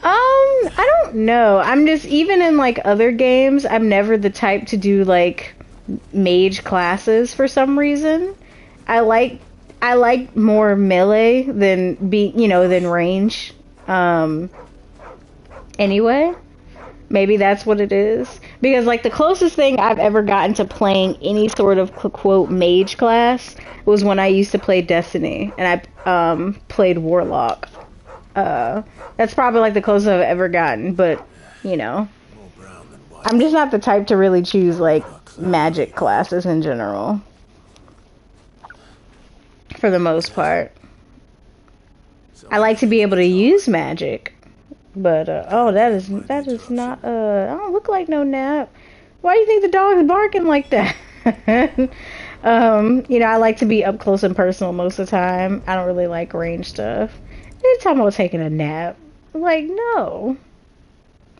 I don't know. I'm just, even in like other games, I'm never the type to do like mage classes for some reason. I like more melee than than range. Anyway, maybe that's what it is. Because like the closest thing I've ever gotten to playing any sort of quote mage class was when I used to play Destiny and I played Warlock. That's probably like the closest I've ever gotten, but you know. More brown than white. I'm just not the type to really choose, like, magic classes in general. For the most part. I like to be able to use magic. But, oh, that is not, I don't look like no nap. Why do you think the dog is barking like that? You know, I like to be up close and personal most of the time. I don't really like range stuff. They're talking about taking a nap. I'm like, no.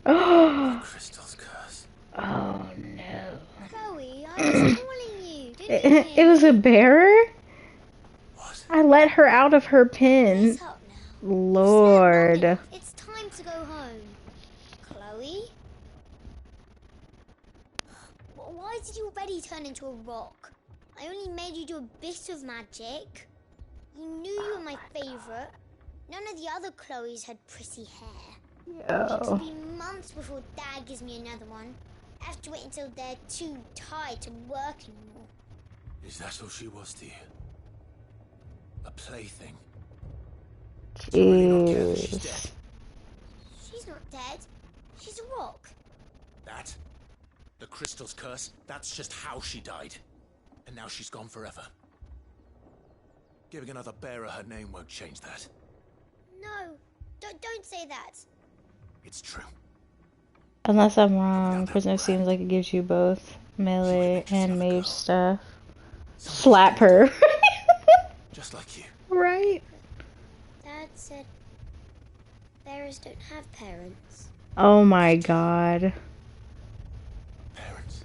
Oh. Crystal's curse. Oh, no. Chloe, I was calling you. Didn't you hear It was me? a bearer? I let her out of her pen. Wake up now. Lord. It's time to go home. Chloe? Why did you already turn into a rock? I only made you do a bit of magic. You knew you were my favourite. None of the other Chloes had pretty hair. It'll be months before Dad gives me another one. I have to wait until they're too tired to work anymore. Is that all she was to you? A plaything? Jeez. She's not dead. She's a rock. That? The Crystal's curse? That's just how she died. And now she's gone forever. Giving another bearer her name won't change that. No, don't say that. It's true. Unless I'm wrong, prisoner seems like it gives you both melee and mage stuff. Slap her. Just like you. Right? Dad said bearers don't have parents. Oh my god.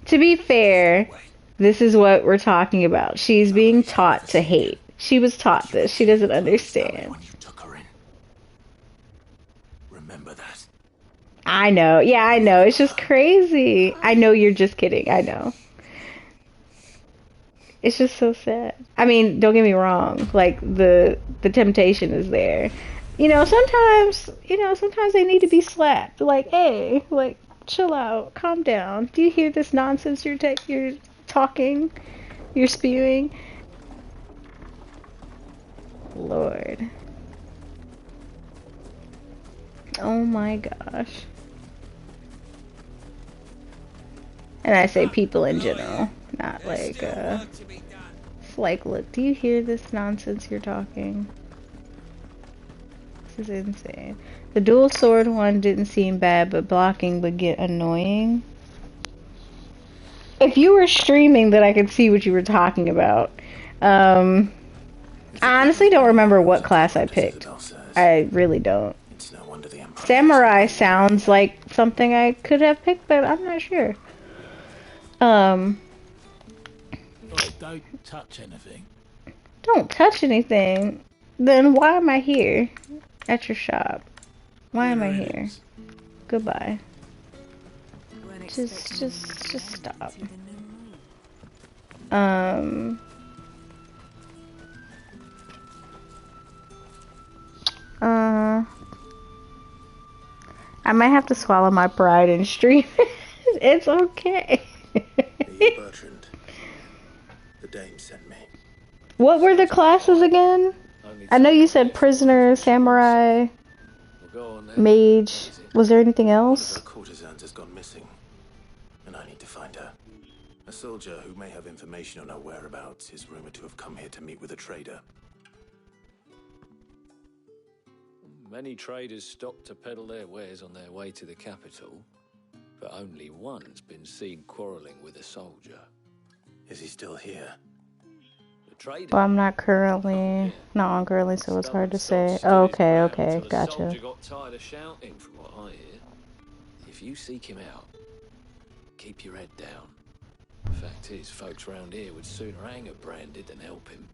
To be fair, this is what we're talking about. She's being taught to hate. She was taught this. She doesn't understand. Remember that. I know. Yeah, I know. It's just crazy. I know you're just kidding. I know. It's just so sad. I mean, don't get me wrong. Like, the temptation is there. Sometimes they need to be slapped. Like, hey, like, chill out, calm down. Do you hear this nonsense you're talking, you're spewing? Lord. Oh my gosh. And I say people in general, not like, it's like, look, do you hear this nonsense you're talking? This is insane. The dual sword one didn't seem bad, but blocking would get annoying. If you were streaming, then I could see what you were talking about. I honestly don't remember what class I picked. I really don't. Samurai sounds like something I could have picked, but I'm not sure. Don't touch anything. Don't touch anything. Then why am I here? At your shop. Why am I here? Goodbye. Just stop. I might have to swallow my pride and stream. It's okay. Hey, Bertrand. The dame sent me. What were the classes again? I know you said prisoner, samurai, mage. Was there anything else? One of her courtesans has gone missing, and I need to find her. A soldier who may have information on her whereabouts is rumored to have come here to meet with a trader. Many traders stop to peddle their wares on their way to the capital, but only one's been seen quarrelling with a soldier. Is he still here? Well, I'm not currently, so it's hard to say. Oh, okay, gotcha. The soldier got tired of shouting, from what I hear. If you seek him out, keep your head down. The fact is, folks round here would sooner hang a branded than help him.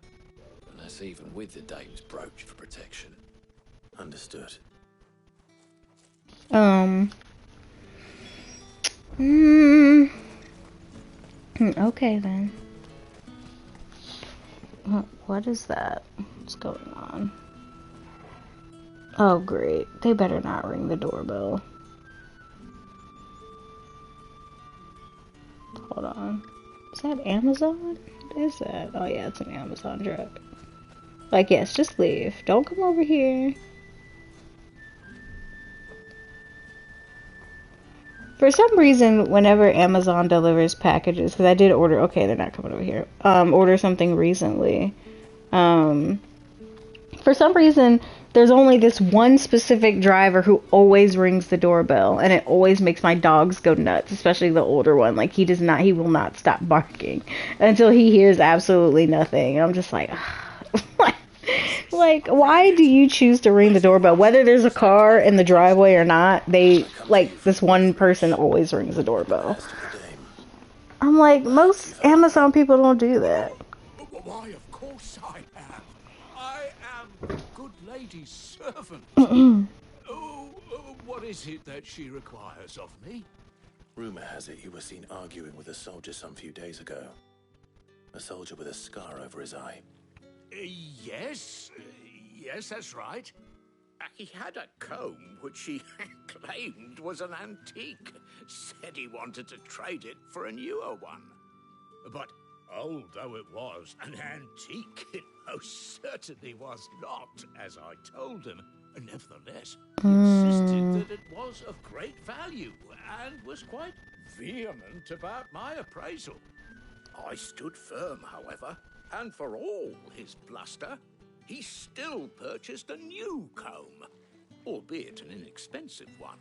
And that's even with the dame's brooch for protection. Understood. Okay then. What is that? What's going on? Oh great, they better not ring the doorbell. Hold on. Is that Amazon? What is that? Oh yeah, it's an Amazon truck. Like, yes, just leave. Don't come over here. For some reason, whenever Amazon delivers packages, because I did order, okay, they're not coming over here, order something recently. For some reason, there's only this one specific driver who always rings the doorbell, and it always makes my dogs go nuts, especially the older one. Like, he will not stop barking until he hears absolutely nothing. And I'm just like, like, why do you choose to ring the doorbell? Whether there's a car in the driveway or not, this one person always rings the doorbell. I'm like, most Amazon people don't do that. Why, of course I am. I am good lady's servant. What is it that she requires of me? Rumor has it you were seen arguing with a soldier some few days ago. A soldier with a scar over his eye. Yes, that's right. He had a comb which he claimed was an antique. Said he wanted to trade it for a newer one. But old though it was, an antique it most certainly was not, as I told him. Nevertheless, he insisted that it was of great value and was quite vehement about my appraisal. I stood firm, however, and for all his bluster, he still purchased a new comb, albeit an inexpensive one.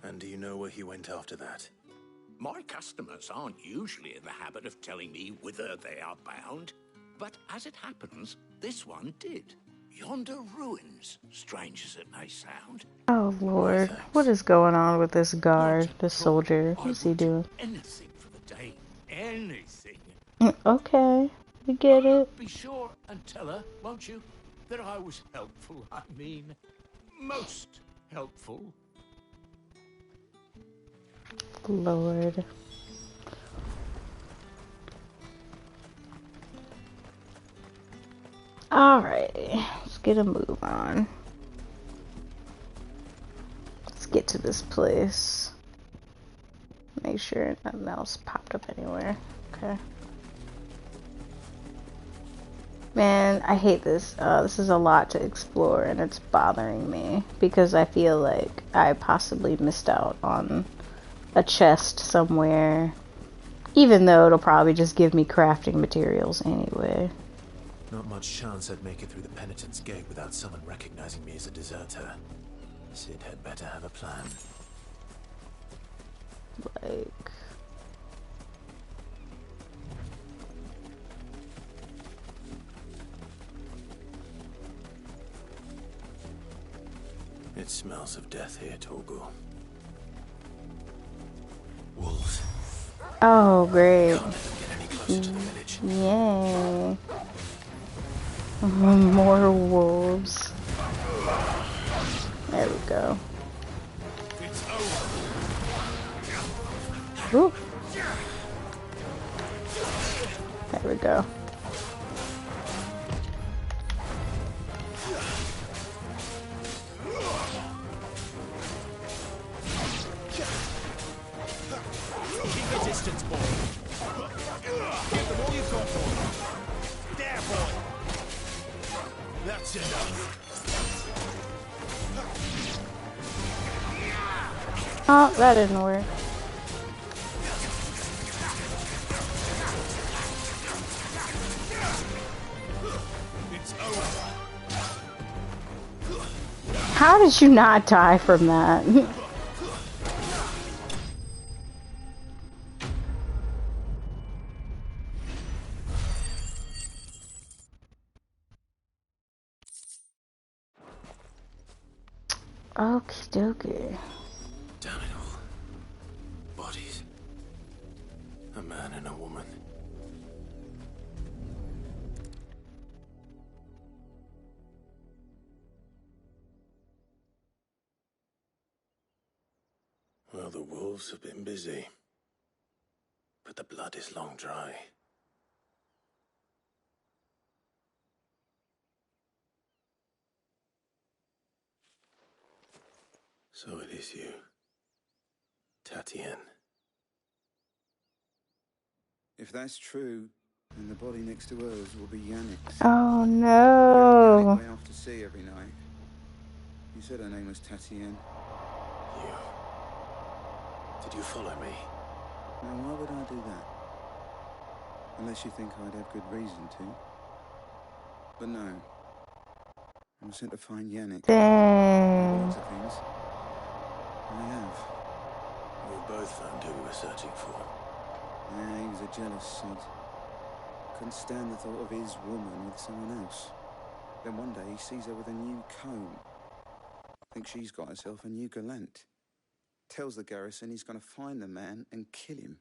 And do you know where he went after that? My customers aren't usually in the habit of telling me whither they are bound, but as it happens, this one did. Yonder ruins, strange as it may sound. Oh Lord, what is going on with this guard, this soldier? What's he doing? Anything for the day, anything. Okay, we get it. Be sure and tell her, won't you, that I was helpful. I mean, most helpful. Lord. Alrighty, let's get a move on. Let's get to this place. Make sure nothing else popped up anywhere. Okay. Man, I hate this. This is a lot to explore and it's bothering me because I feel like I possibly missed out on a chest somewhere, even though it'll probably just give me crafting materials anyway. Not much chance I'd make it through the Penitent's Gate without someone recognizing me as a deserter. Sid had better have a plan. Like... It smells of death here, Torgal. Wolves. Oh, great. Can't let them get any closer to the village. Yay. More wolves. There we go. Ooh. There we go. Keep your distance, boy. Give them all you've got for them. There, boy. That's enough. Oh, that didn't work. It's over. How did you not die from that? Okie dokie. Damn it all. Bodies. A man and a woman. Well, the wolves have been busy. But the blood is long dry. So it is you, Tatienne. If that's true, then the body next to hers will be Yannick's. Oh no. Yannick way off to sea every night. You said her name was Tatienne. Did you follow me? Now, why would I do that? Unless you think I'd have good reason to. But no. I was sent to find Yannick. Dang. Lots of things. I have. We both found who we were searching for. Yeah, he was a jealous sod. Couldn't stand the thought of his woman with someone else. Then one day he sees her with a new comb. Thinks she's got herself a new gallant. Tells the garrison he's going to find the man and kill him.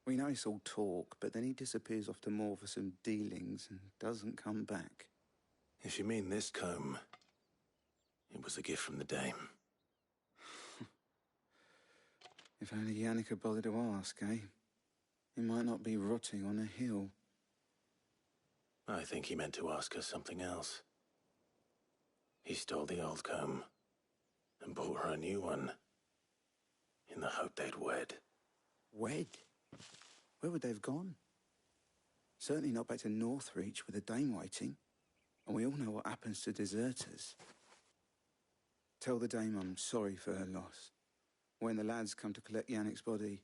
We know it's all talk, but then he disappears off to Moor for some dealings and doesn't come back. If you mean this comb, it was a gift from the dame. If only Yannick had bothered to ask, eh? He might not be rotting on a hill. I think he meant to ask her something else. He stole the old comb and bought her a new one in the hope they'd wed. Wed? Where would they have gone? Certainly not back to Northreach with a dame waiting. And we all know what happens to deserters. Tell the dame I'm sorry for her loss. When the lads come to collect Yannick's body,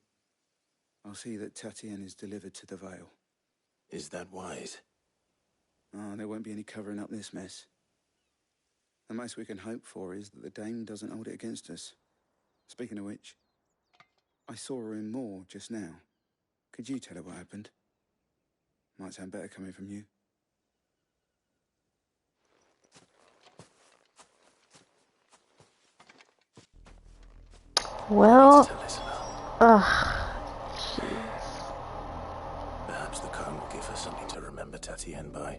I'll see that Tatienne is delivered to the Vale. Is that wise? Oh, there won't be any covering up this mess. The most we can hope for is that the dame doesn't hold it against us. Speaking of which, I saw her in Moor just now. Could you tell her what happened? Might sound better coming from you. Well, Perhaps the comb will give her something to remember Tatienne by.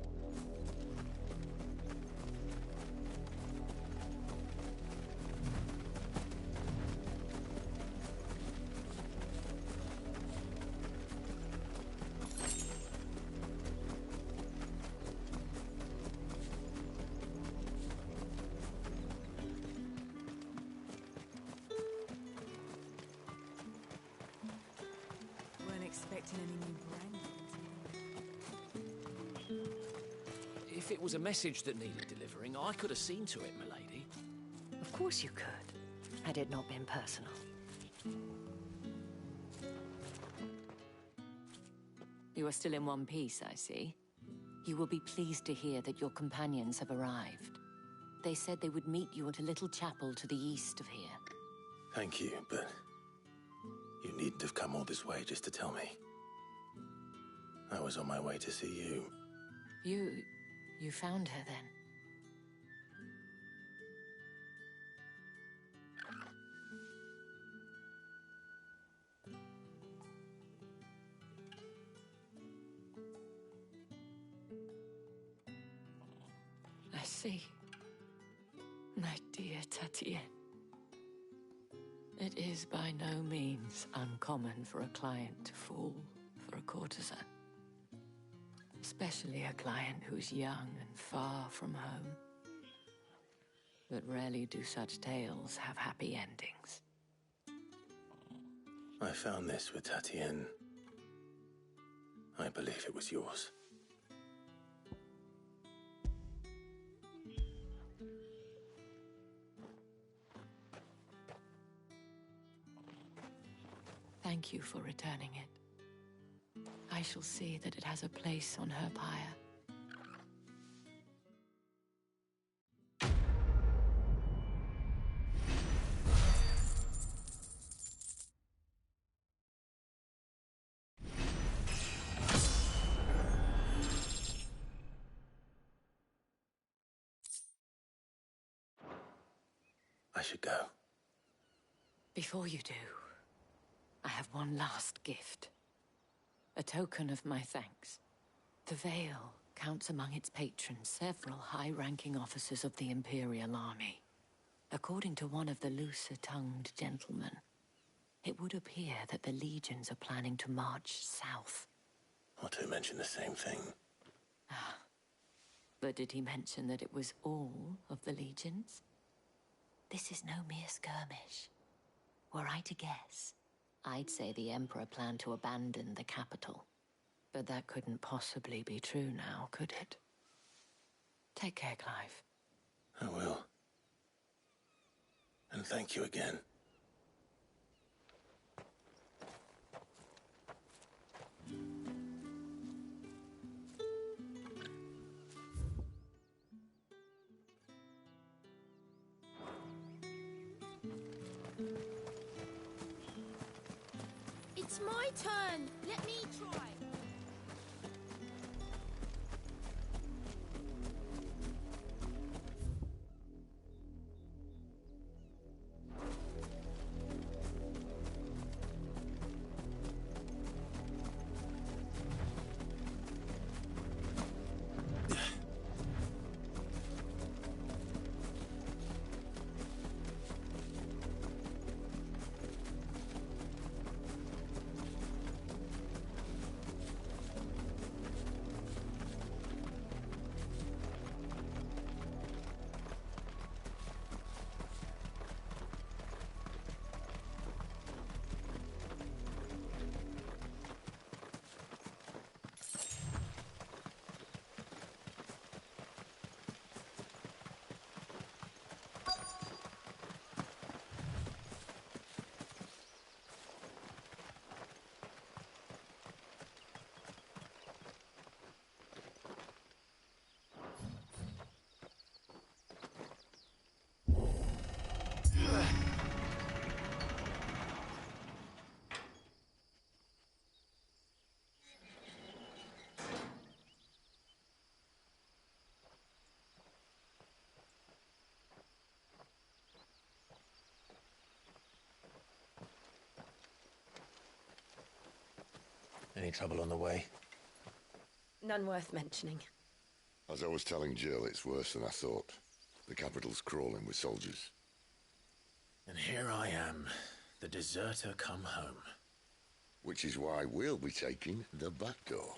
If it was a message that needed delivering, I could have seen to it, milady. Of course you could, had it not been personal. You are still in one piece, I see. You will be pleased to hear that your companions have arrived. They said they would meet you at a little chapel to the east of here. Thank you, but you needn't have come all this way just to tell me. I was on my way to see you. You found her then? I see. My dear Tatienne. It is by no means uncommon for a client to fall for a courtesan. Especially a client who's young and far from home. But rarely do such tales have happy endings. I found this with Tatienne. I believe it was yours. Thank you for returning it. I shall see that it has a place on her pyre. I should go. Before you do, I have one last gift. A token of my thanks. The Vale counts among its patrons several high-ranking officers of the Imperial Army. According to one of the looser-tongued gentlemen, it would appear that the legions are planning to march south. Or to mention the same thing. But did he mention that it was all of the legions? This is no mere skirmish. Were I to guess, I'd say the Emperor planned to abandon the capital. But that couldn't possibly be true now, could it? Take care, Clive. I will. And thank you again. It's my turn. Let me try. Any trouble on the way? None worth mentioning. As I was telling Jill, it's worse than I thought. The capital's crawling with soldiers. And here I am, the deserter come home. Which is why we'll be taking the back door.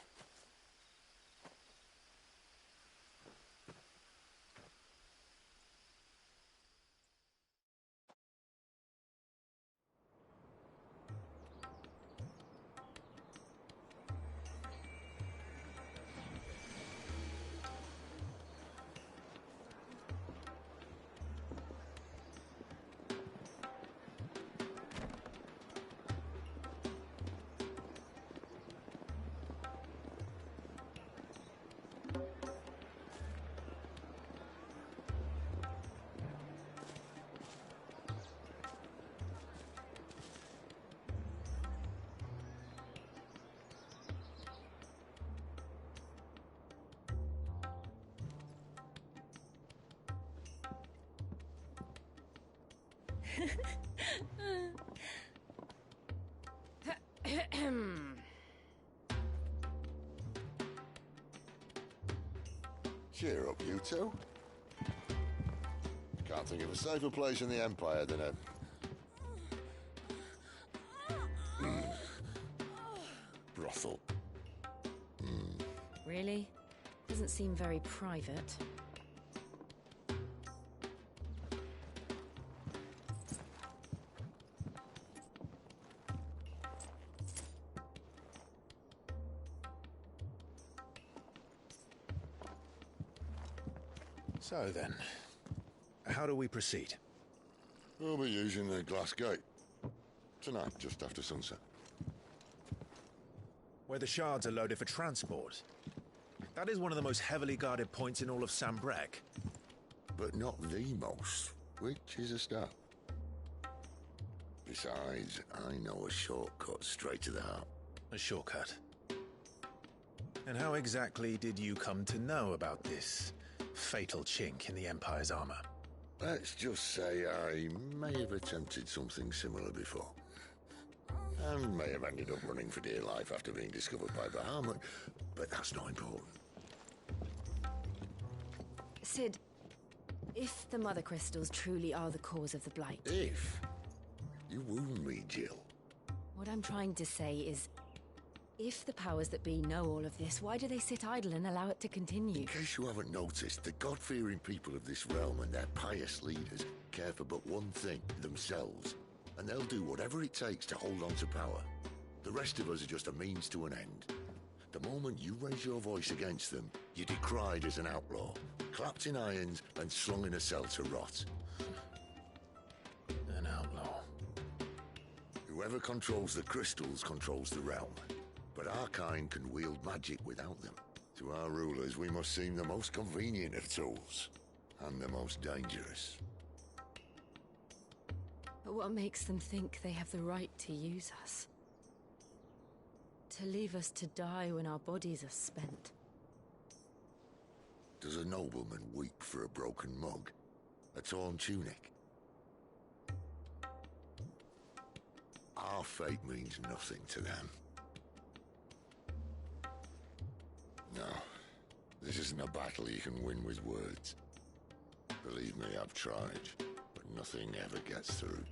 Cheer up, you two. Can't think of a safer place in the Empire than a... brothel. Really? Doesn't seem very private. So then, how do we proceed? We'll be using the glass gate. Tonight, just after sunset. Where the shards are loaded for transport. That is one of the most heavily guarded points in all of Sambrek. But not the most, which is a start. Besides, I know a shortcut straight to the heart. A shortcut? And how exactly did you come to know about this fatal chink in the Empire's armor? Let's just say I may have attempted something similar before. And may have ended up running for dear life after being discovered by Bahamut, but that's not important. Sid, if the Mother Crystals truly are the cause of the Blight... If? You wound me, Jill. What I'm trying to say is, if the powers that be know all of this, why do they sit idle and allow it to continue? In case you haven't noticed, the God-fearing people of this realm and their pious leaders care for but one thing, themselves. And they'll do whatever it takes to hold on to power. The rest of us are just a means to an end. The moment you raise your voice against them, you're decried as an outlaw, clapped in irons and slung in a cell to rot. An outlaw. Whoever controls the crystals controls the realm. But our kind can wield magic without them. To our rulers, we must seem the most convenient of tools, and the most dangerous. But what makes them think they have the right to use us? To leave us to die when our bodies are spent. Does a nobleman weep for a broken mug? A torn tunic? Our fate means nothing to them. No, this isn't a battle you can win with words. Believe me, I've tried, but nothing ever gets through.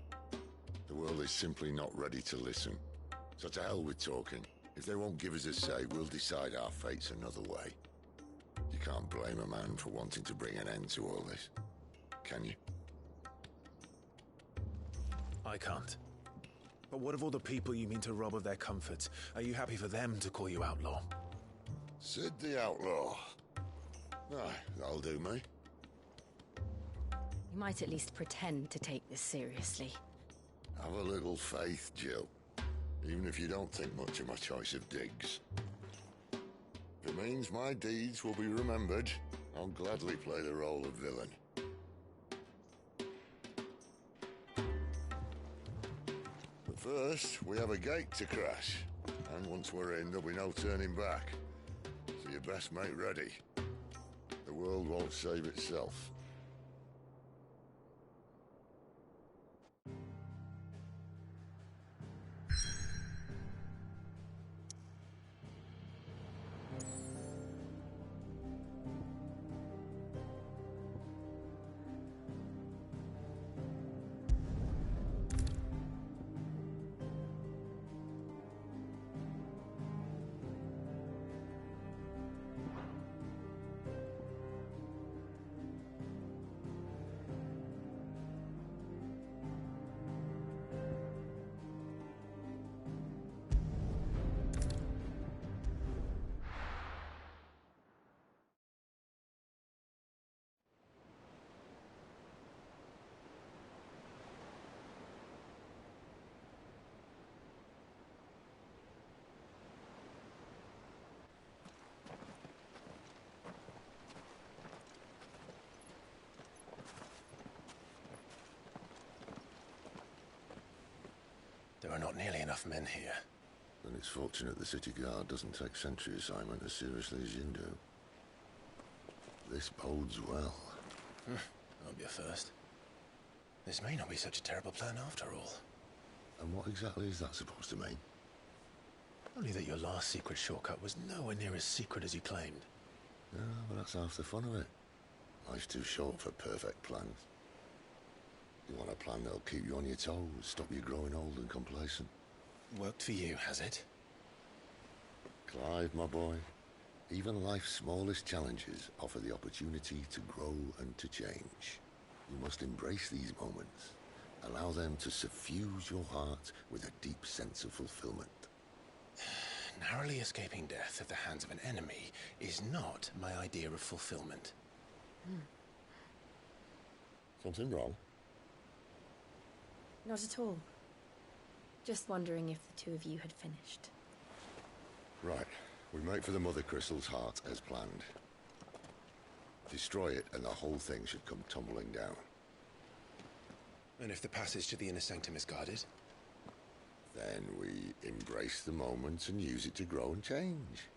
The world is simply not ready to listen. So to hell with talking. If they won't give us a say, we'll decide our fates another way. You can't blame a man for wanting to bring an end to all this, can you? I can't. But what of all the people you mean to rob of their comforts? Are you happy for them to call you outlaw? Sid the Outlaw. Aye, that'll do me. You might at least pretend to take this seriously. Have a little faith, Jill. Even if you don't think much of my choice of digs. If it means my deeds will be remembered, I'll gladly play the role of villain. But first, we have a gate to crash. And once we're in, there'll be no turning back. So you best make ready. The world won't save itself. There are not nearly enough men here. Then it's fortunate the city guard doesn't take sentry assignment as seriously as you do. This bodes well. That'll be a first. This may not be such a terrible plan after all. And what exactly is that supposed to mean? Only that your last secret shortcut was nowhere near as secret as you claimed. Yeah, but that's half the fun of it. Life's too short for perfect plans. You want a plan that'll keep you on your toes, stop you growing old and complacent. Worked for you, has it? Clive, my boy, even life's smallest challenges offer the opportunity to grow and to change. You must embrace these moments. Allow them to suffuse your heart with a deep sense of fulfillment. Narrowly escaping death at the hands of an enemy is not my idea of fulfillment. Something wrong? Not at all. Just wondering if the two of you had finished. Right. We make for the Mother Crystal's heart as planned. Destroy it and the whole thing should come tumbling down. And if the passage to the inner sanctum is guarded? Then we embrace the moment and use it to grow and change.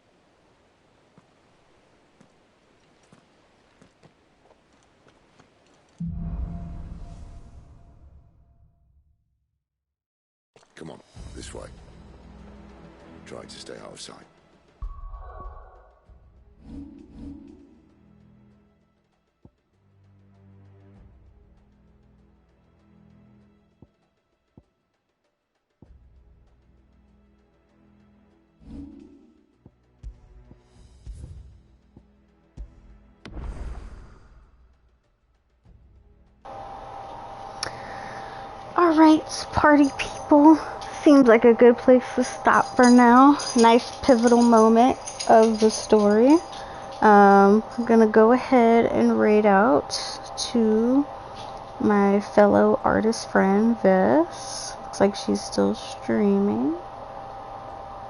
Come on, this way. Try to stay out of sight. Alright, party people. Seems like a good place to stop for now. Nice pivotal moment of the story. I'm gonna go ahead and raid out to my fellow artist friend, Vess. Looks like she's still streaming.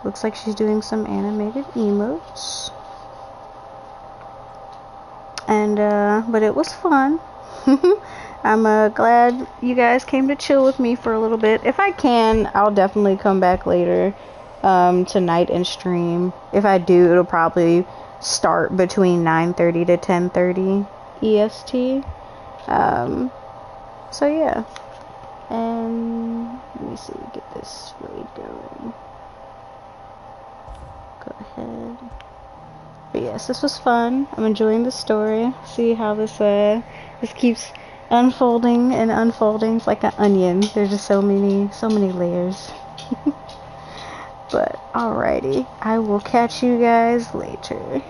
Looks like she's doing some animated emotes. And, but it was fun. I'm glad you guys came to chill with me for a little bit. If I can, I'll definitely come back later tonight and stream. If I do, it'll probably start between 9:30 to 10:30 EST. So yeah. And let me see, get this raid going. Go ahead. But yes, this was fun. I'm enjoying the story. See how this keeps unfolding and unfolding. It's like an onion. There's just so many layers. But alrighty, I will catch you guys later.